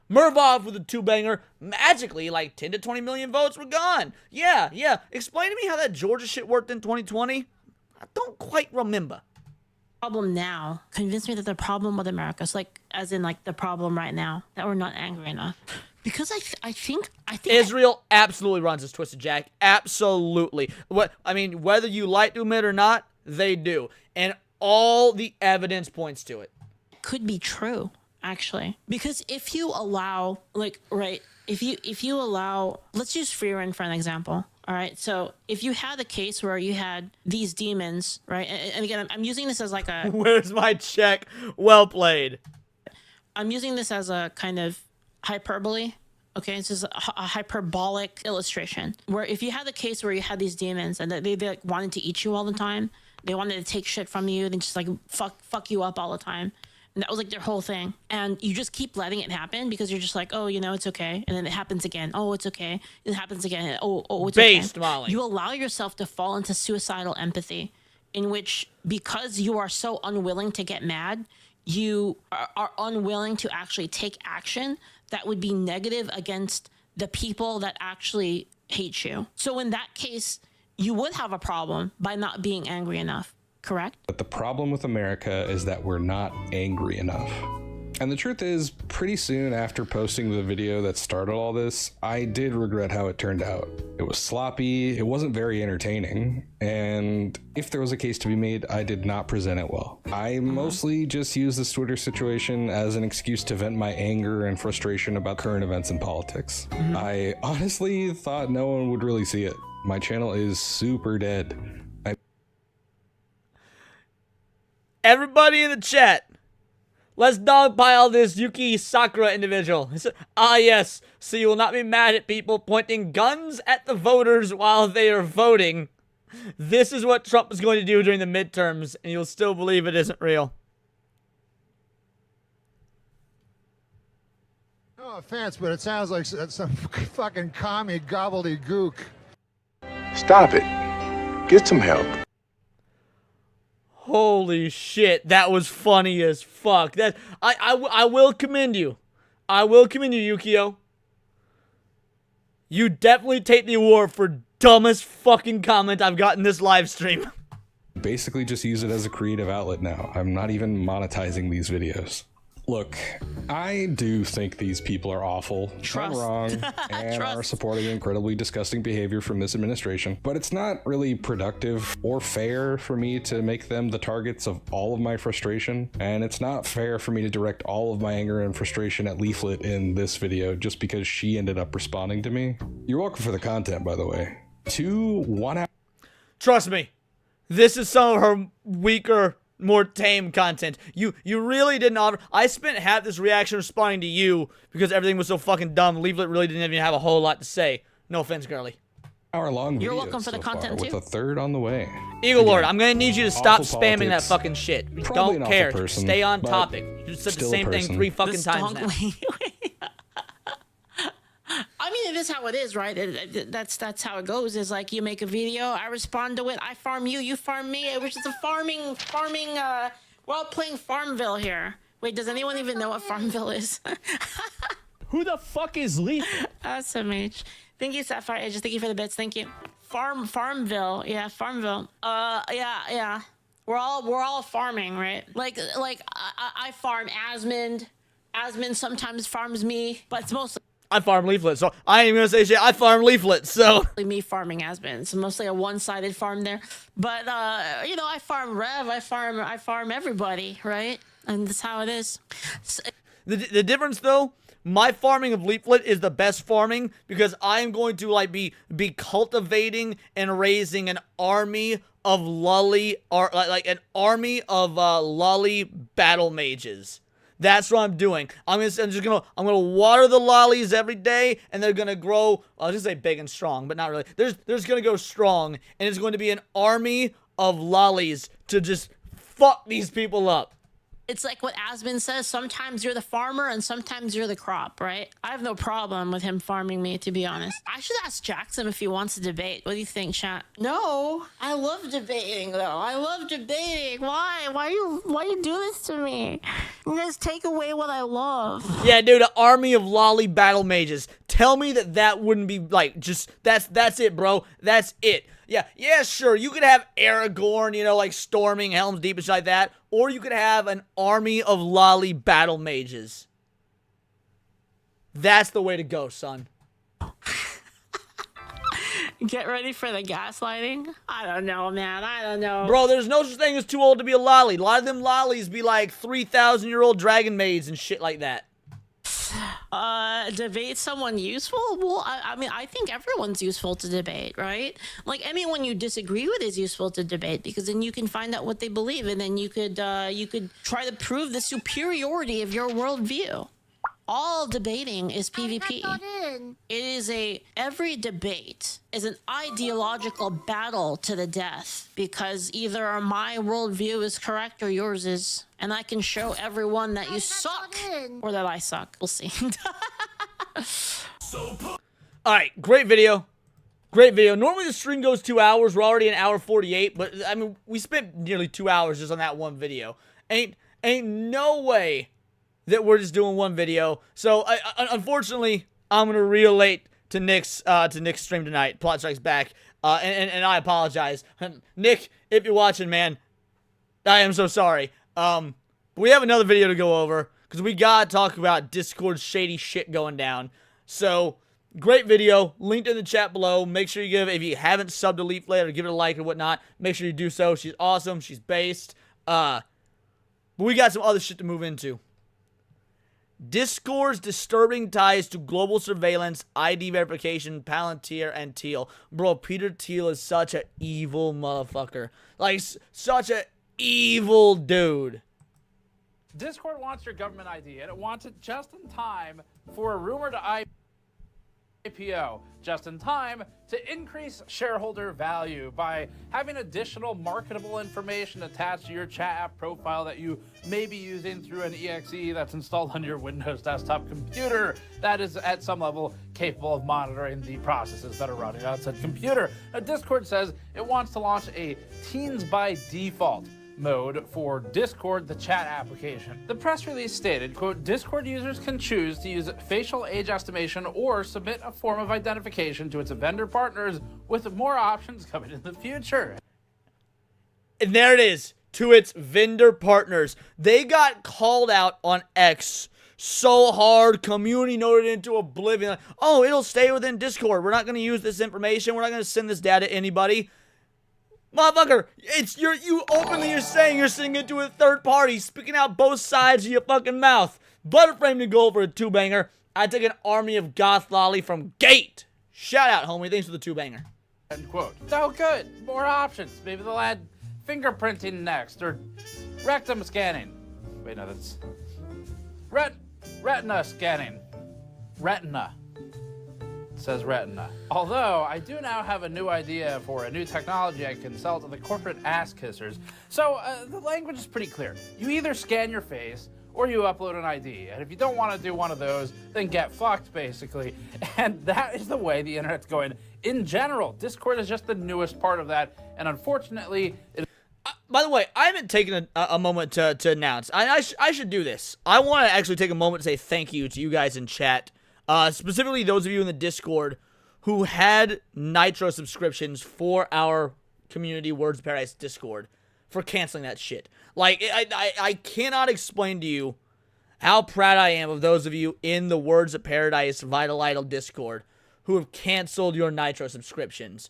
Speaker 2: Mervov with a two-banger. Magically, like 10 to 20 million votes were gone. Yeah. Explain to me how that Georgia shit worked in 2020. I don't quite remember.
Speaker 5: Problem now convince me that the problem with America is like, as in like the problem right now, that we're not angry enough. Because I think
Speaker 2: Israel absolutely runs this twisted jack. Absolutely. Whether you like to admit or not, they do. And all the evidence points to it.
Speaker 5: Could be true, actually. Because if you allow, if you allow, let's use free run for an example. All right, so if you had a case where you had these demons, right? And again, I'm using this as like a...
Speaker 2: Where's my check? Well played.
Speaker 5: I'm using this as a kind of hyperbole. Okay, this is a hyperbolic illustration. Where if you had a case where you had these demons and they like wanted to eat you all the time, they wanted to take shit from you, they just like fuck you up all the time. And that was like their whole thing. And you just keep letting it happen because you're just like, oh, it's okay. And then it happens again. Oh, it's okay. It happens again. Oh, it's okay.
Speaker 2: Based, Molly.
Speaker 5: You allow yourself to fall into suicidal empathy, in which because you are so unwilling to get mad, you are unwilling to actually take action that would be negative against the people that actually hate you. So in that case, you would have a problem by not being angry enough. Correct?
Speaker 6: But the problem with America is that we're not angry enough. And the truth is, pretty soon after posting the video that started all this, I did regret how it turned out. It was sloppy, it wasn't very entertaining, and if there was a case to be made, I did not present it well. I mostly just used this Twitter situation as an excuse to vent my anger and frustration about current events and politics. I honestly thought no one would really see it. My channel is super dead.
Speaker 2: Everybody in the chat, let's dogpile this Yuki Sakura individual. Yes, so you will not be mad at people pointing guns at the voters while they are voting. This is what Trump is going to do during the midterms, and you'll still believe it isn't real.
Speaker 15: No offense, but it sounds like some fucking commie gobbledygook.
Speaker 11: Stop it. Get some help.
Speaker 2: Holy shit, that was funny as fuck. I will commend you. I will commend you, Yukio. You definitely take the award for dumbest fucking comment I've got in this live stream.
Speaker 6: Basically just use it as a creative outlet now. I'm not even monetizing these videos. Look, I do think these people are awful and wrong and are supporting incredibly disgusting behavior from this administration, but it's not really productive or fair for me to make them the targets of all of my frustration, and it's not fair for me to direct all of my anger and frustration at Leaflet in this video just because she ended up responding to me. You're welcome for the content, by the way. 2 1-hour.
Speaker 2: Trust me, this is some of her weaker, more tame content. You really didn't offer. I spent half this reaction responding to you because everything was so fucking dumb. Leaflet really didn't even have a whole lot to say. No offense, girly.
Speaker 6: Hour-long video.
Speaker 5: You're welcome for the content
Speaker 6: with
Speaker 5: too.
Speaker 6: a third on the way.
Speaker 2: Eagle Lord, I'm gonna need you to stop
Speaker 6: awful
Speaker 2: spamming that
Speaker 6: politics.
Speaker 2: fucking shit. We
Speaker 6: Probably
Speaker 2: don't
Speaker 6: an
Speaker 2: care.
Speaker 6: awful person,
Speaker 2: Stay on
Speaker 6: but
Speaker 2: topic. You said the
Speaker 6: still a
Speaker 2: same thing
Speaker 6: person.
Speaker 2: 3 fucking
Speaker 5: This
Speaker 2: times
Speaker 5: donk-
Speaker 2: now.
Speaker 5: I mean, it is how it is, right? That's how it goes. Is like you make a video, I respond to it, I farm you, you farm me. It was just a farming. We're all playing Farmville here. Wait, does anyone even know what Farmville is?
Speaker 8: Who the fuck is Leaflet?
Speaker 5: Awesome, H. Thank you, Sapphire Edge. Thank you for the bits. Thank you. Farmville. Yeah, Farmville. Yeah. We're all farming, right? Like I farm Asmund. Asmund sometimes farms me, but it's mostly
Speaker 2: I farm Leaflet, so I ain't even gonna say shit. I farm Leaflet, so
Speaker 5: me farming Asmund. It's mostly a one-sided farm there. But you know, I farm Rev. I farm everybody, right? And that's how it is. So,
Speaker 2: the difference though, my farming of Leaflet is the best farming because I am going to like be cultivating and raising an army of lolly or like an army of lolly battle mages. That's what I'm doing. I'm gonna water the lollies every day, and they're gonna grow. I'll just say big and strong, but not really. There's gonna go strong, and it's going to be an army of lollies to just fuck these people up.
Speaker 5: it's like what Asmund says, sometimes you're the farmer and sometimes you're the crop, right? I have no problem with him farming me, to be honest. I should ask Jackson if he wants to debate. What do you think, chat? No, I love debating though. I love debating. Why? Why you do this to me? You guys take away what I love.
Speaker 2: Yeah, dude, an army of lolly battle mages. Tell me that wouldn't be like just that's it, bro. That's it. Yeah, sure. You could have Aragorn, you know, like storming Helm's Deep and shit like that. Or you could have an army of lolly battle mages. That's the way to go, son.
Speaker 5: Get ready for the gaslighting? I don't know, man. I don't know.
Speaker 2: Bro, there's no such thing as too old to be a lolly. A lot of them lollies be like 3,000-year-old dragon maids and shit like that.
Speaker 5: Debate someone useful? Well, I mean, I think everyone's useful to debate, right? Like, anyone you disagree with is useful to debate, because then you can find out what they believe, and then you could try to prove the superiority of your worldview. All debating is PvP. Every debate is an ideological battle to the death, because either my worldview is correct or yours is. And I can show everyone that you suck or that I suck. We'll see.
Speaker 2: Alright, great video. Great video. Normally the stream goes 2 hours. We're already an hour 48, but I mean, we spent nearly 2 hours just on that one video. Ain't no way that we're just doing one video. So unfortunately, I'm gonna relate to Nick's stream tonight. Plot Strikes Back, and I apologize, Nick, if you're watching, man. I am so sorry. We have another video to go over because we gotta talk about Discord's shady shit going down. So great video, linked in the chat below. Make sure you if you haven't subbed to Leaflet or give it a like or whatnot, make sure you do so. She's awesome. She's based. But we got some other shit to move into. Discord's disturbing ties to global surveillance, ID verification, Palantir, and Thiel. Bro, Peter Thiel is such an evil motherfucker. Like, such an evil dude.
Speaker 16: Discord wants your government ID, and it wants it just in time for a rumor to IPO, just in time to increase shareholder value by having additional marketable information attached to your chat app profile that you may be using through an exe that's installed on your Windows desktop computer that is at some level capable of monitoring the processes that are running on said computer. Now, Discord says it wants to launch a teens by default mode for Discord, the chat application. The press release stated, quote, Discord users can choose to use facial age estimation or submit a form of identification to its vendor partners, with more options coming in the future.
Speaker 2: And there it is. to its vendor partners. They got called out on X so hard, community noted into oblivion. Like, oh, it'll stay within Discord. We're not going to use this information. We're not going to send this data to anybody. Motherfucker, you openly are saying you're sending it to a third party, speaking out both sides of your fucking mouth. Butterframe to gold for a 2-banger. I took an army of goth lolly from Gate. Shout out, homie. Thanks for the 2-banger.
Speaker 16: End quote. So good. More options. Maybe they'll add fingerprinting next, or rectum scanning. Wait, no, that's retina scanning. Retina. It says retina. Although, I do now have a new idea for a new technology I can sell to the corporate ass kissers. So, the language is pretty clear. You either scan your face, or you upload an ID. And if you don't want to do one of those, then get fucked, basically. And that is the way the internet's going in general. Discord is just the newest part of that. And unfortunately,
Speaker 2: by the way, I haven't taken a moment to announce. I should do this. I want to actually take a moment to say thank you to you guys in chat. Specifically those of you in the Discord who had Nitro subscriptions for our community Words of Paradise Discord for canceling that shit. Like, I cannot explain to you how proud I am of those of you in the Words of Paradise Vital Idol Discord who have canceled your Nitro subscriptions.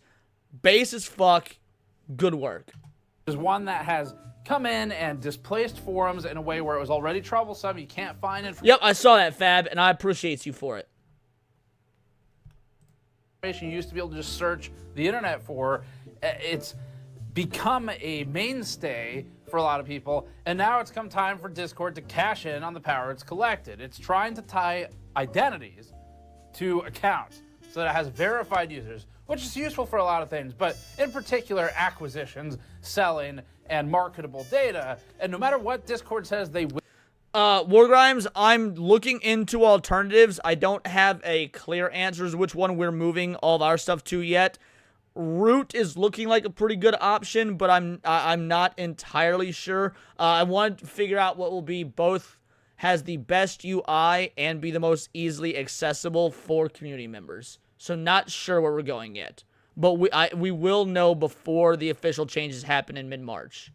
Speaker 2: Base as fuck. Good work.
Speaker 16: There's one that has come in and displaced forums in a way where it was already troublesome. You can't find information.
Speaker 2: Yep, I saw that, Fab, and I appreciate you for it.
Speaker 16: You used to be able to just search the internet for. It's become a mainstay for a lot of people, and now it's come time for Discord to cash in on the power it's collected. It's trying to tie identities to accounts so that it has verified users, which is useful for a lot of things, but in particular acquisitions, selling, and marketable data. And no matter what Discord says they will.
Speaker 2: Wargrimes, I'm looking into alternatives. I don't have a clear answer as which one we're moving all of our stuff to yet. Root is looking like a pretty good option, but I'm not entirely sure. I want to figure out what will be both has the best UI and be the most easily accessible for community members. So not sure where we're going yet, but we will know before the official changes happen in mid-March.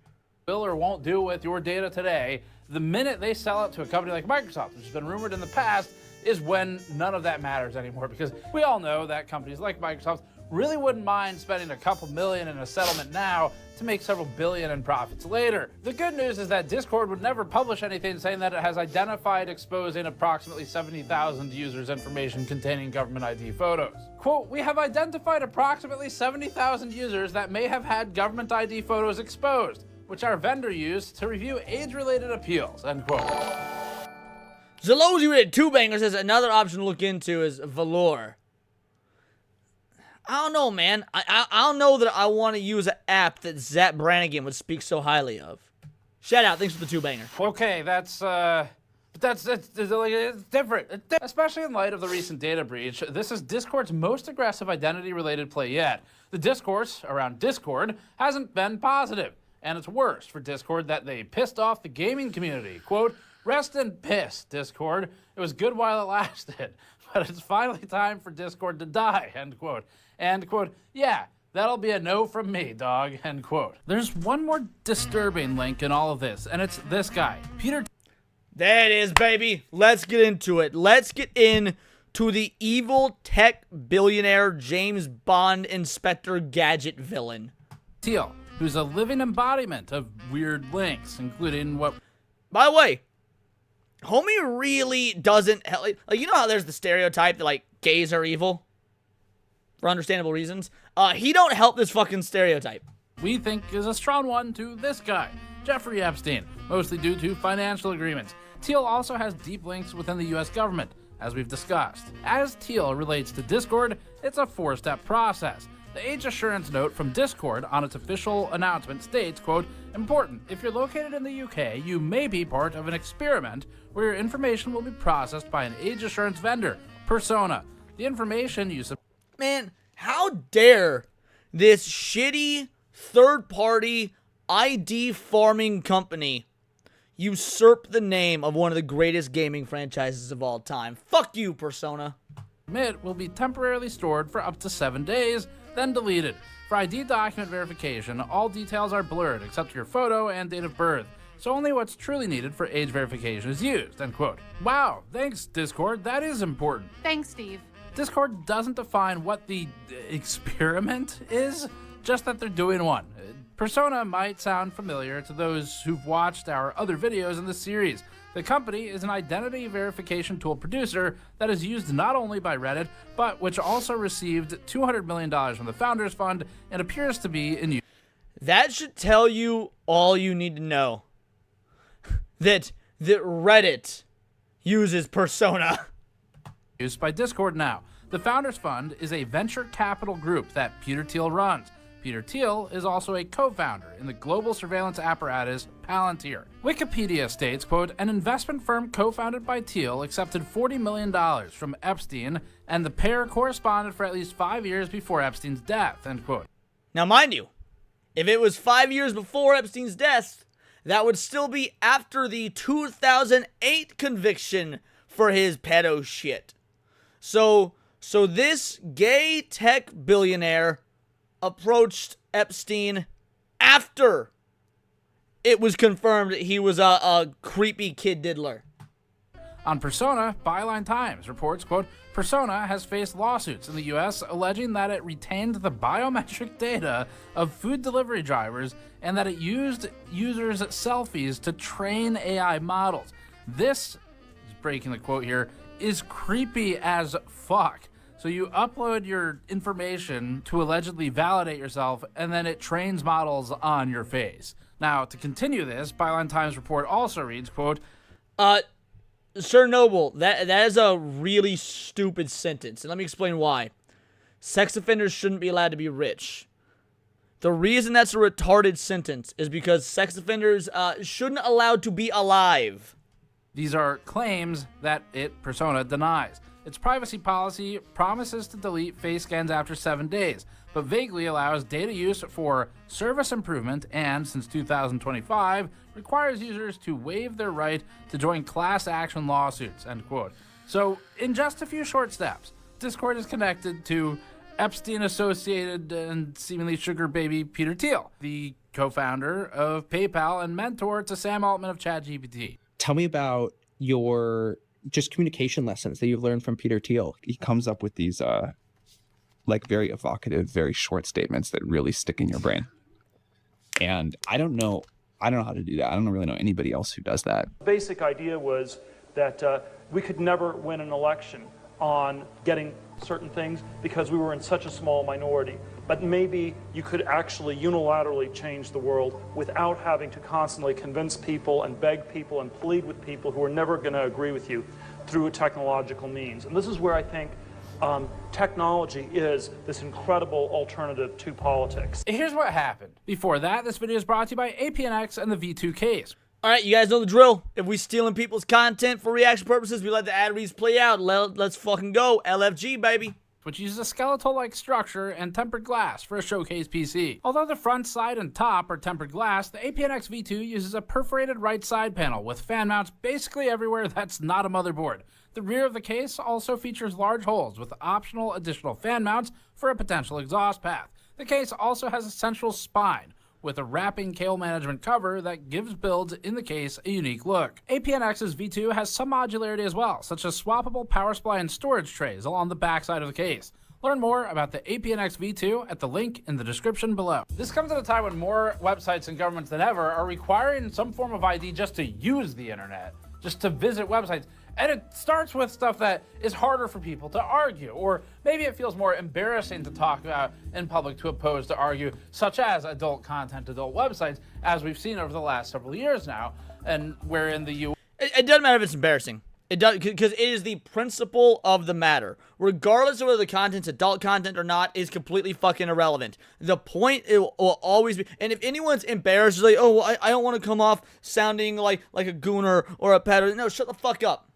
Speaker 16: Will or won't do with your data today. The minute they sell it to a company like Microsoft, which has been rumored in the past, is when none of that matters anymore, because we all know that companies like Microsoft really wouldn't mind spending a couple million in a settlement now to make several billion in profits later. The good news is that Discord would never publish anything saying that it has identified exposing approximately 70,000 users' information containing government ID photos. Quote, we have identified approximately 70,000 users that may have had government ID photos exposed, which our vendor used to review age-related appeals, end quote.
Speaker 2: Zalozy with 2-banger says another option to look into is Valor. I don't know, man. I don't know that I want to use an app that Zap Brannigan would speak so highly of. Shout out, thanks for the 2-banger.
Speaker 16: Okay, that's different. Especially in light of the recent data breach, this is Discord's most aggressive identity-related play yet. The discourse around Discord hasn't been positive, and it's worse for Discord that they pissed off the gaming community. Quote, rest in piss, Discord. It was good while it lasted, but it's finally time for Discord to die, end quote. And quote, yeah, that'll be a no from me, dog, end quote. There's one more disturbing link in all of this, and it's this guy, Peter.
Speaker 2: There it is, baby. Let's get into it. Let's get in to the evil tech billionaire James Bond Inspector Gadget villain.
Speaker 16: Teal, who's a living embodiment of weird links, including what...
Speaker 2: By the way, homie really doesn't... Like, you know how there's the stereotype that, like, gays are evil? For understandable reasons. He don't help this fucking stereotype.
Speaker 16: We think is a strong one to this guy, Jeffrey Epstein, mostly due to financial agreements. Teal also has deep links within the US government, as we've discussed. As Teal relates to Discord, it's a 4-step process. The age assurance note from Discord on its official announcement states, quote, important, if you're located in the UK, you may be part of an experiment where your information will be processed by an age assurance vendor, Persona. The information you...
Speaker 2: Man, how dare this shitty third-party ID farming company usurp the name of one of the greatest gaming franchises of all time. Fuck you, Persona.
Speaker 16: It will be temporarily stored for up to 7 days then deleted. For ID document verification, all details are blurred except your photo and date of birth, so only what's truly needed for age verification is used, end quote. Wow, thanks Discord, that is important.
Speaker 14: Thanks, Steve.
Speaker 16: Discord doesn't define what the experiment is, just that they're doing one. Persona might sound familiar to those who've watched our other videos in the series. The company is an identity verification tool producer that is used not only by Reddit, but which also received $200 million from the Founders Fund and appears to be in use.
Speaker 2: That should tell you all you need to know. that Reddit uses Persona.
Speaker 16: Used by Discord now. The Founders Fund is a venture capital group that Peter Thiel runs. Peter Thiel is also a co-founder in the global surveillance apparatus Palantir. Wikipedia states, quote, an investment firm co-founded by Thiel accepted $40 million from Epstein, and the pair corresponded for at least 5 years before Epstein's death, end quote.
Speaker 2: Now, mind you, if it was 5 years before Epstein's death, that would still be after the 2008 conviction for his pedo shit. So this gay tech billionaire approached Epstein after it was confirmed that he was a creepy kid diddler.
Speaker 16: On Persona, Byline Times reports, quote, Persona has faced lawsuits in the U.S. alleging that it retained the biometric data of food delivery drivers and that it used users' selfies to train AI models. This, breaking the quote here, is creepy as fuck. So you upload your information to allegedly validate yourself, and then it trains models on your face. Now, to continue this, Byline Times report also reads, quote,
Speaker 2: Sir Noble, that is a really stupid sentence, and let me explain why. Sex offenders shouldn't be allowed to be rich. The reason that's a retarded sentence is because sex offenders shouldn't allowed to be alive.
Speaker 16: These are claims that Persona denies. Its privacy policy promises to delete face scans after 7 days, but vaguely allows data use for service improvement and, since 2025, requires users to waive their right to join class action lawsuits, end quote. So, in just a few short steps, Discord is connected to Epstein-associated and seemingly sugar baby Peter Thiel, the co-founder of PayPal and mentor to Sam Altman of ChatGPT.
Speaker 17: Tell me about your just communication lessons that you've learned from Peter Thiel. He comes up with these like very evocative, very short statements that really stick in your brain. And I don't know how to do that. I don't really know anybody else who does that.
Speaker 18: The basic idea was that we could never win an election on getting certain things because we were in such a small minority. But maybe you could actually unilaterally change the world without having to constantly convince people and beg people and plead with people who are never going to agree with you through a technological means. And this is where I think technology is this incredible alternative to politics.
Speaker 16: Here's what happened. Before that, this video is brought to you by APNX and the V2 case.
Speaker 2: Alright, you guys know the drill. If we stealing people's content for reaction purposes, we let the ad reads play out. Let's fucking go. LFG, baby.
Speaker 16: Which uses a skeletal-like structure and tempered glass for a showcase PC. Although the front, side, and top are tempered glass, the APNX V2 uses a perforated right side panel with fan mounts basically everywhere that's not a motherboard. The rear of the case also features large holes with optional additional fan mounts for a potential exhaust path. The case also has a central spine with a wrapping cable management cover that gives builds in the case a unique look. APNX's V2 has some modularity as well, such as swappable power supply and storage trays along the backside of the case. Learn more about the APNX V2 at the link in the description below. This comes at a time when more websites and governments than ever are requiring some form of ID just to use the internet, just to visit websites. And it starts with stuff that is harder for people to argue, or maybe it feels more embarrassing to talk about in public to oppose to argue, such as adult content, adult websites, as we've seen over the last several years now, and where in the U.S.
Speaker 2: It doesn't matter if it's embarrassing. It does, because it is the principle of the matter. Regardless of whether the content's adult content or not, is completely fucking irrelevant. The point it will always be, and if anyone's embarrassed, like, oh, well, I don't want to come off sounding like a gooner or a pedo. No, shut the fuck up.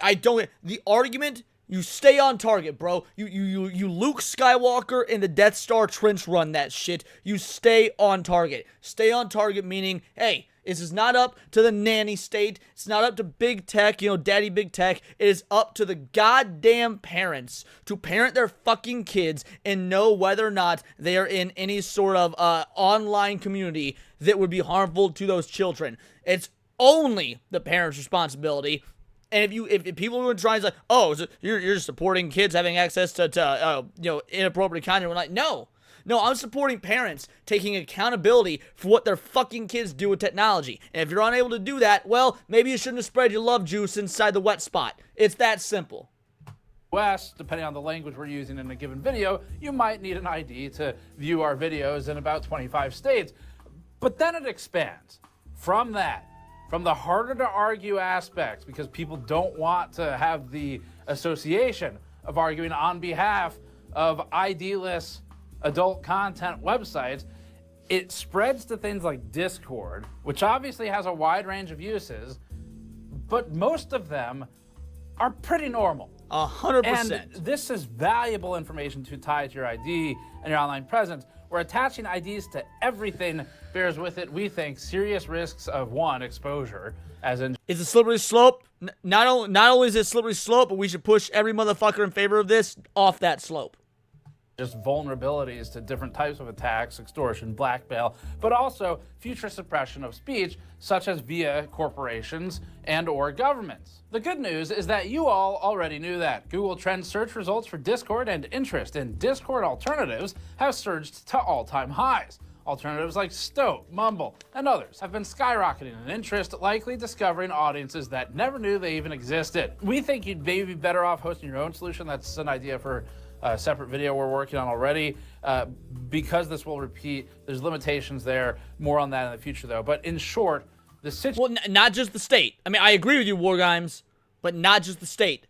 Speaker 2: I don't. The argument You stay on target, bro. You Luke Skywalker in the Death Star trench run that shit. You stay on target. Stay on target meaning, hey, this is not up to the nanny state. It's not up to big tech, daddy big tech. It is up to the goddamn parents to parent their fucking kids and know whether or not they are in any sort of online community that would be harmful to those children. It's only the parents' responsibility. And if people are trying to say, oh, so you're just supporting kids having access to inappropriate content, we're like, no, I'm supporting parents taking accountability for what their fucking kids do with technology. And if you're unable to do that, well, maybe you shouldn't have spread your love juice inside the wet spot. It's that simple.
Speaker 16: US, depending on the language we're using in a given video, you might need an ID to view our videos in about 25 states. But then it expands from that. From the harder to argue aspects, because people don't want to have the association of arguing on behalf of ID-less adult content websites, it spreads to things like Discord, which obviously has a wide range of uses, but most of them are pretty normal.
Speaker 2: 100%.
Speaker 16: And this is valuable information to tie to your ID and your online presence. We're attaching IDs to everything bears with it, we think, serious risks of, one, exposure, as in...
Speaker 2: It's a slippery slope. Not only is it a slippery slope, but we should push every motherfucker in favor of this off that slope.
Speaker 16: Just vulnerabilities to different types of attacks, extortion, blackmail, but also future suppression of speech, such as via corporations and or governments. The good news is that you all already knew that. Google Trends search results for Discord and interest in Discord alternatives have surged to all-time highs. Alternatives like Stoke, Mumble, and others have been skyrocketing in interest, likely discovering audiences that never knew they even existed. We think you'd maybe be better off hosting your own solution. That's an idea for a separate video we're working on already. Because this will repeat, there's limitations there. More on that in the future, though. But in short, the situation...
Speaker 2: Well, not just the state. I mean, I agree with you, Wargames, but not just the state.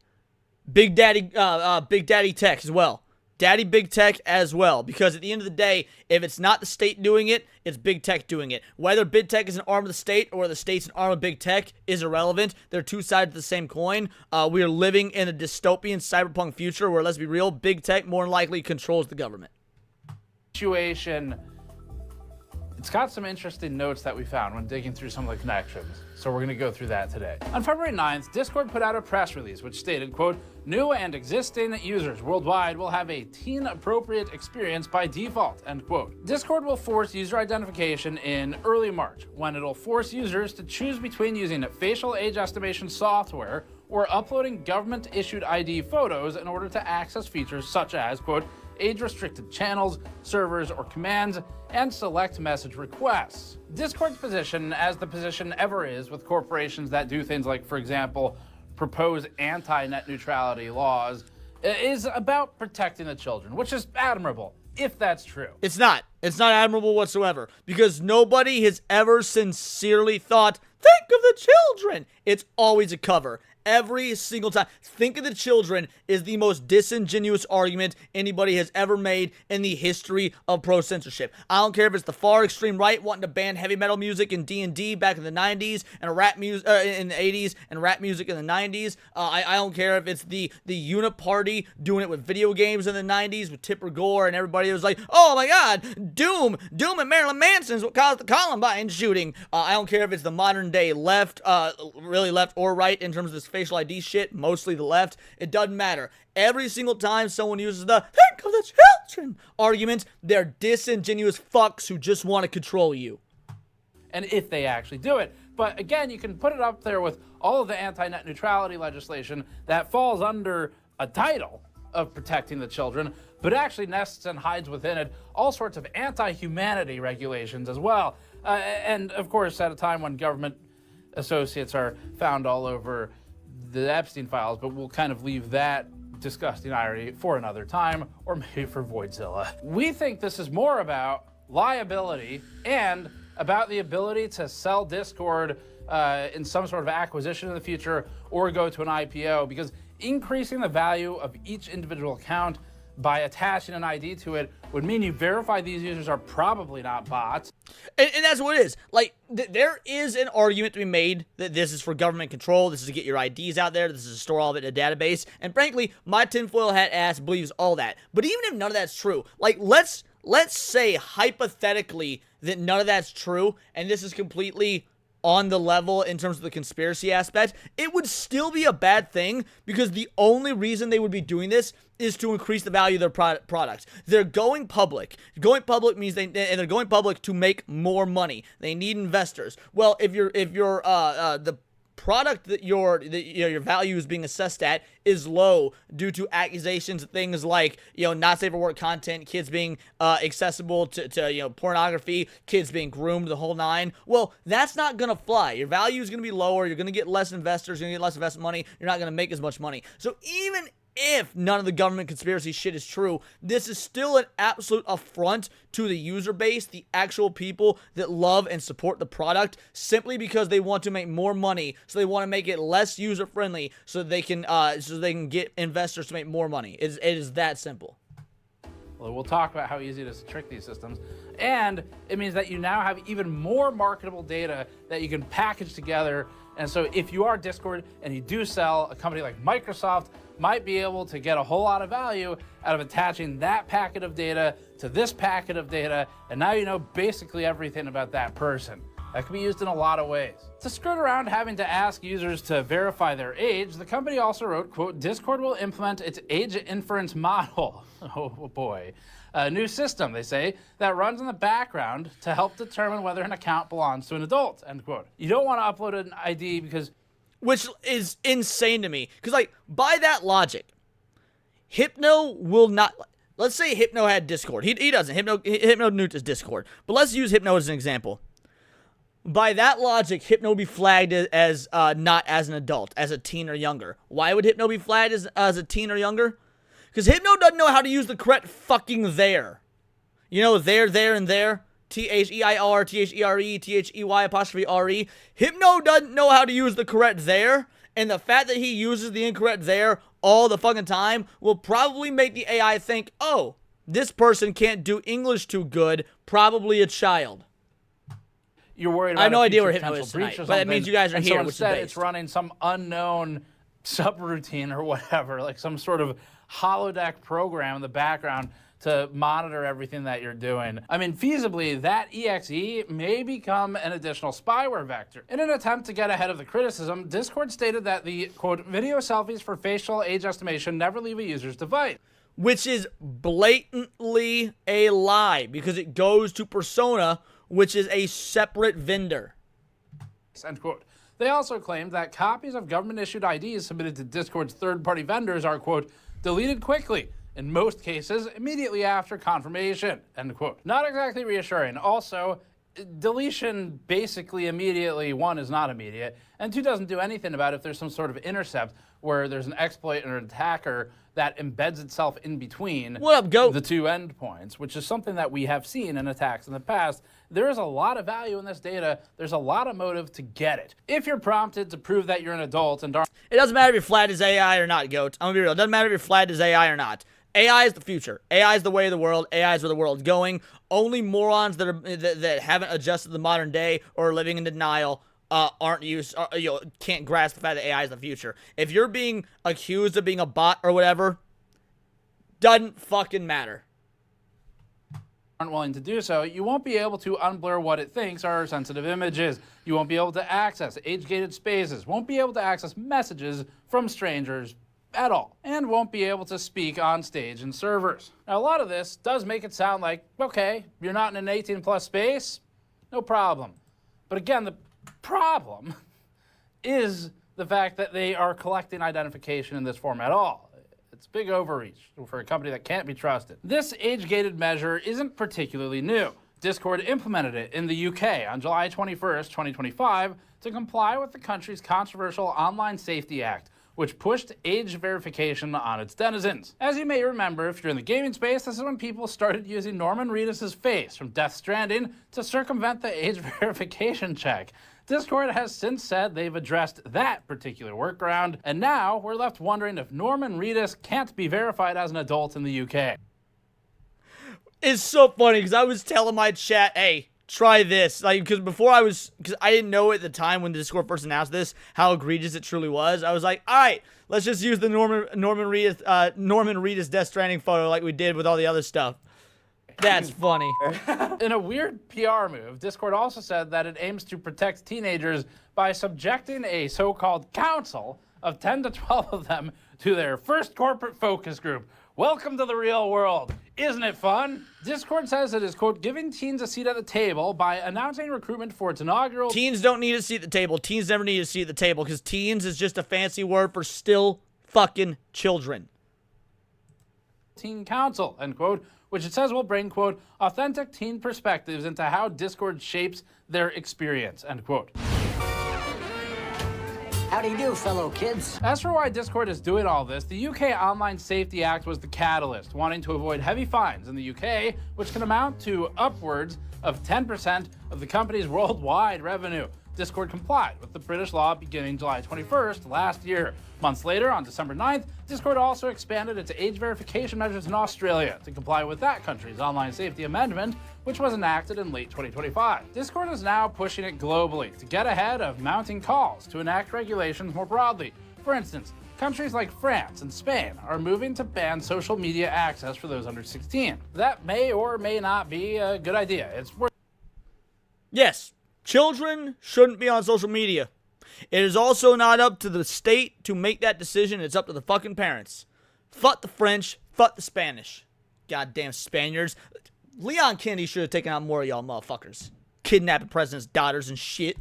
Speaker 2: Big Daddy Tech as well. Daddy Big Tech as well. Because at the end of the day, if it's not the state doing it, it's Big Tech doing it. Whether Big Tech is an arm of the state or the state's an arm of Big Tech is irrelevant. They're two sides of the same coin. We are living in a dystopian cyberpunk future where, let's be real, Big Tech more than likely controls the government.
Speaker 16: Situation, it's got some interesting notes that we found when digging through some of the connections. So we're going to go through that today. On February 9th, Discord put out a press release which stated, quote, new and existing users worldwide will have a teen-appropriate experience by default, end quote. Discord will force user identification in early March, when it'll force users to choose between using facial age estimation software or uploading government-issued ID photos in order to access features such as, quote, age-restricted channels, servers, or commands, and select message requests. Discord's position, as the position ever is with corporations that do things like, for example, propose anti-net neutrality laws, is about protecting the children, which is admirable, if that's true.
Speaker 2: It's not. It's not admirable whatsoever, because nobody has ever sincerely thought, think of the children. It's always a cover. Every single time. Think of the children is the most disingenuous argument anybody has ever made in the history of pro-censorship. I don't care if it's the far extreme right wanting to ban heavy metal music in D&D back in the 90s and rap music in the 80s and rap music in the 90s. I don't care if it's the Uniparty doing it with video games in the 90s with Tipper Gore and everybody was like, oh my god, Doom and Marilyn Manson is what caused the Columbine shooting. I don't care if it's the modern day left, really left or right in terms of this facial ID shit, mostly the left. It doesn't matter. Every single time someone uses the think of the children argument, they're disingenuous fucks who just want to control you.
Speaker 16: And if they actually do it. But again, you can put it up there with all of the anti-net neutrality legislation that falls under a title of protecting the children, but actually nests and hides within it all sorts of anti-humanity regulations as well. And of course, at a time when government associates are found all over the Epstein files, but we'll kind of leave that disgusting irony for another time, or maybe for Voidzilla. We think this is more about liability and about the ability to sell Discord in some sort of acquisition in the future or go to an IPO, because increasing the value of each individual account by attaching an ID to it would mean you verify these users are probably not bots.
Speaker 2: And that's what it is. Like, there is an argument to be made that this is for government control. This is to get your IDs out there. This is to store all of it in a database. And frankly, my tinfoil hat ass believes all that. But even if none of that's true, like, let's say hypothetically that none of that's true, and this is completely on the level in terms of the conspiracy aspect, it would still be a bad thing because the only reason they would be doing this is to increase the value of their products. They're going public. Going public means they're going public to make more money. They need investors. Well, if the product that your value is being assessed at is low due to accusations of things like, not safe for work content, kids being accessible to pornography, kids being groomed, the whole nine, well, that's not gonna fly. Your value is gonna be lower. You're gonna get less investors. You're gonna get less investment money. You're not gonna make as much money. So even if none of the government conspiracy shit is true, this is still an absolute affront to the user base, the actual people that love and support the product, simply because they want to make more money. So they want to make it less user friendly, so they can get investors to make more money. It is that simple.
Speaker 16: Well, we'll talk about how easy it is to trick these systems. And it means that you now have even more marketable data that you can package together. And so if you are Discord and you do sell, a company like Microsoft might be able to get a whole lot of value out of attaching that packet of data to this packet of data, and now you know basically everything about that person. That can be used in a lot of ways. To skirt around having to ask users to verify their age, the company also wrote, quote, Discord will implement its age inference model. Oh boy. A new system, they say, that runs in the background to help determine whether an account belongs to an adult, end quote. You don't want to upload an ID because...
Speaker 2: Which is insane to me. Because, like, by that logic, Hypno will not... Let's say Hypno had Discord. He doesn't. Hypno nuked his Discord. But let's use Hypno as an example. By that logic, Hypno would be flagged as not as an adult, as a teen or younger. Why would Hypno be flagged as a teen or younger? Because Hypno doesn't know how to use the correct fucking there. There, and there. T-H-E-I-R, T-H-E-R-E, T-H-E-Y apostrophe R-E. Hypno doesn't know how to use the correct there, and the fact that he uses the incorrect there all the fucking time will probably make the AI think, oh, this person can't do English too good, probably a child.
Speaker 16: You're worried about
Speaker 2: I have no idea where
Speaker 16: Hypno
Speaker 2: Hypno is tonight, but that means you guys are here, which is based.
Speaker 16: It's running some unknown subroutine or whatever, like some sort of holodeck program in the background to monitor everything that you're doing. I mean, feasibly, that EXE may become an additional spyware vector. In an attempt to get ahead of the criticism, Discord stated that the, quote, video selfies for facial age estimation never leave a user's device.
Speaker 2: Which is blatantly a lie, because it goes to Persona, which is a separate vendor.
Speaker 16: End quote. They also claimed that copies of government-issued IDs submitted to Discord's third-party vendors are, quote, deleted quickly, in most cases, immediately after confirmation, end quote. Not exactly reassuring. Also, deletion basically immediately, one, is not immediate, and two, doesn't do anything about it if there's some sort of intercept where there's an exploit or an attacker that embeds itself in between the two endpoints, which is something that we have seen in attacks in the past. There is a lot of value in this data. There's a lot of motive to get it. If you're prompted to prove that you're an adult and aren't...
Speaker 2: It doesn't matter if you're flagged as AI or not, Goat. I'm gonna be real. It doesn't matter if you're flagged as AI or not. AI is the future. AI is the way of the world. AI is where the world's going. Only morons that haven't adjusted to the modern day or are living in denial can't grasp the fact that AI is the future. If you're being accused of being a bot or whatever, doesn't fucking matter.
Speaker 16: Aren't willing to do so, you won't be able to unblur what it thinks are sensitive images. You won't be able to access age-gated spaces, won't be able to access messages from strangers at all, and won't be able to speak on stage and servers. Now, a lot of this does make it sound like, okay, you're not in an 18+ space, no problem. But again, the problem is the fact that they are collecting identification in this form at all. It's big overreach for a company that can't be trusted. This age-gated measure isn't particularly new. Discord implemented it in the UK on July 21st, 2025 to comply with the country's controversial Online Safety Act, which pushed age verification on its denizens. As you may remember, if you're in the gaming space, this is when people started using Norman Reedus' face from Death Stranding to circumvent the age verification check. Discord has since said they've addressed that particular workaround, and now we're left wondering if Norman Reedus can't be verified as an adult in the UK.
Speaker 2: It's so funny, because I was telling my chat, hey, try this. Like, because because I didn't know at the time when the Discord first announced this how egregious it truly was. I was like, all right, let's just use the Norman Reedus Death Stranding photo like we did with all the other stuff. That's funny.
Speaker 16: In a weird PR move, Discord also said that it aims to protect teenagers by subjecting a so-called council of 10 to 12 of them to their first corporate focus group. Welcome to the real world. Isn't it fun? Discord says it is, quote, giving teens a seat at the table by announcing recruitment for its inaugural...
Speaker 2: Teens don't need a seat at the table. Teens never need a seat at the table because teens is just a fancy word for still fucking children.
Speaker 16: Teen Council, end quote, which it says will bring, quote, authentic teen perspectives into how Discord shapes their experience, end quote.
Speaker 19: How do you do, fellow kids?
Speaker 16: As for why Discord is doing all this, the UK Online Safety Act was the catalyst, wanting to avoid heavy fines in the UK, which can amount to upwards of 10% of the company's worldwide revenue. Discord complied with the British law beginning July 21st last year. Months later, on December 9th, Discord also expanded its age verification measures in Australia to comply with that country's online safety amendment, which was enacted in late 2025. Discord is now pushing it globally to get ahead of mounting calls to enact regulations more broadly. For instance, countries like France and Spain are moving to ban social media access for those under 16. That may or may not be a good idea. It's worth...
Speaker 2: Yes, children shouldn't be on social media. It is also not up to the state to make that decision. It's up to the fucking parents. Fuck the French. Fuck the Spanish. Goddamn Spaniards. Leon Kennedy should have taken out more of y'all motherfuckers. Kidnapping presidents' daughters and shit.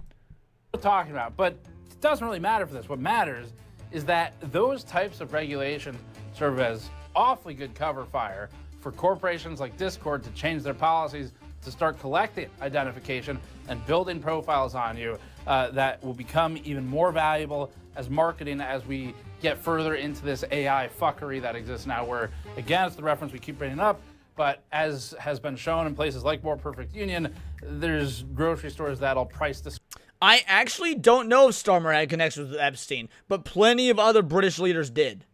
Speaker 16: We're talking about, but it doesn't really matter for this. What matters is that those types of regulations serve as awfully good cover fire for corporations like Discord to change their policies to start collecting identification and building profiles on you that will become even more valuable as marketing as we get further into this AI fuckery that exists now, where, again, it's the reference we keep bringing up, but as has been shown in places like More Perfect Union, there's grocery stores that'll price this.
Speaker 2: I actually don't know if Starmer had connections with Epstein, but plenty of other British leaders did.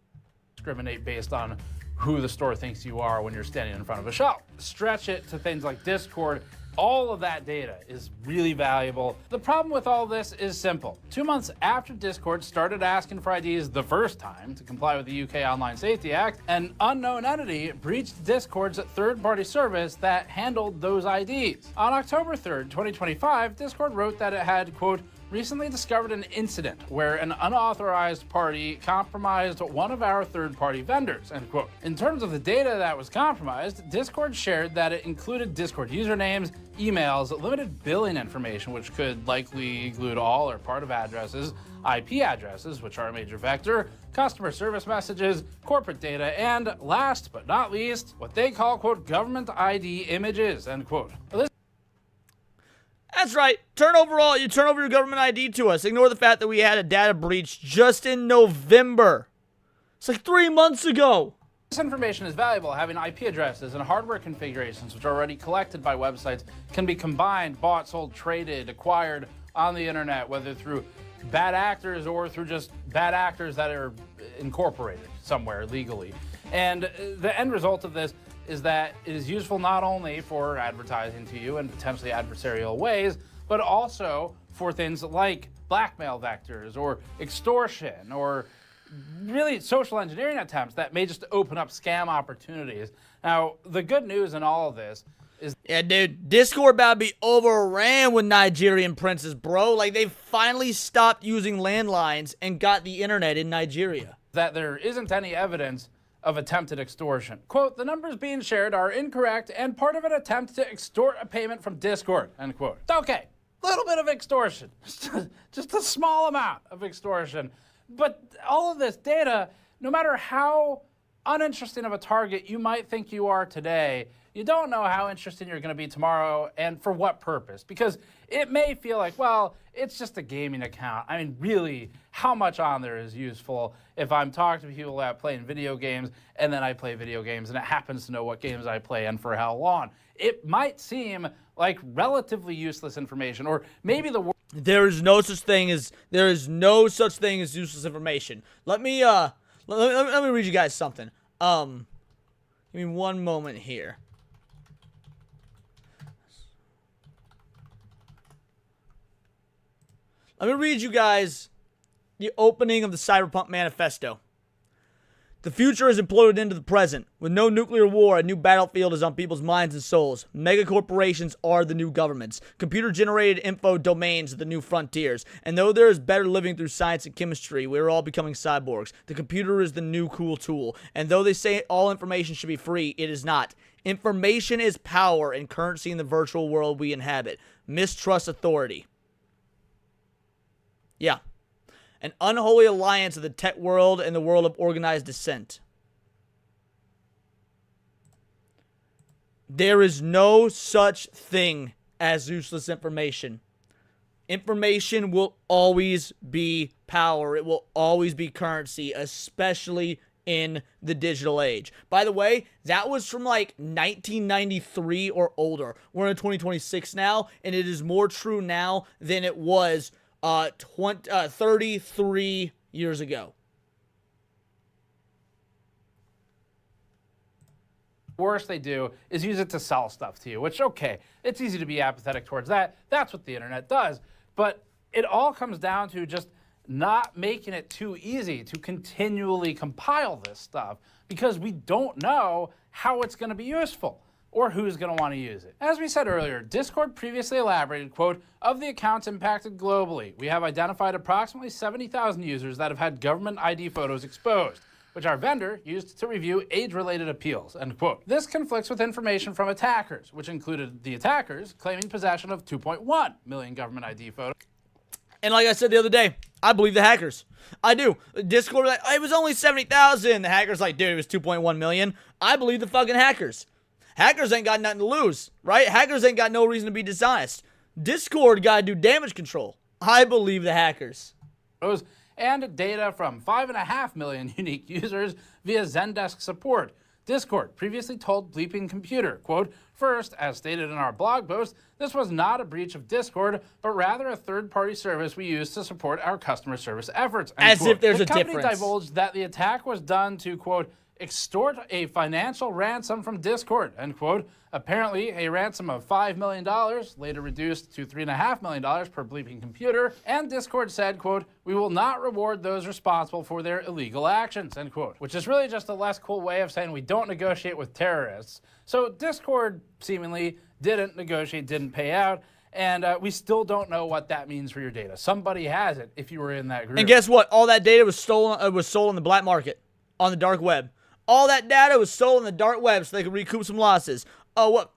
Speaker 16: Discriminate based on who the store thinks you are when you're standing in front of a shelf. Stretch it to things like Discord. All of that data is really valuable. The problem with all this is simple. 2 months after Discord started asking for IDs the first time to comply with the UK Online Safety Act, an unknown entity breached Discord's third-party service that handled those IDs. On October 3rd, 2025, Discord wrote that it had, quote, recently discovered an incident where an unauthorized party compromised one of our third-party vendors, end quote. In terms of the data that was compromised, Discord shared that it included Discord usernames, emails, limited billing information, which could likely include all or part of addresses, IP addresses, which are a major vector, customer service messages, corporate data, and last but not least, what they call, quote, government ID images, end quote.
Speaker 2: That's right. You turn over your government ID to us. Ignore the fact that we had a data breach just in November. It's like 3 months ago.
Speaker 16: This information is valuable. Having IP addresses and hardware configurations, which are already collected by websites, can be combined, bought, sold, traded, acquired on the internet, whether through bad actors or through just bad actors that are incorporated somewhere legally. And the end result of this is that it is useful not only for advertising to you in potentially adversarial ways, but also for things like blackmail vectors or extortion or really social engineering attempts that may just open up scam opportunities. Now, the good news in all of this is...
Speaker 2: Yeah, dude, Discord about to be overran with Nigerian princes, bro. Like, they finally stopped using landlines and got the internet in Nigeria.
Speaker 16: That there isn't any evidence of attempted extortion. Quote, the numbers being shared are incorrect and part of an attempt to extort a payment from Discord, end quote. Okay, little bit of extortion, just a small amount of extortion. But all of this data, no matter how uninteresting of a target you might think you are today, you don't know how interesting you're going to be tomorrow and for what purpose. Because it may feel like, well, it's just a gaming account. I mean, really, how much on there is useful if I'm talking to people that play video games and then I play video games and it happens to know what games I play and for how long? It might seem like relatively useless information, or maybe the
Speaker 2: there is no such thing as useless information. Let me read you guys something. Give me one moment here. Let me read you guys the opening of the Cyberpunk Manifesto. The future is imploded into the present. With no nuclear war, a new battlefield is on people's minds and souls. Mega corporations are the new governments. Computer-generated info domains are the new frontiers. And though there is better living through science and chemistry, we are all becoming cyborgs. The computer is the new cool tool. And though they say all information should be free, it is not. Information is power and currency in the virtual world we inhabit. Mistrust authority. Yeah. An unholy alliance of the tech world and the world of organized dissent. There is no such thing as useless information. Information will always be power. It will always be currency, especially in the digital age. By the way, that was from like 1993 or older. We're in 2026 now, and it is more true now than it was 33 years ago.
Speaker 16: Worst they do is use it to sell stuff to you, which, okay, it's easy to be apathetic towards that. That's what the internet does. But it all comes down to just not making it too easy to continually compile this stuff because we don't know how it's going to be useful or who's going to want to use it. As we said earlier, Discord previously elaborated, quote, of the accounts impacted globally, we have identified approximately 70,000 users that have had government ID photos exposed, which our vendor used to review age-related appeals, end quote. This conflicts with information from attackers, which included the attackers claiming possession of 2.1 million government ID photos.
Speaker 2: And like I said the other day, I believe the hackers. I do. Discord was like, oh, it was only 70,000. The hackers like, dude, it was 2.1 million. I believe the fucking hackers. Hackers ain't got nothing to lose, right? Hackers ain't got no reason to be dishonest. Discord gotta do damage control. I believe the hackers.
Speaker 16: And data from 5.5 million unique users via Zendesk support. Discord previously told Bleeping Computer, quote, first, as stated in our blog post, this was not a breach of Discord, but rather a third-party service we use to support our customer service efforts, end
Speaker 2: As
Speaker 16: quote.
Speaker 2: if there's a
Speaker 16: difference. The company
Speaker 2: difference.
Speaker 16: divulged that the attack was done to, quote, extort a financial ransom from Discord, end quote. Apparently, a ransom of $5 million, later reduced to $3.5 million per Bleeping Computer, and Discord said, quote, we will not reward those responsible for their illegal actions, end quote, which is really just a less cool way of saying we don't negotiate with terrorists. So Discord seemingly didn't negotiate, didn't pay out, and we still don't know what that means for your data. Somebody has it if you were in that group.
Speaker 2: And guess what? All that data was stolen. Was sold on the black market, on the dark web. All that data was sold on the dark web so they could recoup some losses. Oh, what?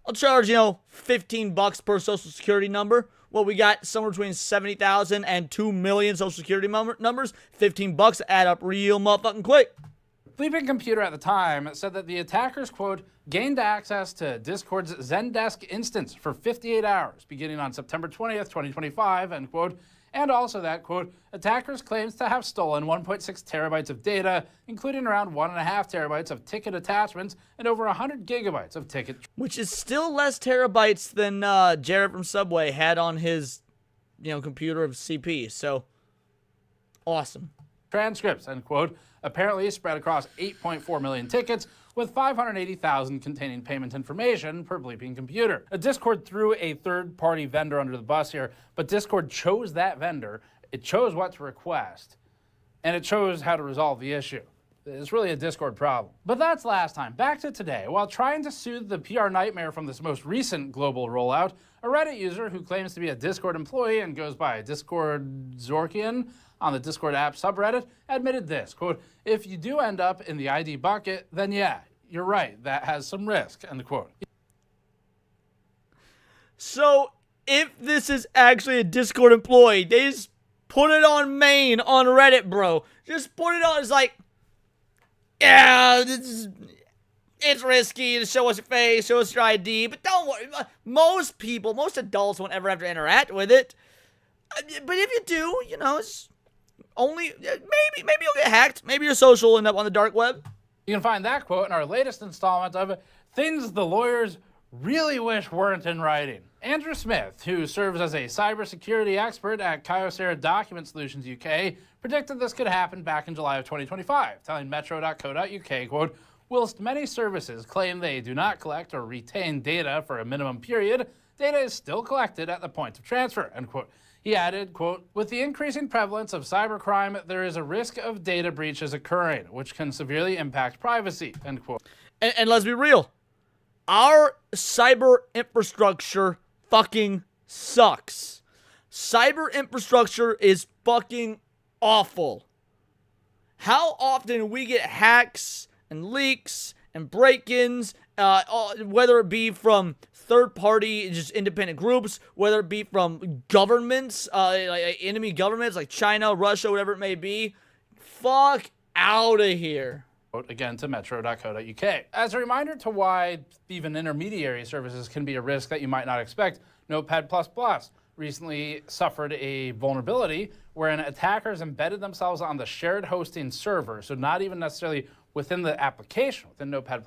Speaker 2: I'll charge, $15 per social security number. Well, we got somewhere between 70,000 and 2 million social security numbers. $15 add up real motherfucking quick.
Speaker 16: Bleeping Computer at the time said that the attackers, quote, gained access to Discord's Zendesk instance for 58 hours, beginning on September 20th, 2025, end quote, and also that, quote, attackers claims to have stolen 1.6 terabytes of data, including around 1.5 terabytes of ticket attachments and over 100 gigabytes of ticket.
Speaker 2: Which is still less terabytes than Jared from Subway had on his, computer of CP. So, awesome.
Speaker 16: Transcripts, end quote, apparently spread across 8.4 million tickets, with 580,000 containing payment information per Bleeping Computer. Discord threw a third-party vendor under the bus here, but Discord chose that vendor, it chose what to request, and it chose how to resolve the issue. It's really a Discord problem. But that's last time. Back to today. While trying to soothe the PR nightmare from this most recent global rollout, a Reddit user who claims to be a Discord employee and goes by Discord Zorkian on the Discord app subreddit admitted this, quote, if you do end up in the ID bucket, then yeah, you're right, that has some risk, end quote.
Speaker 2: So, if this is actually a Discord employee, they just put it on main on Reddit, bro. Just put it on, it's like, yeah, it's risky to show us your face, show us your ID, but don't worry, most adults won't ever have to interact with it. But if you do, it's only, maybe you'll get hacked. Maybe your social will end up on the dark web.
Speaker 16: You can find that quote in our latest installment of Things the Lawyers Really Wish Weren't in Writing. Andrew Smith, who serves as a cybersecurity expert at Kyocera Document Solutions UK, predicted this could happen back in July of 2025, telling metro.co.uk, quote, whilst many services claim they do not collect or retain data for a minimum period, data is still collected at the point of transfer, end quote. He added, quote, with the increasing prevalence of cybercrime, there is a risk of data breaches occurring, which can severely impact privacy, end quote.
Speaker 2: And let's be real. Our cyber infrastructure fucking sucks. Cyber infrastructure is fucking awful. How often we get hacks and leaks and break-ins, whether it be from third-party, just independent groups, whether it be from governments, like enemy governments like China, Russia, whatever it may be. Fuck out of here.
Speaker 16: Again to metro.co.uk. As a reminder to why even intermediary services can be a risk that you might not expect, Notepad++ recently suffered a vulnerability wherein attackers embedded themselves on the shared hosting server, so not even necessarily within the application, within Notepad++,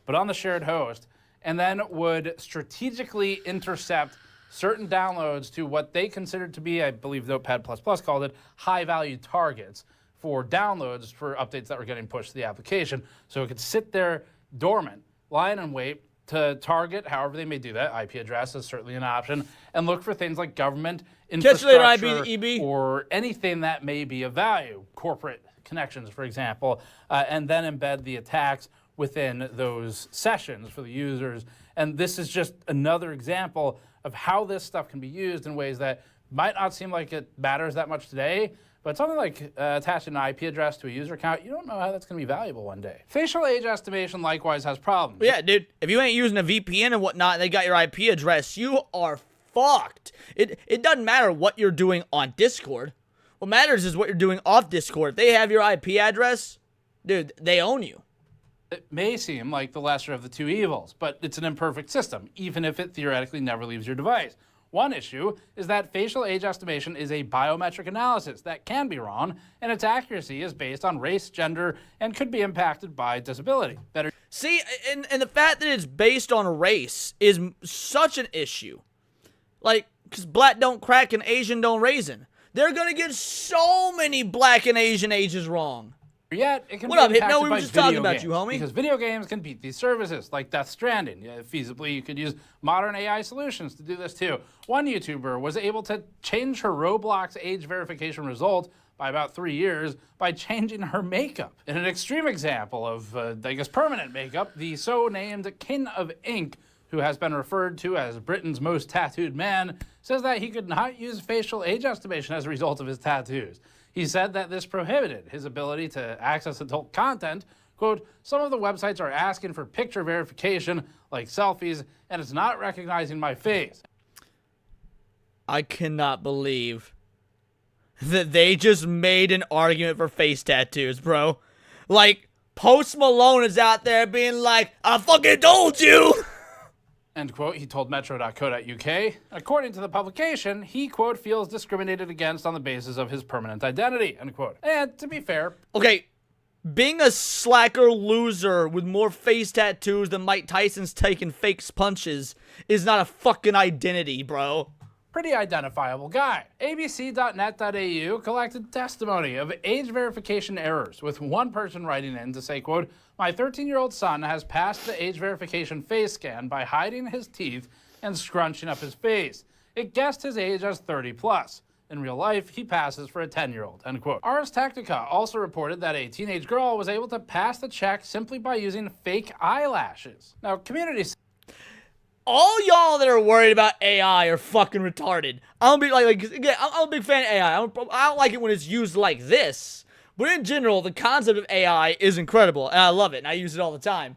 Speaker 16: but on the shared host, and then would strategically intercept certain downloads to what they considered to be, I believe Notepad++ called it, high-value targets for downloads for updates that were getting pushed to the application. So it could sit there dormant, lying in wait to target, however they may do that. IP address is certainly an option, and look for things like government infrastructure or anything that may be of value, corporate connections, for example, and then embed the attacks within those sessions for the users. And this is just another example of how this stuff can be used in ways that might not seem like it matters that much today, but something like attaching an IP address to a user account, you don't know how that's going to be valuable one day. Facial age estimation likewise has problems.
Speaker 2: Yeah, dude, if you ain't using a VPN and whatnot, and they got your IP address, you are fucked. It doesn't matter what you're doing on Discord. What matters is what you're doing off Discord. If they have your IP address, dude, they own you.
Speaker 16: It may seem like the lesser of the two evils, but it's an imperfect system, even if it theoretically never leaves your device. One issue is that facial age estimation is a biometric analysis that can be wrong, and its accuracy is based on race, gender, and could be impacted by disability.
Speaker 2: See, and the fact that it's based on race is such an issue. Like, because black don't crack and Asian don't raisin. They're going to get so many black and Asian ages wrong.
Speaker 16: Yet, it can
Speaker 2: what
Speaker 16: be
Speaker 2: up,
Speaker 16: impacted
Speaker 2: Hypno? We
Speaker 16: by
Speaker 2: were just talking about
Speaker 16: games,
Speaker 2: you, homie.
Speaker 16: Because video games can beat these services, like Death Stranding. Yeah, feasibly, you could use modern AI solutions to do this too. One YouTuber was able to change her Roblox age verification result by about 3 years by changing her makeup. In an extreme example of, I guess, permanent makeup, the so-named King of Ink, who has been referred to as Britain's most tattooed man, says that he could not use facial age estimation as a result of his tattoos. He said that this prohibited his ability to access adult content. Quote, some of the websites are asking for picture verification, like selfies, and it's not recognizing my face.
Speaker 2: I cannot believe that they just made an argument for face tattoos, bro. Like, Post Malone is out there being like, I fucking told you!
Speaker 16: End quote, he told metro.co.uk. According to the publication, he, quote, feels discriminated against on the basis of his permanent identity, end quote. And to be fair...
Speaker 2: Okay, being a slacker loser with more face tattoos than Mike Tyson's taking fake punches is not a fucking identity, bro.
Speaker 16: Pretty identifiable guy. abc.net.au collected testimony of age verification errors, with one person writing in to say, quote, my 13-year-old son has passed the age verification face scan by hiding his teeth and scrunching up his face. It guessed his age as 30 plus. In real life, he passes for a 10-year-old, end quote. Ars Technica also reported that a teenage girl was able to pass the check simply by using fake eyelashes. Now, community...
Speaker 2: All y'all that are worried about AI are fucking retarded. I'm a big fan of AI. I don't like it when it's used like this. But in general, the concept of AI is incredible, and I love it, and I use it all the time.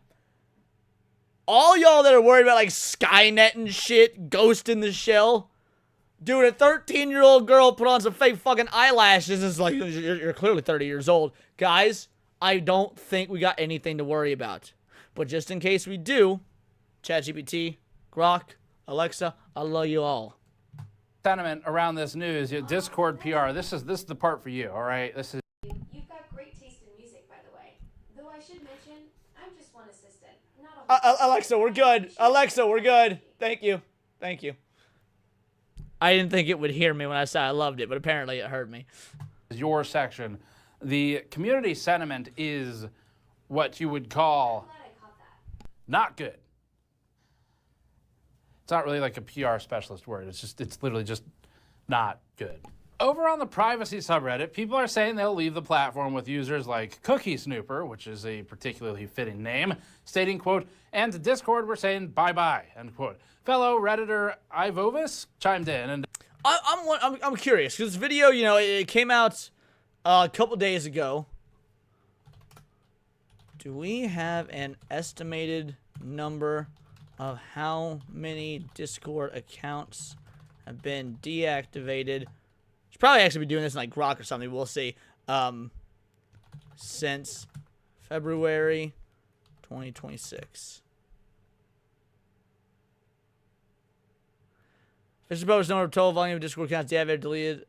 Speaker 2: All y'all that are worried about, like, Skynet and shit, Ghost in the Shell, dude, a 13-year-old girl put on some fake fucking eyelashes is like, you're clearly 30 years old. Guys, I don't think we got anything to worry about. But just in case we do, ChatGPT, Grok, Alexa, I love you all.
Speaker 16: Sentiment around this news, Discord PR, this is the part for you, all right? This is...
Speaker 20: You've got great taste in music, by the way. Though I should mention, I'm just one assistant, not a
Speaker 2: Alexa, we're good. Alexa, we're good. Thank you. Thank you. I didn't think it would hear me when I said I loved it, but apparently it heard me.
Speaker 16: Your section. The community sentiment is what you would call not good. It's not really like a PR specialist word. It's literally just not good. Over on the privacy subreddit, people are saying they'll leave the platform with users like Cookie Snooper, which is a particularly fitting name, stating, quote, and to Discord, we're saying bye-bye, end quote. Fellow Redditor Ivovis chimed in and...
Speaker 2: I'm curious, because this video, you know, it came out a couple days ago. Do we have an estimated number of how many Discord accounts have been deactivated? Should probably actually be doing this in like Grok or something. We'll see. Since February 2026. Officially published number of total volume of Discord accounts deactivated, deleted.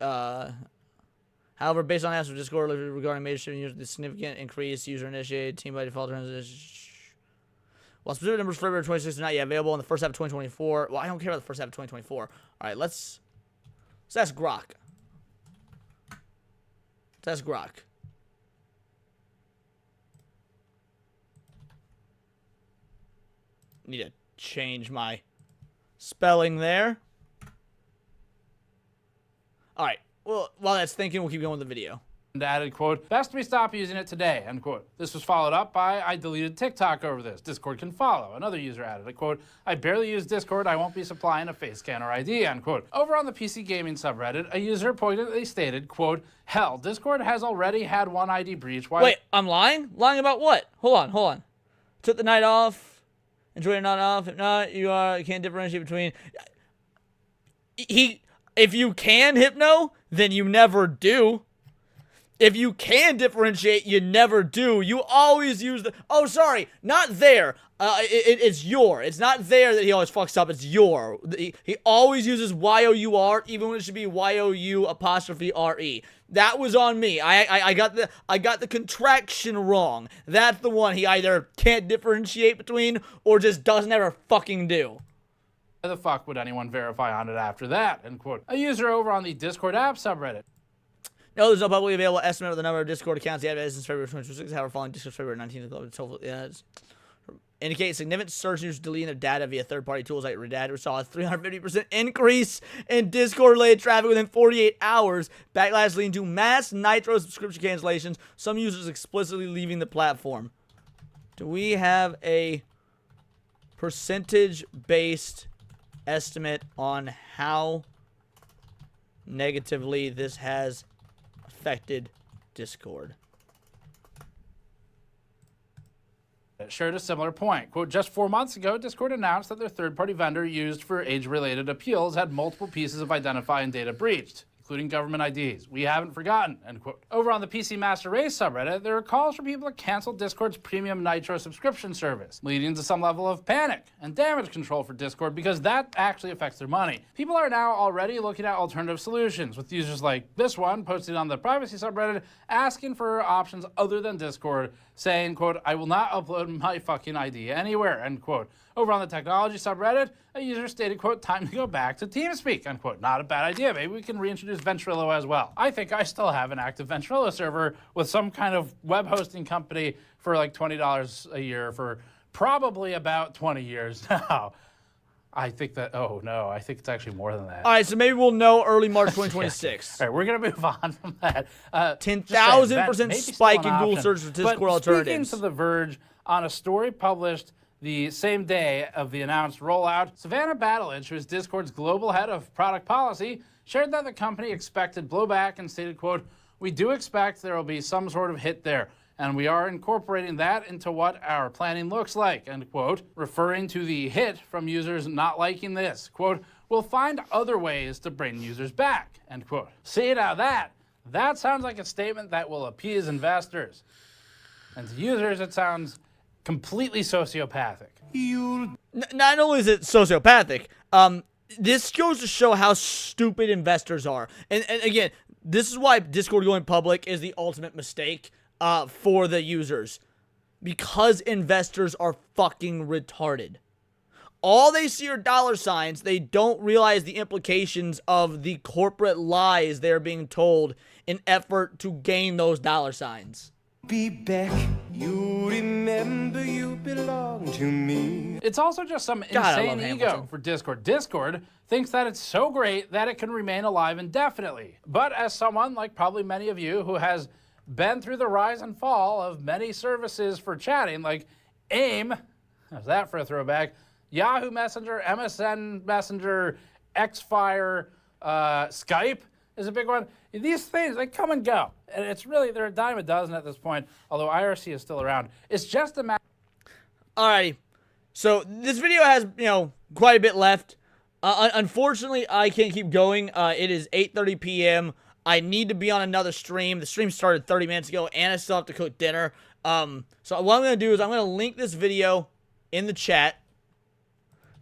Speaker 2: However, based on answers from Discord regarding major shipping users, the significant increase user initiated team by default transition. While specific numbers for February 26 are not yet available in the first half of 2024. Well, I don't care about the first half of 2024. All right, let's ask Grok. Let's ask Grok. Need to change my spelling there. All right. Well, while that's thinking, we'll keep going with the video.
Speaker 16: And added, quote, best we stop using it today, end quote. This was followed up by, I deleted TikTok over this. Discord can follow. Another user added, a quote, I barely use Discord. I won't be supplying a face scanner ID, end quote. Over on the PC gaming subreddit, a user pointedly stated, quote, hell, Discord has already had one ID breach. Why?
Speaker 2: Wait, I'm lying? Lying about what? Hold on. Took the night off. Enjoy your night off. If not, you can't differentiate between... If you can, Hypno, then you never do. If you can differentiate, you never do. You always use the... Oh, sorry. Not there. It's your. It's not there that he always fucks up. It's your. He always uses Y-O-U-R, even when it should be Y-O-U''R-E. That was on me. I got the contraction wrong. That's the one he either can't differentiate between or just doesn't ever fucking do.
Speaker 16: Why the fuck would anyone verify on it after that? End quote. A user over on the Discord app subreddit.
Speaker 2: No, there's no publicly available estimate of the number of Discord accounts deactivated since February 2026. However, following Discord February 19th, indicates significant search users deleting their data via third-party tools like Reddit. We saw a 350% increase in Discord-related traffic within 48 hours. Backlash leading to mass Nitro subscription cancellations. Some users explicitly leaving the platform. Do we have a percentage-based estimate on how negatively this has affected Discord?
Speaker 16: Shared a similar point. Quote, just 4 months ago, Discord announced that their third-party vendor used for age-related appeals had multiple pieces of identifying data breached, including government IDs. We haven't forgotten, end quote. Over on the PC Master Race subreddit, there are calls for people to cancel Discord's premium Nitro subscription service, leading to some level of panic and damage control for Discord because that actually affects their money. People are now already looking at alternative solutions, with users like this one posted on the privacy subreddit asking for options other than Discord, saying, quote, I will not upload my fucking ID anywhere, end quote. Over on the technology subreddit, a user stated, quote, time to go back to TeamSpeak, unquote. Not a bad idea. Maybe we can reintroduce Ventrilo as well. I think I still have an active Ventrilo server with some kind of web hosting company for like $20 a year for probably about 20 years now. I think that, oh no, I think it's actually more than that.
Speaker 2: All right, so maybe we'll know early March 2026.
Speaker 16: All right, we're going to move on from that.
Speaker 2: 10,000% spike in Google search for Discord alternatives.
Speaker 16: Speaking to The Verge, on a story published the same day of the announced rollout, Savannah Battledge, who is Discord's global head of product policy, shared that the company expected blowback and stated, quote, we do expect there will be some sort of hit there, and we are incorporating that into what our planning looks like, end quote, referring to the hit from users not liking this. Quote, we'll find other ways to bring users back, end quote. See, now that sounds like a statement that will appease investors. And to users, it sounds completely sociopathic.
Speaker 2: Not only is it sociopathic, this goes to show how stupid investors are. And again, this is why Discord going public is the ultimate mistake for the users. Because investors are fucking retarded. All they see are dollar signs. They don't realize the implications of the corporate lies they're being told in effort to gain those dollar signs.
Speaker 21: Be back
Speaker 1: You remember you belong to me.
Speaker 16: It's also just some
Speaker 2: God, I love
Speaker 16: insane ego
Speaker 2: Hamilton.
Speaker 16: for Discord. Discord thinks that it's so great that it can remain alive indefinitely. But as someone, like probably many of you, who has been through the rise and fall of many services for chatting, like AIM, how's that for a throwback? Yahoo Messenger, MSN Messenger, Xfire, Skype is a big one. These things, they come and go. And it's really, they're a dime a dozen at this point, although IRC is still around. It's just a matter.
Speaker 2: Alrighty. So this video has, quite a bit left. Unfortunately, I can't keep going. It is 8:30 p.m. I need to be on another stream. The stream started 30 minutes ago, and I still have to cook dinner. So what I'm going to do is I'm going to link this video in the chat.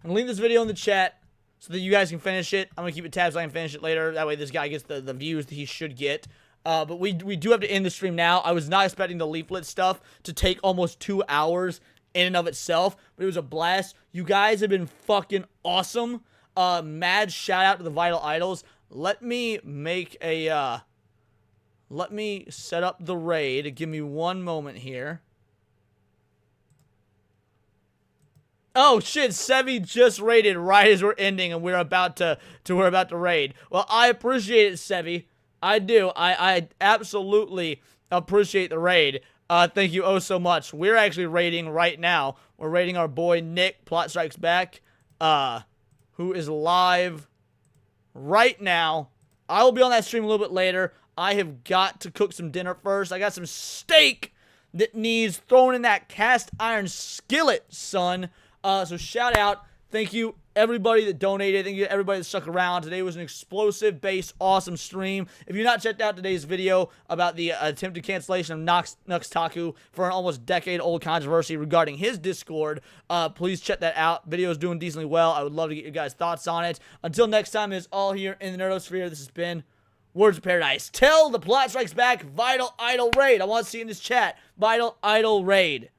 Speaker 2: I'm going to link this video in the chat so that you guys can finish it. I'm going to keep it tabbed so I can finish it later. That way this guy gets the views that he should get. But we do have to end the stream now. I was not expecting the Leaflet stuff to take almost 2 hours in and of itself, but it was a blast. You guys have been fucking awesome. Mad shout out to the Vital Idols. Let me make a, let me set up the raid. Give me one moment here. Oh shit, Sevi just raided right as we're ending and we're about to raid. Well, I appreciate it, Sevi. I do. I absolutely appreciate the raid. Thank you oh so much. We're actually raiding right now. We're raiding our boy Nick, Plot Strikes Back, who is live right now. I will be on that stream a little bit later. I have got to cook some dinner first. I got some steak that needs thrown in that cast iron skillet, son. So shout out. Thank you everybody that donated. Thank you to everybody that stuck around. Today was an explosive based awesome stream. If you've not checked out today's video about the attempted cancellation of Nuxtaku for an almost decade old controversy regarding his Discord, please check that out. Video is doing decently well. I would love to get your guys' thoughts on it. Until next time, it's all here in the Nerdosphere. This has been Words of Paradise. Tell the Plot Strikes Back Vital Idol Raid. I want to see in this chat. Vital Idol Raid.